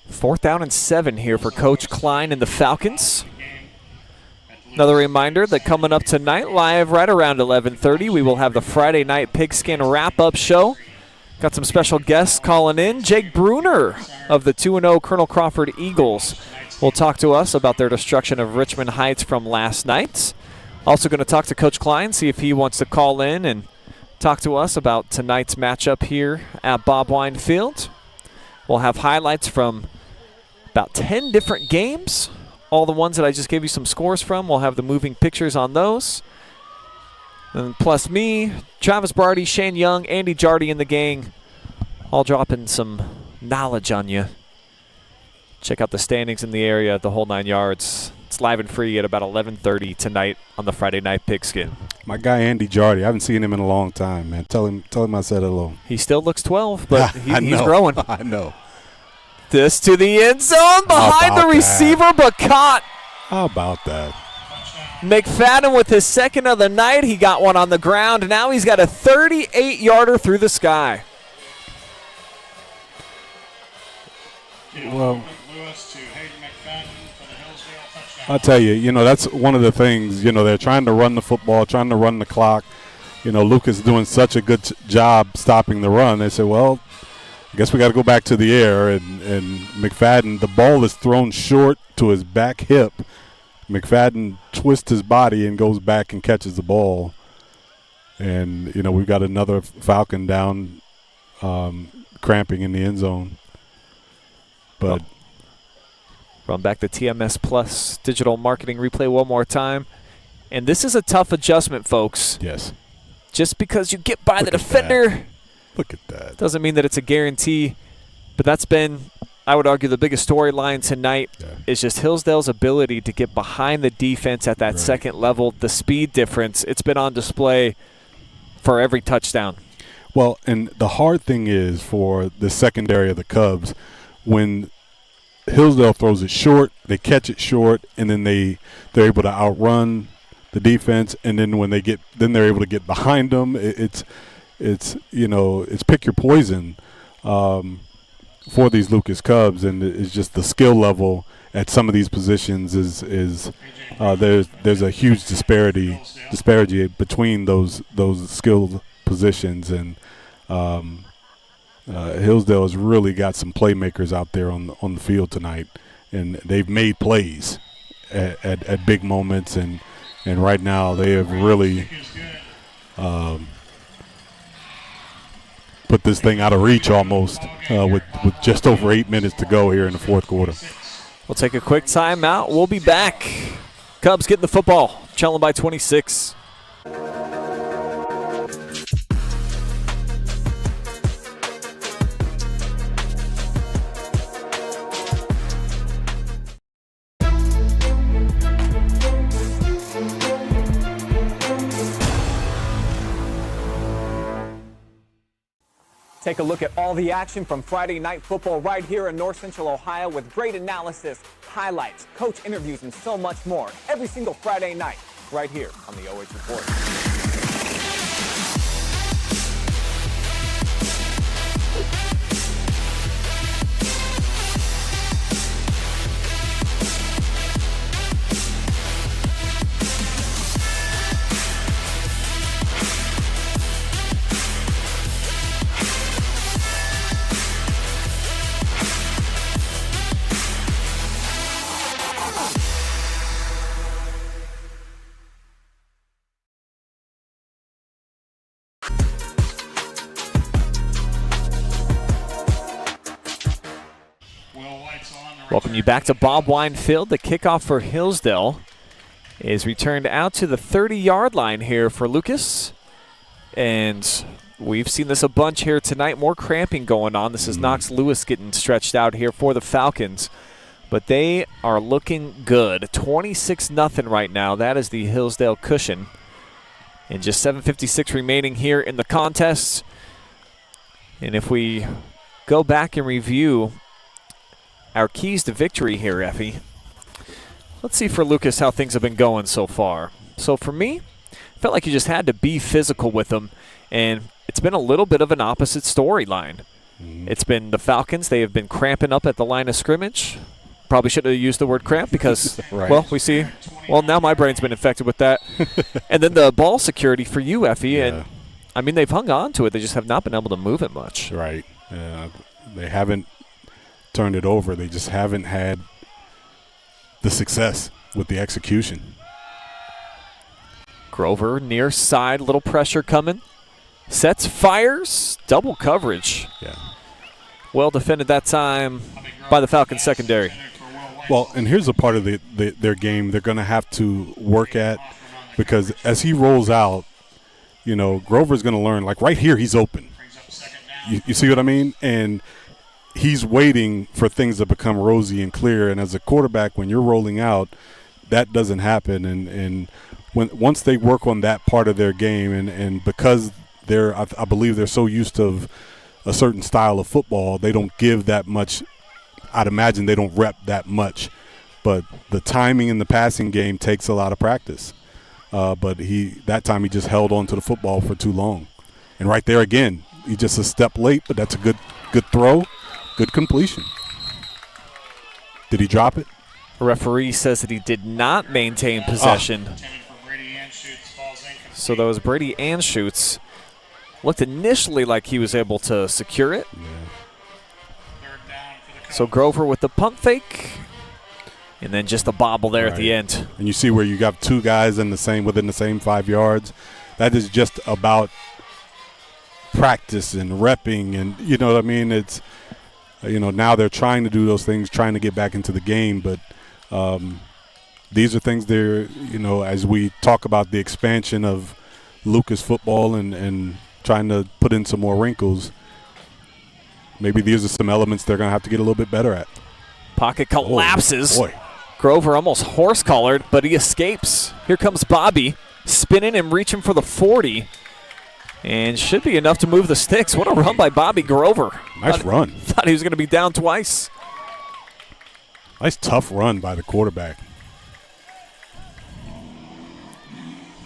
S3: 4th down and 7 here for Coach Klein and the Falcons. Another reminder that coming up tonight, live right around 11:30, we will have the Friday Night Pigskin Wrap-Up Show. Got some special guests calling in. Jake Bruner of the 2-0 Colonel Crawford Eagles will talk to us about their destruction of Richmond Heights from last night. Also going to talk to Coach Klein, see if he wants to call in and talk to us about tonight's matchup here at Bob Wine Field. We'll have highlights from about 10 different games. All the ones that I just gave you some scores from, we'll have the moving pictures on those. And plus me, Travis Barty, Shane Young, Andy Jardy, and the gang all dropping some knowledge on you. Check out the standings in the area, the whole 9 yards. It's live and free at about 11:30 tonight on the Friday Night Pigskin.
S5: My guy Andy Jardy, I haven't seen him in a long time, man. Tell him I said hello.
S3: He still looks 12, but he's growing.
S5: I know.
S3: This to the end zone behind the receiver, but caught.
S5: How about that?
S3: McFadden with his second of the night. He got one on the ground. Now he's got a 38-yarder through the sky.
S5: Well, I'll tell you, that's one of the things, they're trying to run the football, trying to run the clock. Lucas is doing such a good job stopping the run. They said, well, I guess we got to go back to the air. And McFadden, the ball is thrown short to his back hip. McFadden twists his body and goes back and catches the ball. And, we've got another Falcon down cramping in the end zone. But
S3: run back the TMS Plus digital marketing replay one more time. And this is a tough adjustment, folks.
S5: Yes.
S3: Just because you get by the
S5: Look at
S3: defender
S5: that. Look at that.
S3: doesn't mean that it's a guarantee. But that's been, I would argue, the biggest storyline tonight is just Hillsdale's ability to get behind the defense at that second level. The speed difference, it's been on display for every touchdown.
S5: Well, and the hard thing is for the secondary of the Cubs, when Hillsdale throws it short, they catch it short, and then they're able to outrun the defense, and then when they're able to get behind them. It's pick your poison for these Lucas Cubs, and it's just the skill level at some of these positions is there's a huge disparity between those skilled positions, and Hillsdale has really got some playmakers out there on the field tonight, and they've made plays at big moments, and right now they have really put this thing out of reach almost with just over 8 minutes to go here in the fourth quarter.
S3: We'll take a quick timeout. We'll be back. Cubs getting the football, trailing by 26.
S7: Take a look at all the action from Friday Night Football right here in North Central Ohio with great analysis, highlights, coach interviews, and so much more every single Friday night right here on the OH Report.
S3: Welcome you back to Bob Wine Field. The kickoff for Hillsdale is returned out to the 30-yard line here for Lucas. And we've seen this a bunch here tonight. More cramping going on. This is Knox Lewis getting stretched out here for the Falcons. But they are looking good. 26-0 right now. That is the Hillsdale cushion. And just 7:56 remaining here in the contest. And if we go back and review our keys to victory here, Effie. Let's see for Lucas how things have been going so far. So for me, I felt like you just had to be physical with them, and it's been a little bit of an opposite storyline. It's been the Falcons. They have been cramping up at the line of scrimmage. Probably shouldn't have used the word cramp because, well, we see. Well, now my brain's been infected with that. And then the ball security for you, Effie, and I mean, they've hung on to it. They just have not been able to move it much.
S5: Right. They haven't turned it over. They just haven't had the success with the execution.
S3: Grover near side, little pressure coming. Sets, fires, double coverage.
S5: Yeah.
S3: Well defended that time by the Falcons secondary.
S5: Well, and here's a part of their game they're going to have to work at, because as he rolls out, Grover's going to learn, like right here, he's open. You see what I mean? And he's waiting for things to become rosy and clear. And as a quarterback, when you're rolling out, that doesn't happen. And once they work on that part of their game, and because I believe they're so used to a certain style of football, they don't give that much. I'd imagine they don't rep that much. But the timing in the passing game takes a lot of practice. But that time he just held on to the football for too long. And right there again, he just a step late, but that's a good throw. Good completion. Did he drop it?
S3: The referee says that he did not maintain possession. So that was Brady Anschutz. Looked initially like he was able to secure it. So Grover with the pump fake. And then just a bobble there at the end.
S5: And you see where you got two guys within the same 5 yards. That is just about practice and repping, and you know what I mean? It's now they're trying to do those things, trying to get back into the game, but these are things there, as we talk about the expansion of Lucas football and trying to put in some more wrinkles, maybe these are some elements they're going to have to get a little bit better at.
S3: Pocket collapses.
S5: Oh, boy.
S3: Grover almost horse-collared, but he escapes. Here comes Bobby, spinning and reaching for the 40. And should be enough to move the sticks. What a run by Bobby Grover.
S5: Nice run.
S3: Thought he was going to be down twice.
S5: Nice tough run by the quarterback.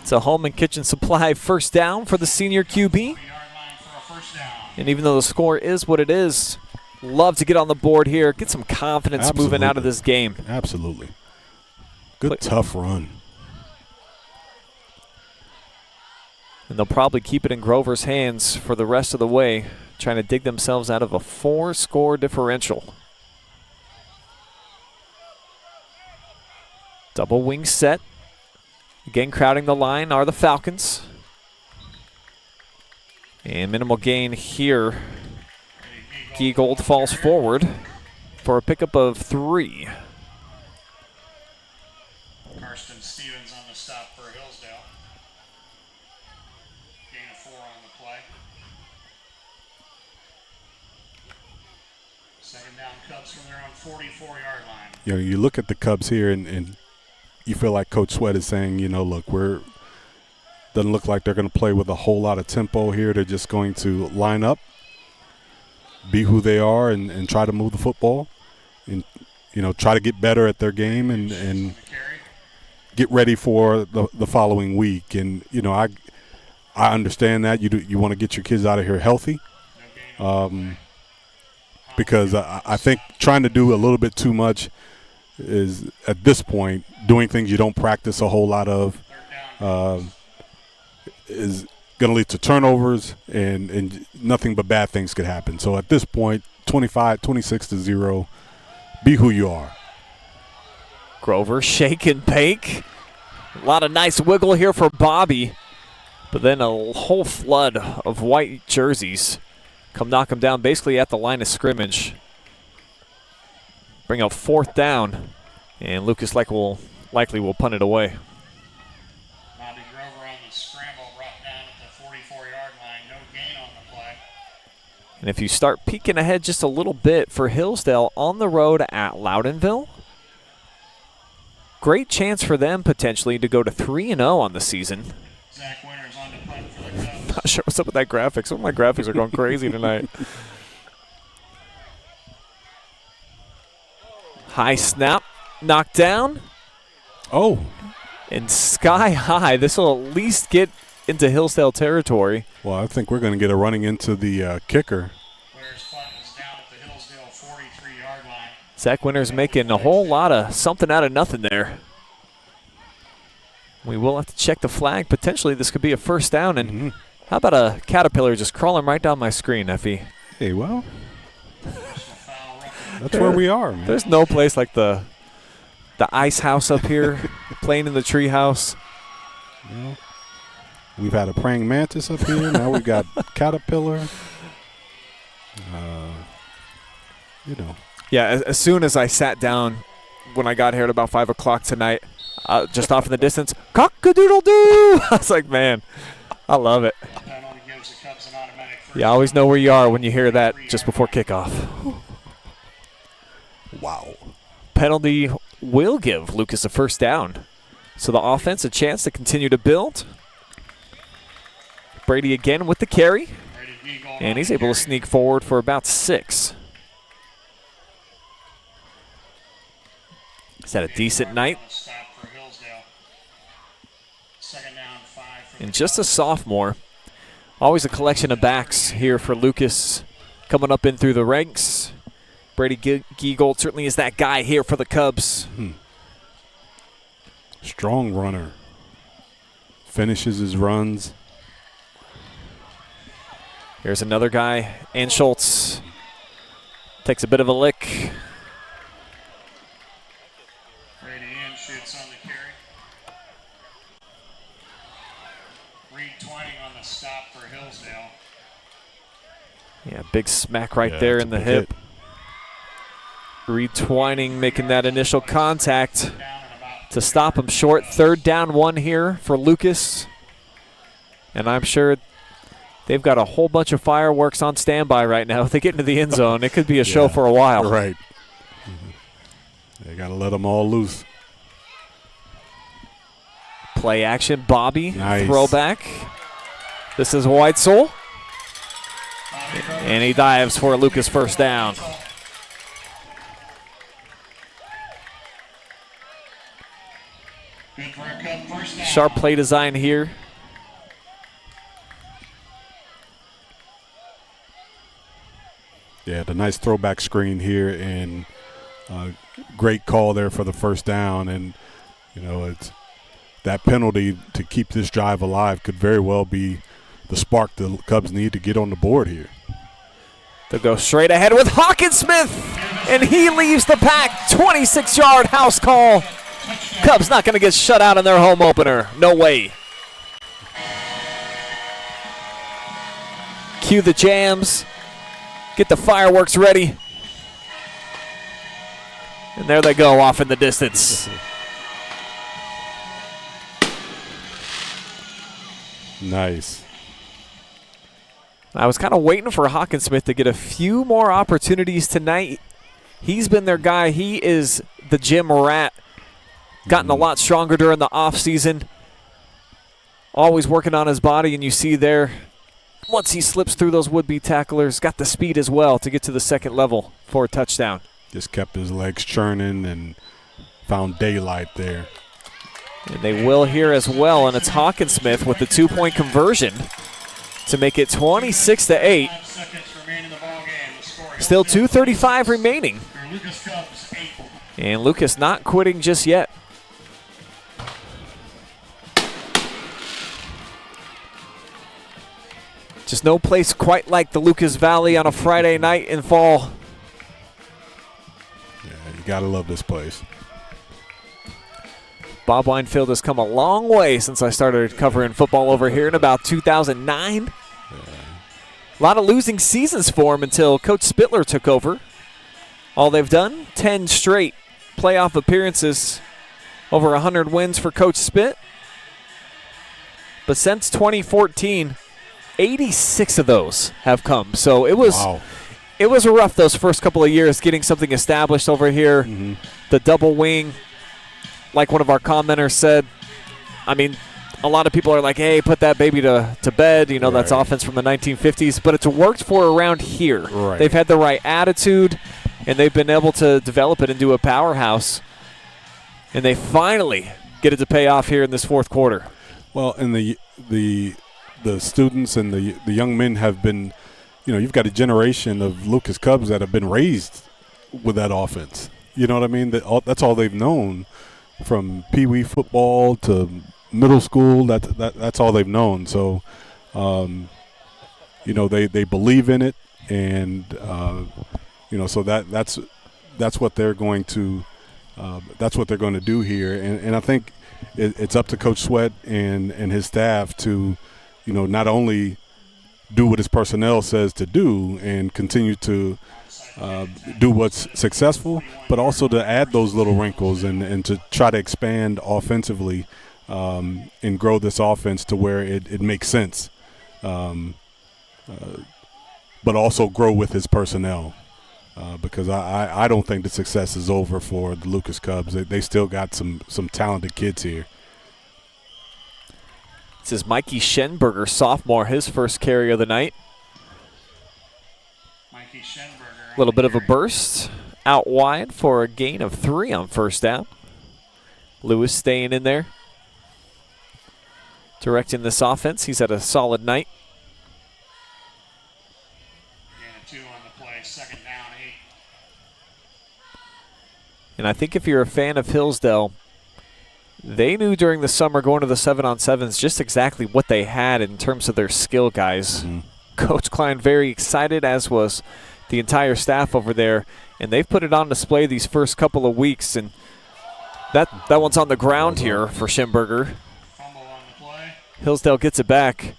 S3: It's a Home and Kitchen Supply first down for the senior QB. And even though the score is what it is, love to get on the board here, get some confidence moving out of this game.
S5: Absolutely. Good tough run.
S3: And they'll probably keep it in Grover's hands for the rest of the way, trying to dig themselves out of a 4-score differential. Double wing set. Again, crowding the line are the Falcons. And minimal gain here. Giegold falls forward for a pickup of 3.
S6: Karsten Stevens on the stop for Hillsdale. Gain of 4 on the play. Second down Cubs from their own 44-yard line.
S5: You look at the Cubs here and you feel like Coach Sweat is saying, look, doesn't look like they're going to play with a whole lot of tempo here. They're just going to line up, be who they are, and try to move the football, and try to get better at their game and get ready for the following week. And I understand that you want to get your kids out of here healthy, because I think trying to do a little bit too much is at this point doing things you don't practice a whole lot of. Is going to lead to turnovers, and nothing but bad things could happen. So at this point, 26-0, be who you are.
S3: Grover shake and bake. A lot of nice wiggle here for Bobby, but then a whole flood of white jerseys come knock him down basically at the line of scrimmage. Bring up 4th down, and Lucas likely will punt it away.
S6: Bobby Grover on the scramble, brought down at the 44-yard line. No gain on the play.
S3: And if you start peeking ahead just a little bit for Hillsdale on the road at Loudonville, great chance for them potentially to go to 3-0 on the season.
S6: Zach Winters on to punt for the Cubs.
S3: Not sure what's up with that graphic. Some of my graphics are going crazy tonight. High snap, knocked down.
S5: Oh.
S3: And sky high. This will at least get into Hillsdale territory.
S5: Well, I think we're going to get a running into the kicker.
S6: Winters punt is down at the Hillsdale 43-yard line.
S3: Zach Winters making a whole lot of something out of nothing there. We will have to check the flag. Potentially this could be a first down. And how about a caterpillar just crawling right down my screen, Effie?
S5: Hey, well, that's where we are, man.
S3: There's no place like the ice house up here, playing in the tree house.
S5: We've had a praying mantis up here. Now we've got caterpillar.
S3: Yeah, as soon as I sat down when I got here at about 5 o'clock tonight, just off in the distance, cock-a-doodle-doo! I was like, man, I love it. You always know where you are when you hear that just before kickoff.
S5: Wow.
S3: Penalty will give Lucas a first down. So the offense a chance to continue to build. Brady again with the carry. And he's able to sneak forward for about 6. He's had a decent night. And just a sophomore. Always a collection of backs here for Lucas coming up in through the ranks. Brady Giegold certainly is that guy here for the Cubs.
S5: Strong runner. Finishes his runs.
S3: Here's another guy, and Schultz takes a bit of a lick.
S6: Brady in shoots on the carry. Reed Twining on the stop for Hillsdale.
S3: Yeah, big smack right there in the hip. Reed Twining making that initial contact to stop him short. 3rd down 1 here for Lucas. And I'm sure they've got a whole bunch of fireworks on standby right now. If they get into the end zone, it could be a show for a while.
S5: Right. They got to let them all loose.
S3: Play action, Bobby.
S5: Nice.
S3: Throwback. This is Weitzel. And he dives for a Lucas 1st down. Sharp play design here.
S5: Yeah, the nice throwback screen here, and great call there for the 1st down. And, you know, it's that penalty to keep this drive alive could very well be the spark the Cubs need to get on the board here.
S3: They'll go straight ahead with Hockensmith, and he leaves the pack. 26-yard house call. Cubs not going to get shut out in their home opener. No way. Cue the jams. Get the fireworks ready. And there they go off in the distance.
S5: Nice.
S3: I was kind of waiting for Hockensmith to get a few more opportunities tonight. He's been their guy. He is the gym rat. Gotten a lot stronger during the offseason. Always working on his body, and you see there, once he slips through those would-be tacklers, got the speed as well to get to the 2nd level for a touchdown.
S5: Just kept his legs churning and found daylight there.
S3: And they will here as well, and it's Hockensmith with the 2-point conversion to make it 26-8. Still 2:35 remaining. And Lucas not quitting just yet. Just no place quite like the Lucas Valley on a Friday night in fall.
S5: Yeah, you gotta love this place.
S3: Bob Weinfeld has come a long way since I started covering football over here in about 2009. A lot of losing seasons for him until Coach Spittler took over. All they've done, 10 straight playoff appearances, over 100 wins for Coach Spitt. But since 2014, 86 of those have come. So it was rough those first couple of years getting something established over here. The double wing, like one of our commenters said, I mean, a lot of people are like, hey, put that baby to bed. You know, that's offense from the 1950s. But it's worked for around here.
S5: Right.
S3: They've had the right attitude, and they've been able to develop it into a powerhouse. And they finally get it to pay off here in this 4th quarter.
S5: Well, and the students and the young men have been, you know, you've got a generation of Lucas Cubs that have been raised with that offense. You know what I mean? That's all they've known from Pee Wee football to middle school. That's all they've known. So, you know, they believe in it, and you know, so that's what they're going to do here. And I think it's up to Coach Sweat and his staff to, you know, not only do what his personnel says to do and continue to do what's successful, but also to add those little wrinkles and to try to expand offensively and grow this offense to where it makes sense, but also grow with his personnel, because I don't think the success is over for the Lucas Cubs. They still got some talented kids here.
S3: This is Mikey Schenberger, sophomore, his first carry of the night.
S6: Mikey Schenberger.
S3: A little bit of a burst out wide for a gain of 3 on 1st down. Lewis staying in there, directing this offense. He's had a solid night.
S6: Gain of 2 on the play, 2nd down, 8.
S3: And I think if you're a fan of Hillsdale, they knew during the summer going to the 7-on-7s just exactly what they had in terms of their skill guys. Coach Klein very excited, as was the entire staff over there, and they've put it on display these first couple of weeks. And that one's on the ground here for Schenberger.
S6: Fumble on the play.
S3: Hillsdale gets it back.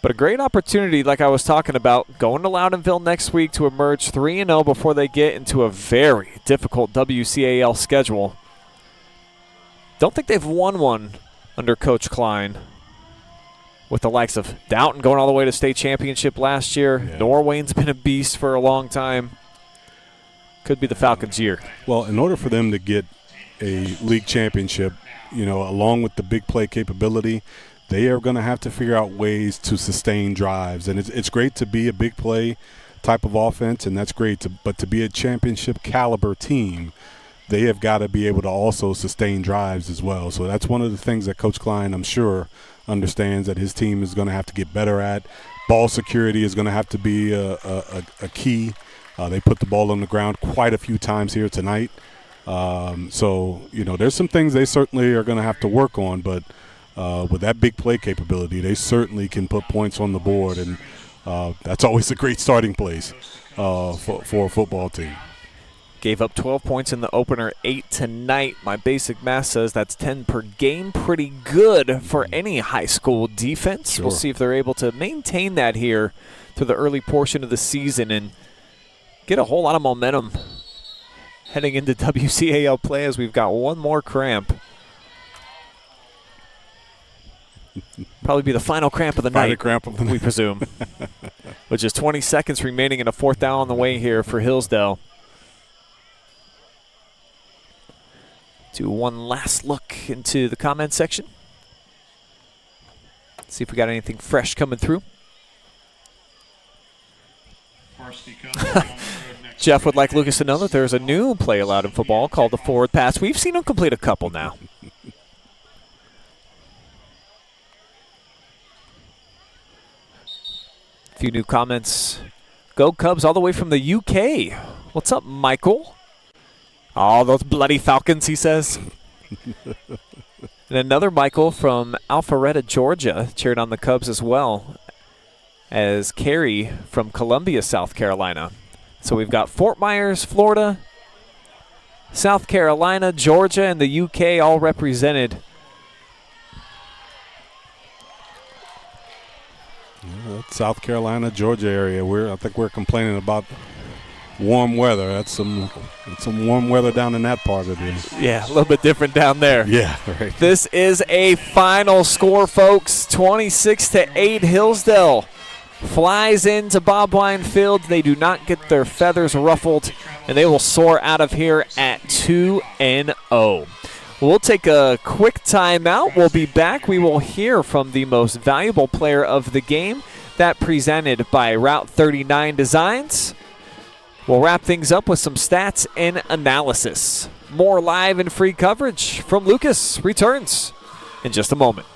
S3: But a great opportunity, like I was talking about, going to Loudonville next week to emerge 3-0 before they get into a very difficult WCAL schedule. Don't think they've won one under Coach Klein, with the likes of Downton going all the way to state championship last year. Yeah. Norway's been a beast for a long time. Could be the Falcons' year.
S5: Well, in order for them to get a league championship, you know, along with the big play capability, they are going to have to figure out ways to sustain drives. And it's great to be a big play type of offense, and that's great. But to be a championship caliber team, they have got to be able to also sustain drives as well. So that's one of the things that Coach Klein, I'm sure, understands that his team is going to have to get better at. Ball security is going to have to be a key. They put the ball on the ground quite a few times here tonight. So, you know, there's some things they certainly are going to have to work on, but with that big play capability, they certainly can put points on the board, and that's always a great starting place for a football team.
S3: Gave up 12 points in the opener, 8 tonight. My basic math says that's 10 per game. Pretty good for any high school defense.
S5: Sure.
S3: We'll see if they're able to maintain that here through the early portion of the season and get a whole lot of momentum heading into WCAL play, as we've got one more cramp. Probably be the final cramp of the night, we presume. With just 20 seconds remaining and a 4th down on the way here for Hillsdale. Do one last look into the comment section. See if we got anything fresh coming through. Jeff would like Lucas to know that there's a new play allowed in football called the forward pass. We've seen him complete a couple now. A few new comments. Go Cubs all the way from the UK. What's up, Michael? Oh, those bloody Falcons, he says. And another Michael from Alpharetta, Georgia, cheered on the Cubs as well as Carrie from Columbia, South Carolina. So we've got Fort Myers, Florida, South Carolina, Georgia, and the UK all represented.
S5: Yeah, that South Carolina, Georgia area. I think we're complaining about warm weather. That's some warm weather down in that part of it.
S3: Yeah, a little bit different down there.
S5: Yeah, right.
S3: This is a final score, folks. 26-8, Hillsdale flies into Bob Wine Field. They do not get their feathers ruffled, and they will soar out of here at 2-0. We'll take a quick timeout. We'll be back. We will hear from the most valuable player of the game, that presented by Route 39 Designs. We'll wrap things up with some stats and analysis. More live and free coverage from Lucas returns in just a moment.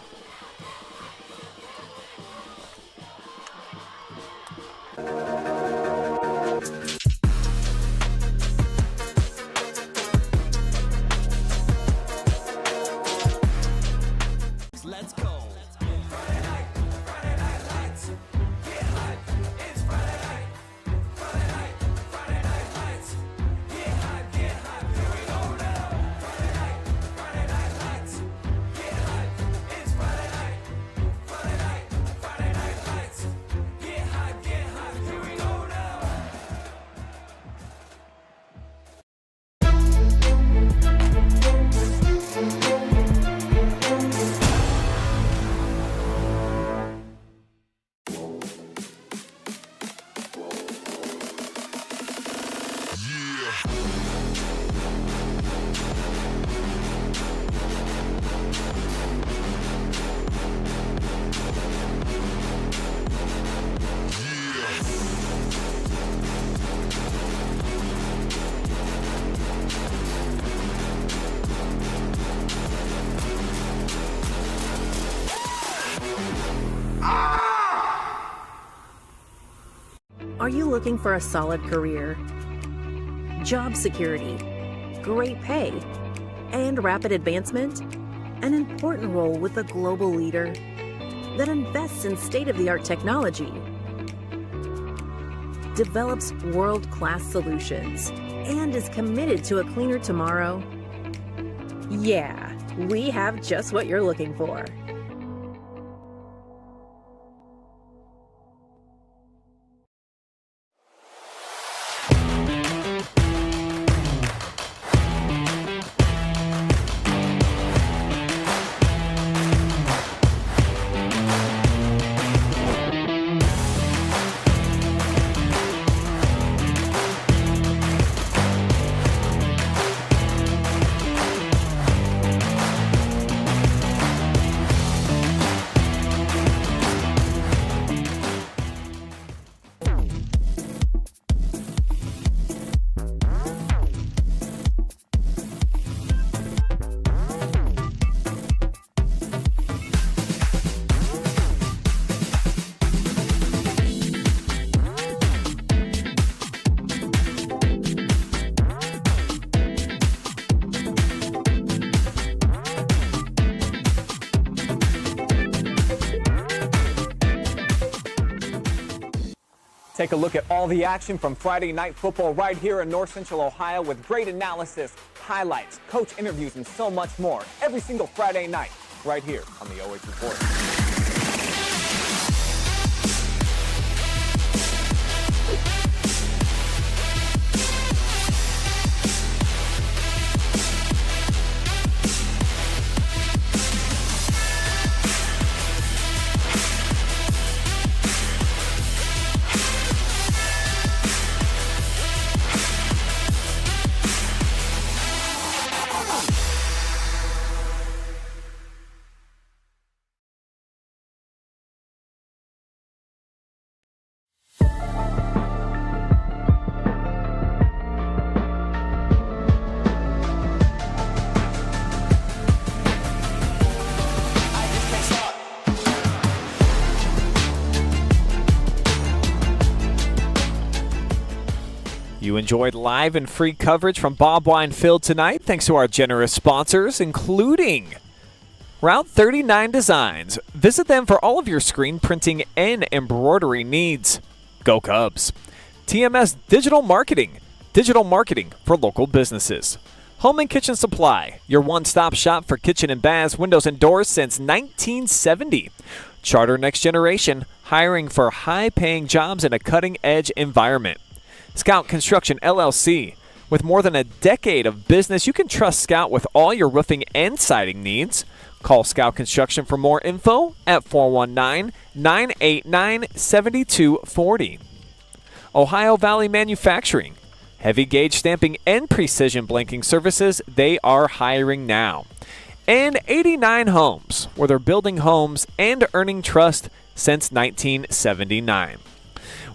S4: Are you looking for a solid career, job security, great pay, and rapid advancement? An important role with a global leader that invests in state-of-the-art technology, develops world-class solutions, and is committed to a cleaner tomorrow? Yeah, we have just what you're looking for.
S7: Take a look at all the action from Friday Night Football right here in North Central Ohio with great analysis, highlights, coach interviews, and so much more every single Friday night right here on the OH Report.
S3: You enjoyed live and free coverage from Bob Wine Field tonight, thanks to our generous sponsors, including Route 39 Designs. Visit them for all of your screen printing and embroidery needs. Go Cubs. TMS Digital Marketing for local businesses. Home and Kitchen Supply, your one-stop shop for kitchen and baths, windows and doors since 1970. Charter Next Generation, hiring for high-paying jobs in a cutting-edge environment. Scout Construction LLC. With more than a decade of business, you can trust Scout with all your roofing and siding needs. Call Scout Construction for more info at 419-989-7240. Ohio Valley Manufacturing. Heavy gauge stamping and precision blanking services, they are hiring now. And 89 Homes, where they're building homes and earning trust since 1979.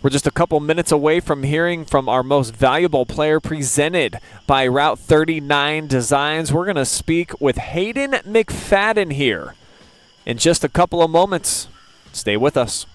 S3: We're just a couple minutes away from hearing from our most valuable player presented by Route 39 Designs. We're going to speak with Hayden McFadden here in just a couple of moments. Stay with us.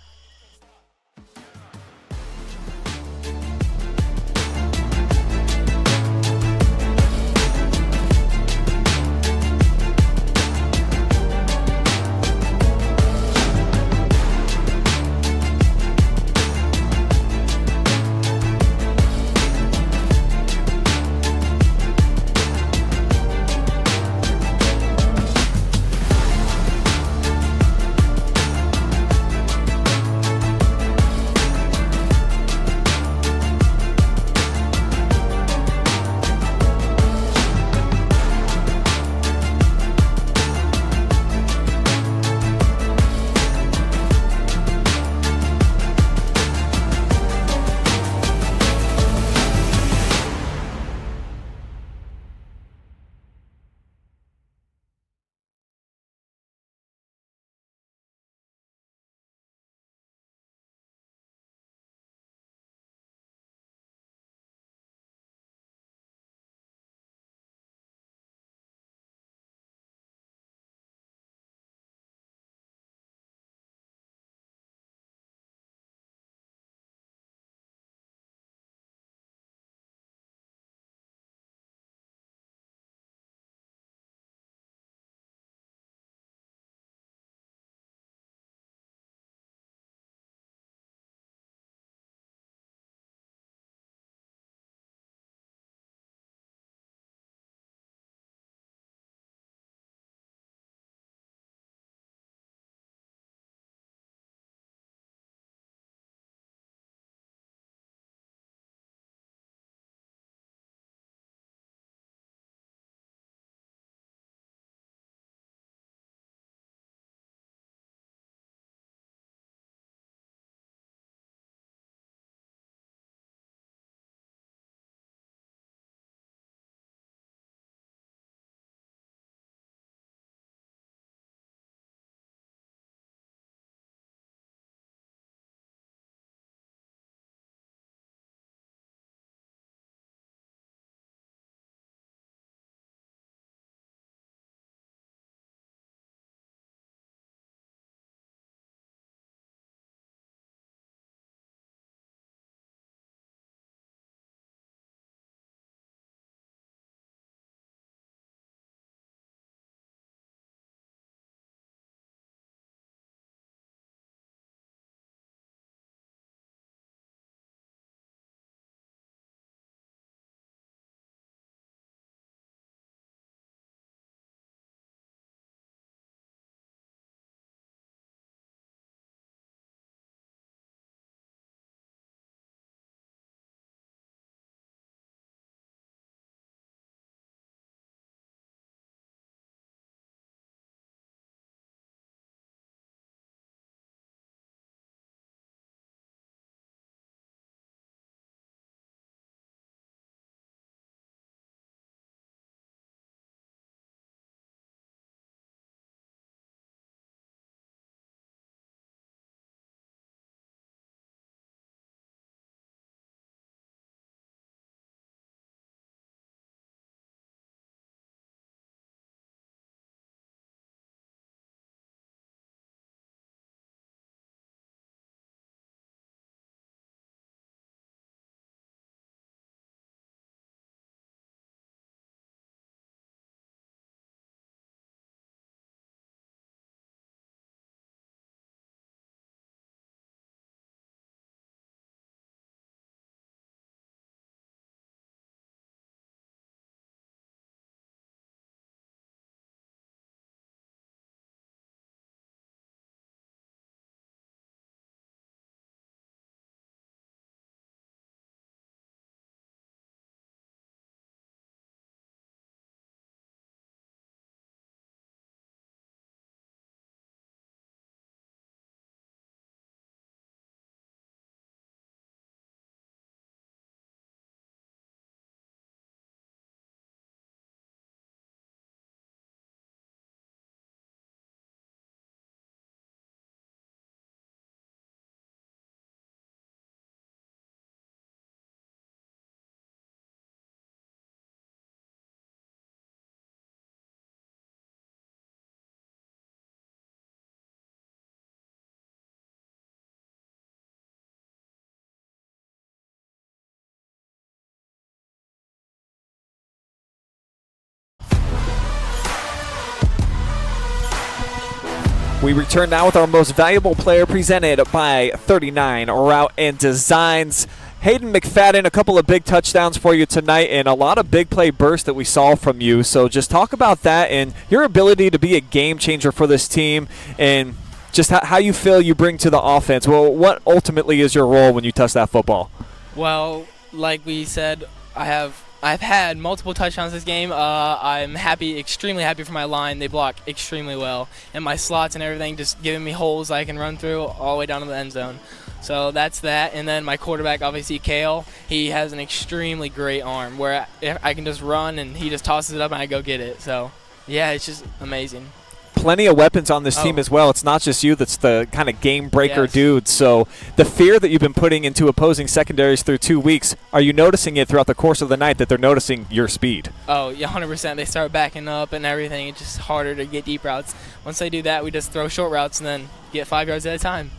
S3: We return now with our most valuable player presented by 39 Route and Designs. Hayden McFadden, a couple of big touchdowns for you tonight and a lot of big play bursts that we saw from you. So just talk about that and your ability to be a game changer for this team and just how you feel you bring to the offense. Well, what ultimately is your role when you touch that football?
S12: Well, like we said, I've had multiple touchdowns this game. I'm happy, extremely happy for my line. They block extremely well. And my slots and everything just giving me holes I can run through all the way down to the end zone. So that's that. And then my quarterback, obviously, Kael, he has an extremely great arm where I can just run and he just tosses it up and I go get it. So, yeah, it's just amazing.
S3: Plenty of weapons on this team as well. It's not just you that's the kind of game breaker
S12: Yes.
S3: dude. So the fear that you've been putting into opposing secondaries through 2 weeks, are you noticing it throughout the course of the night that they're noticing your speed?
S12: Oh, yeah, 100%. They start backing up and everything. It's just harder to get deep routes. Once they do that, we just throw short routes and then get 5 yards at a time.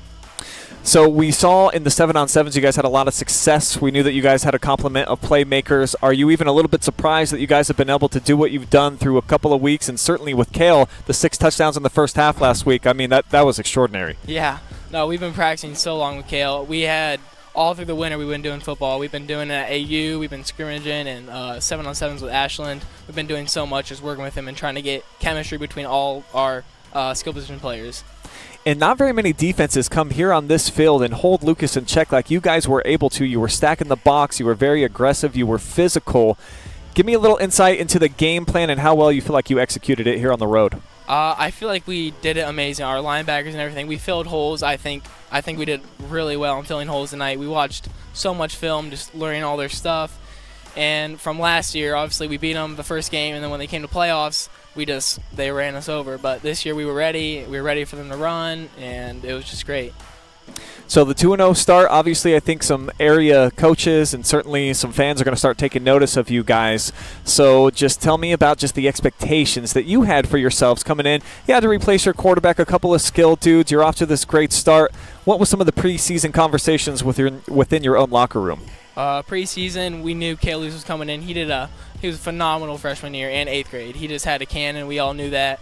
S3: So we saw in the 7-on-7s you guys had a lot of success. We knew that you guys had a complement of playmakers. Are you even a little bit surprised that you guys have been able to do what you've done through a couple of weeks? And certainly with Kael, the 6 touchdowns in the first half last week, I mean, that was extraordinary.
S12: Yeah. No, we've been practicing so long with Kael. We had all through the winter we've been doing football. We've been doing it at AU. We've been scrimmaging and 7-on-7s with Ashland. We've been doing so much just working with him and trying to get chemistry between all our skill position players.
S3: And not very many defenses come here on this field and hold Lucas in check like you guys were able to. You were stacking the box. You were very aggressive. You were physical. Give me a little insight into the game plan and how well you feel like you executed it here on the road.
S12: I feel like we did it amazing. Our linebackers and everything, we filled holes. I think we did really well in filling holes tonight. We watched so much film, just learning all their stuff. And from last year, obviously, we beat them the first game, and then when they came to playoffs, they ran us over. But this year we were ready. We were ready for them to run, and it was just great.
S3: So the 2-0 start, obviously I think some area coaches and certainly some fans are going to start taking notice of you guys. So just tell me about just the expectations that you had for yourselves coming in. You had to replace your quarterback, a couple of skilled dudes. You're off to this great start. What was some of the preseason conversations within your own locker room?
S12: Preseason, we knew Kael Lewis was coming in. He was a phenomenal freshman year and 8th grade. He just had a cannon. We all knew that.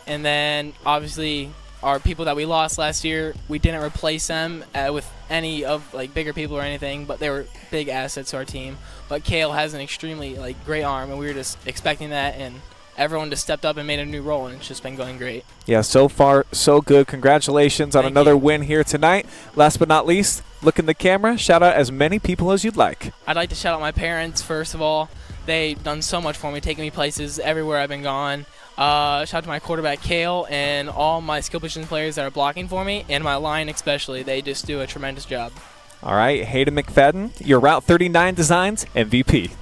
S12: And then, obviously, our people that we lost last year, we didn't replace them with any of bigger people or anything, but they were big assets to our team. But Kael has an extremely great arm, and we were just expecting that, and everyone just stepped up and made a new role, and it's just been going great.
S3: Yeah, so far, so good. Congratulations on another win here tonight. Last but not least, look in the camera. Shout out as many people as you'd like.
S12: I'd like to shout out my parents, first of all. They've done so much for me, taking me places everywhere I've been gone. Shout out to my quarterback, Kael, and all my skill position players that are blocking for me, and my line especially. They just do a tremendous job.
S3: All right, Hayden McFadden, your Route 39 Designs MVP.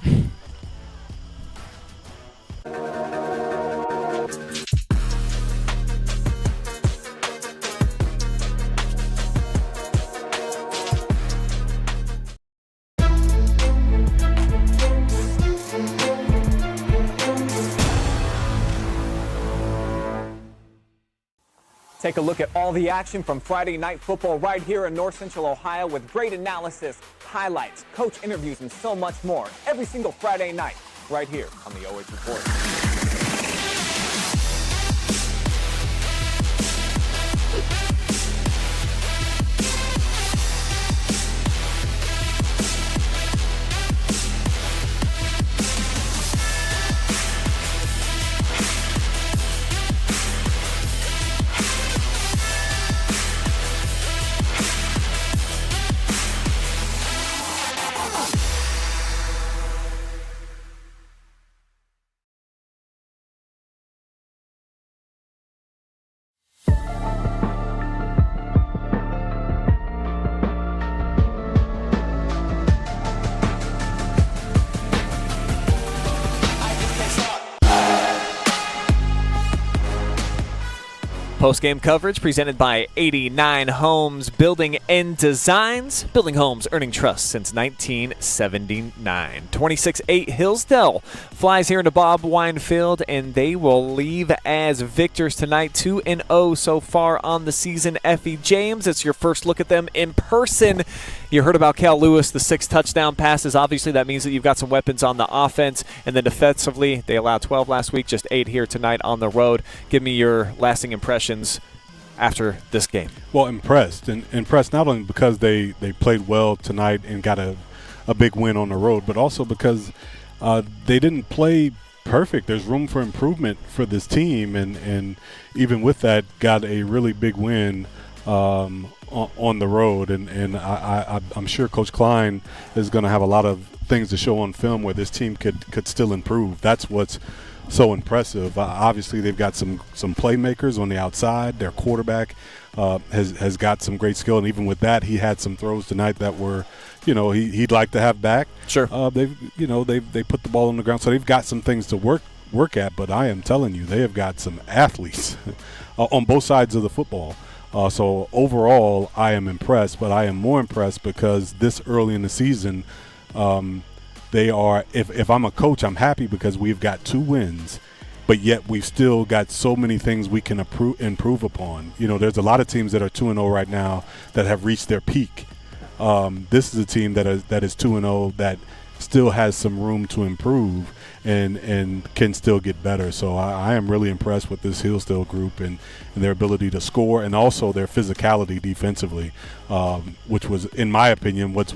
S7: Take a look at all the action from Friday Night Football right here in North Central Ohio with great analysis, highlights, coach interviews, and so much more. Every single Friday night right here on the OH Report.
S3: Post-game coverage presented by 89 Homes Building and Designs. Building homes, earning trust since 1979. 26-8 Hillsdale flies here into Bob Wine Field, and they will leave as victors tonight. 2-0 so far on the season. Effie James, it's your first look at them in person. You heard about Kael Lewis, the 6 touchdown passes. Obviously, that means that you've got some weapons on the offense. And then defensively, they allowed 12 last week, just 8 here tonight on the road. Give me your lasting impressions after this game?
S5: Well, impressed not only because they played well tonight and got a big win on the road, but also because they didn't play perfect. There's room for improvement for this team, and even with that, got a really big win on the road. And I'm sure Coach Klein is going to have a lot of things to show on film where this team could still improve. That's what's so impressive. Obviously, they've got some playmakers on the outside. Their quarterback has got some great skill, and even with that, he had some throws tonight that were, he'd like to have back.
S3: Sure.
S5: They put the ball on the ground, so they've got some things to work at. But I am telling you, they have got some athletes on both sides of the football. So overall, I am impressed, but I am more impressed because this early in the season, they are. If I'm a coach, I'm happy because we've got 2 wins, but yet we've still got so many things we can improve upon. There's a lot of teams that are 2-0 right now that have reached their peak. This is a team that is 2-0 that still has some room to improve and can still get better. So I am really impressed with this Hillsdale group and their ability to score, and also their physicality defensively, which was, in my opinion, was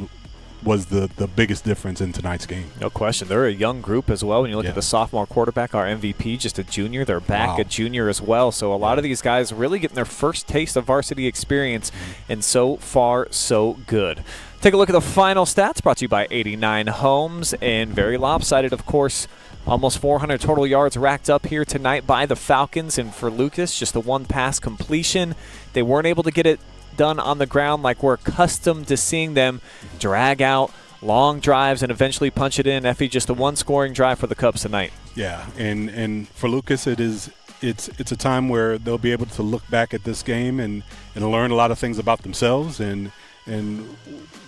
S5: the biggest difference in tonight's game.
S3: No question. They're a young group as well. When you look at the sophomore quarterback, our MVP, just a junior. They're back, a junior as well. So a lot of these guys really getting their first taste of varsity experience, and so far, so good. Take a look at the final stats brought to you by 89 Homes, and very lopsided, of course. Almost 400 total yards racked up here tonight by the Falcons, and for Lucas, just a 1 pass completion. They weren't able to get it done on the ground like we're accustomed to seeing them drag out long drives and eventually punch it in. Effie, just a 1 scoring drive for the Cubs tonight.
S5: Yeah, and for Lucas, it's a time where they'll be able to look back at this game and learn a lot of things about themselves and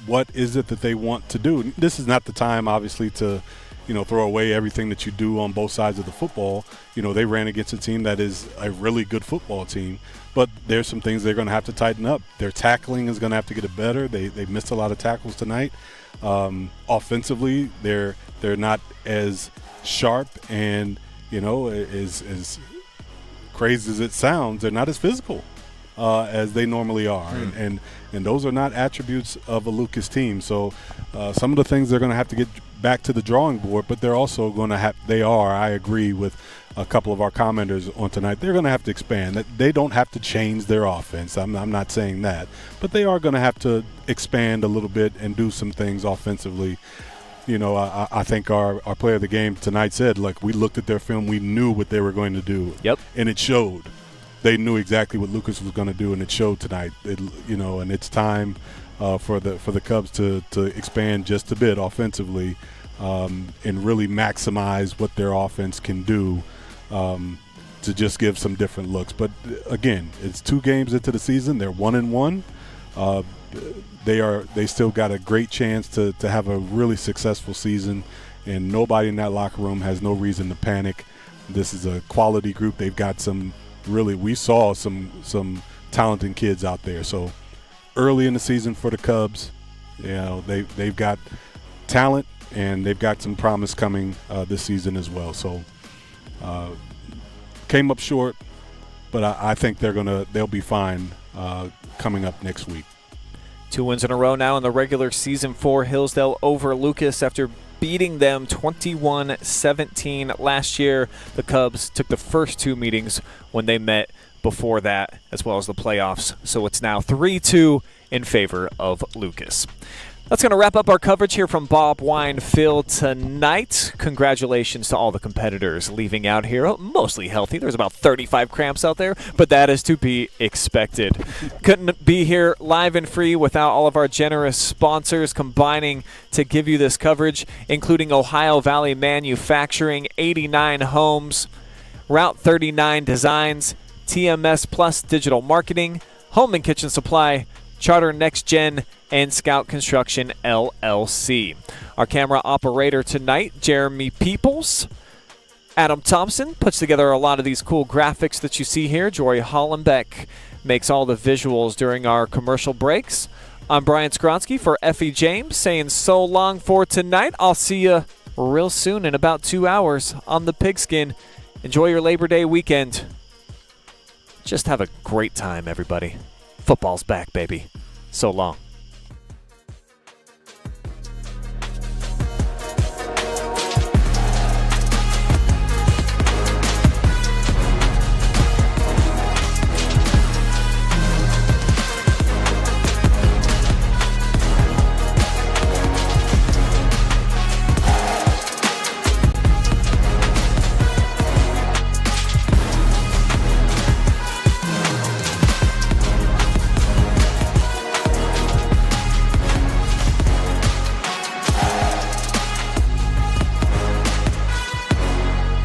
S5: what is it that they want to do. This is not the time, obviously, to throw away everything that you do on both sides of the football. They ran against a team that is a really good football team, but there's some things they're going to have to tighten up. Their tackling is going to have to get it better. They missed a lot of tackles tonight. Offensively, they're not as sharp and, as crazy as it sounds, they're not as physical as they normally are. And those are not attributes of a Lucas team. So some of the things they're going to have to get back to the drawing board, but they're also going to I agree with a couple of our commenters on tonight, they're going to have to expand. They don't have to change their offense. I'm not saying that, but they are going to have to expand a little bit and do some things offensively. I think our player of the game tonight said, we looked at their film, we knew what they were going to do.
S3: Yep.
S5: And it showed. They knew exactly what Lucas was going to do, and it showed tonight. And it's time for the Cubs to expand just a bit offensively and really maximize what their offense can do to just give some different looks. But again, it's 2 games into the season. They're 1-1. They still got a great chance to have a really successful season, and nobody in that locker room has no reason to panic. This is a quality group. They've got we saw some talented kids out there. So early in the season for the Cubs, they've got talent and they've got some promise coming this season as well. So came up short, but I think they'll be fine coming up next week.
S3: 2 wins in a row now in the regular season for Hillsdale over Lucas after beating them 21-17 last year. The Cubs took the first 2 meetings when they met before that, as well as the playoffs. So it's now 3-2 in favor of Lucas. That's going to wrap up our coverage here from Bob Wine Field tonight. Congratulations to all the competitors leaving out here, mostly healthy. There's about 35 cramps out there, but that is to be expected. Couldn't be here live and free without all of our generous sponsors combining to give you this coverage, including Ohio Valley Manufacturing, 89 Homes, Route 39 Designs, TMS Plus Digital Marketing, Home and Kitchen Supply, Charter Next Gen, and Scout Construction LLC. Our camera operator tonight, Jeremy Peoples. Adam Thompson puts together a lot of these cool graphics that you see here. Jory Hollenbeck makes all the visuals during our commercial breaks. I'm Brian Skowronski for Effie James, saying so long for tonight. I'll see you real soon in about 2 hours on the Pigskin. Enjoy your Labor Day weekend. Just have a great time, everybody. Football's back, baby. So long.